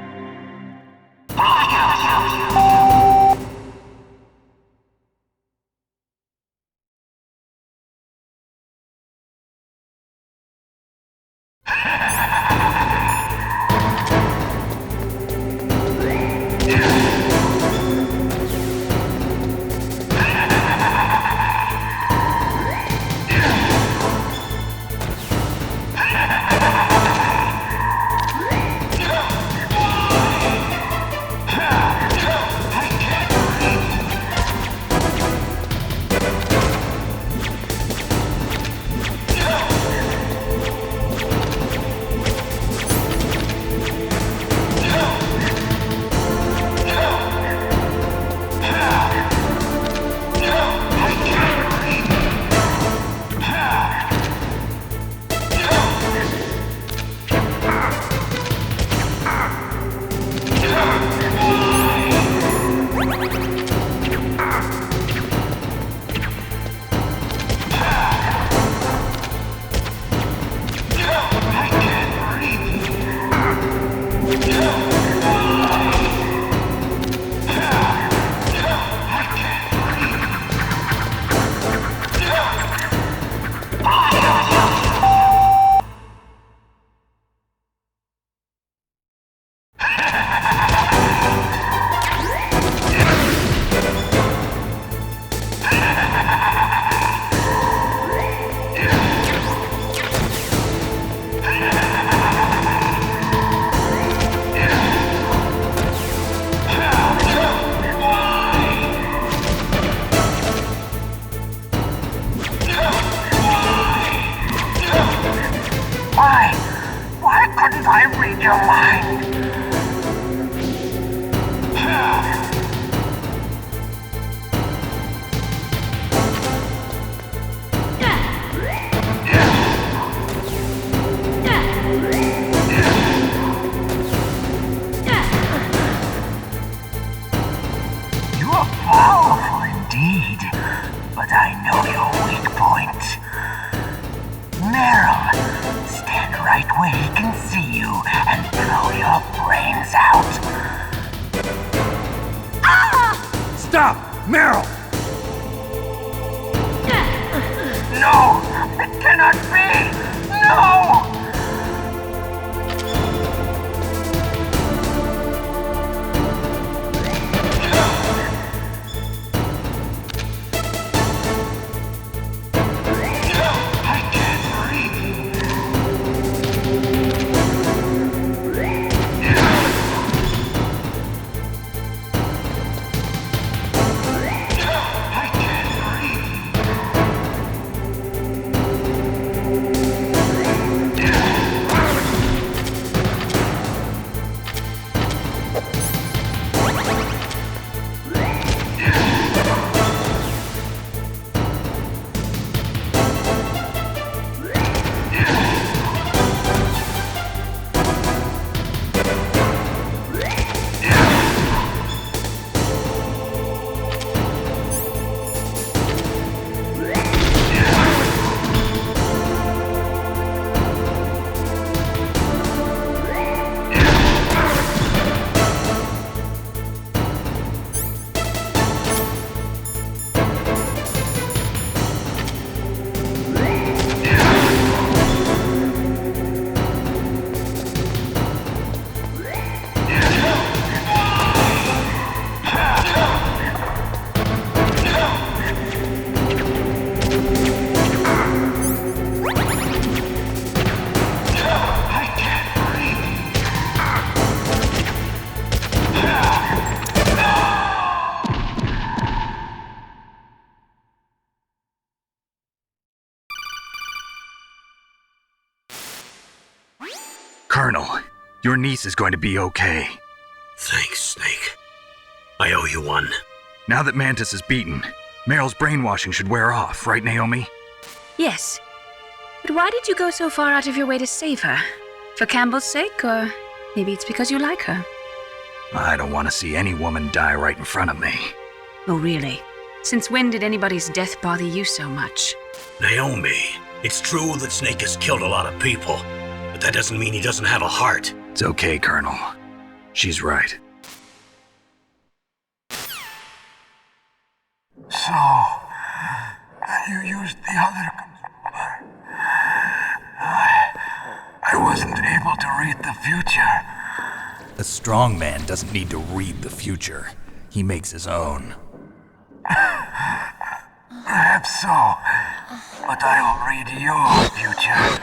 Why couldn't I read your mind? You are powerful indeed, but I know your weak point. Meryl, stand right where he can see you and blow your brains out. Ah! Stop! Meryl! No! It cannot be! No! Colonel, your niece is going to be okay. Thanks, Snake. I owe you one. Now that Mantis is beaten, Meryl's brainwashing should wear off, right, Naomi? Yes. But why did you go so far out of your way to save her? For Campbell's sake, or maybe it's because you like her? I don't want to see any woman die right in front of me. Oh, really? Since when did anybody's death bother you so much? Naomi, it's true that Snake has killed a lot of people, but that doesn't mean he doesn't have a heart. It's okay, Colonel. She's right. So, you used the other... I wasn't able to read the future. A strong man doesn't need to read the future. He makes his own. Perhaps so, but I will read your future.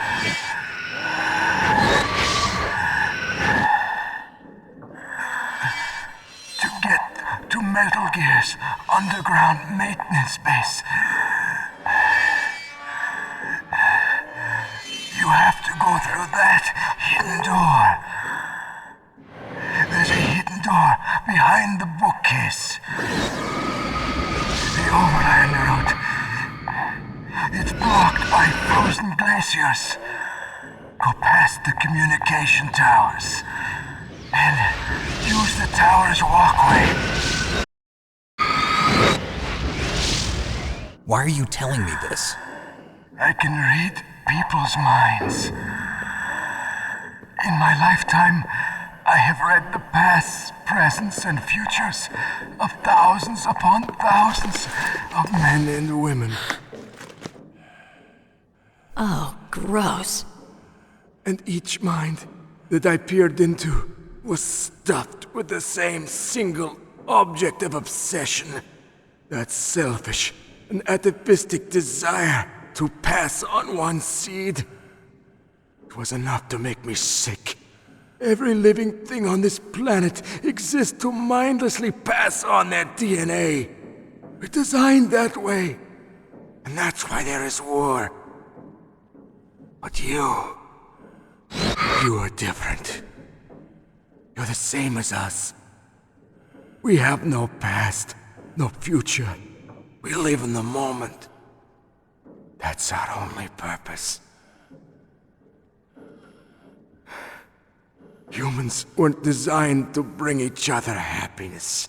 To get to Metal Gear's underground maintenance base, you have to go through that hidden door. There's a hidden door behind the bookcase. The overland route. It's blocked by frozen glaciers. Go past the communication towers and use the tower's walkway. Why are you telling me this? I can read people's minds. In my lifetime, I have read the pasts, presents, and futures of thousands upon thousands of men and women. Oh, gross. And each mind that I peered into was stuffed with the same single object of obsession. That selfish and atavistic desire to pass on one seed. It was enough to make me sick. Every living thing on this planet exists to mindlessly pass on their DNA. We're designed that way. And that's why there is war. But you are different. You're the same as us. We have no past, no future. We live in the moment. That's our only purpose. Humans weren't designed to bring each other happiness.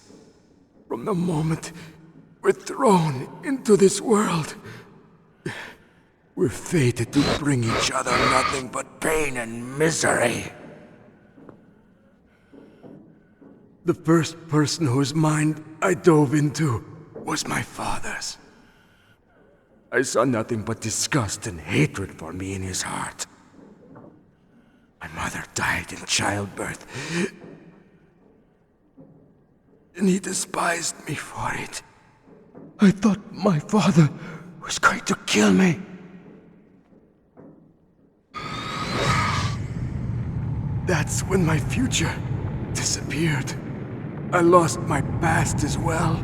From the moment we're thrown into this world, we're fated to bring each other nothing but pain and misery. The first person whose mind I dove into was my father's. I saw nothing but disgust and hatred for me in his heart. My mother died in childbirth, and he despised me for it. I thought my father was going to kill me. That's when my future disappeared. I lost my past as well.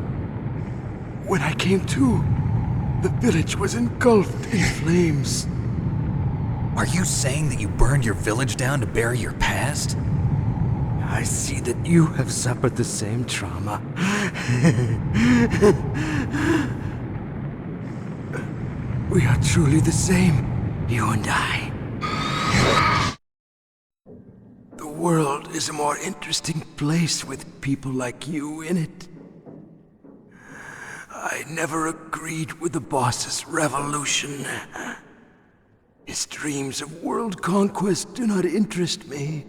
When I came to, the village was engulfed in flames. Are you saying that you burned your village down to bury your past? I see that you have suffered the same trauma. We are truly the same, you and I. The world is a more interesting place with people like you in it. I never agreed with the boss's revolution. His dreams of world conquest do not interest me.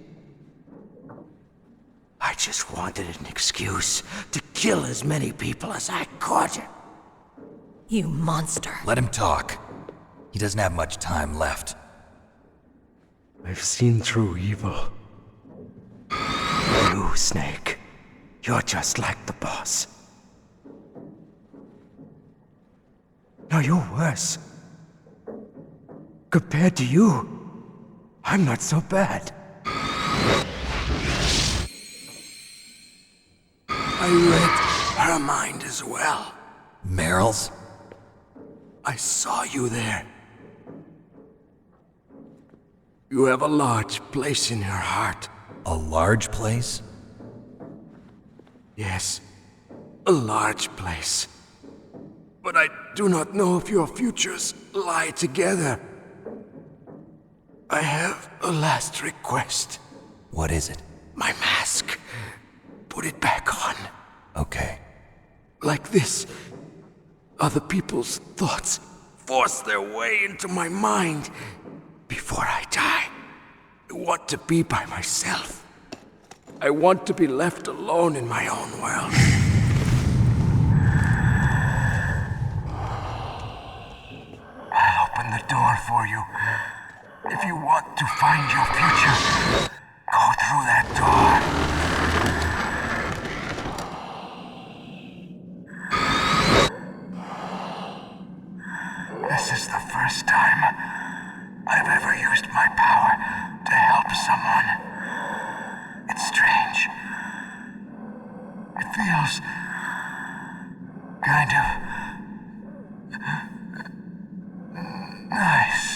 I just wanted an excuse to kill as many people as I could. You monster. Let him talk. He doesn't have much time left. I've seen through evil. You, Snake, you're just like the boss. No, you're worse. Compared to you, I'm not so bad. I read her mind as well. Meryl's? I saw you there. You have a large place in your heart. A large place? Yes, a large place. But I do not know if your futures lie together. I have a last request. What is it? My mask. Put it back on. Okay. Like this, other people's thoughts force their way into my mind. Before I die, I want to be by myself. I want to be left alone in my own world. I'll open the door for you. If you want to find your future, go through that door. This is the first time I've ever used my power to help someone. It's strange. It feels kind of nice.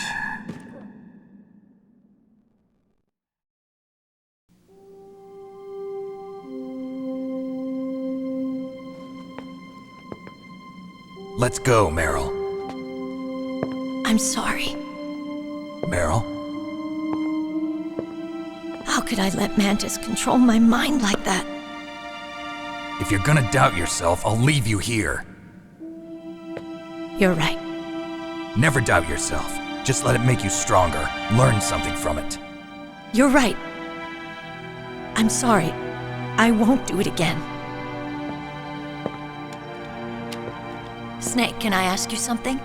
Let's go, Meryl. I'm sorry. Meryl? How could I let Mantis control my mind like that? If you're gonna doubt yourself, I'll leave you here. You're right. Never doubt yourself. Just let it make you stronger. Learn something from it. You're right. I'm sorry. I won't do it again. Snake, can I ask you something?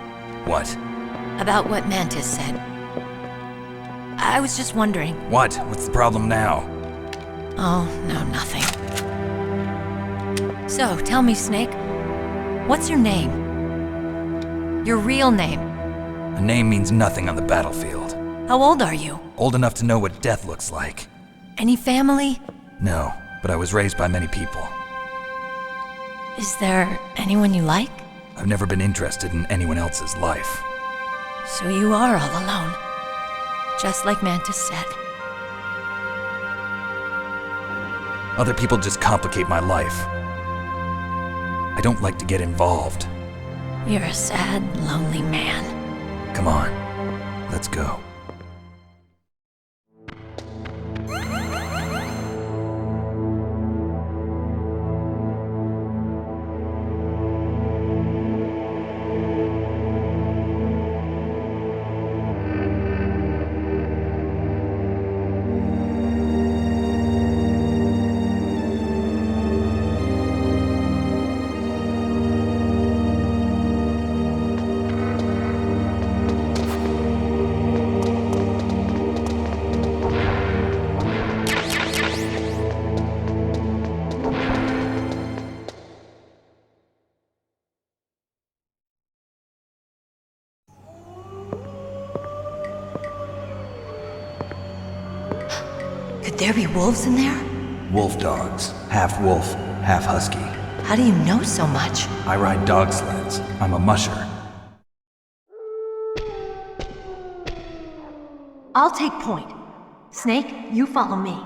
What? About what Mantis said. I was just wondering. What? What's the problem now? Oh, no, nothing. So, tell me, Snake, what's your name? Your real name? A name means nothing on the battlefield. How old are you? Old enough to know what death looks like. Any family? No, but I was raised by many people. Is there anyone you like? I've never been interested in anyone else's life. So you are all alone. Just like Mantis said. Other people just complicate my life. I don't like to get involved. You're a sad, lonely man. Come on, let's go. Could there be wolves in there? Wolf dogs. Half wolf, half husky. How do you know so much? I ride dog sleds. I'm a musher. I'll take point. Snake, you follow me.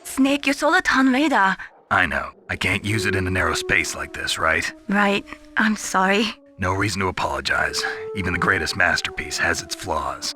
Snake, your solar ton radar. I know. I can't use it in a narrow space like this, right? Right. I'm sorry. No reason to apologize. Even the greatest masterpiece has its flaws.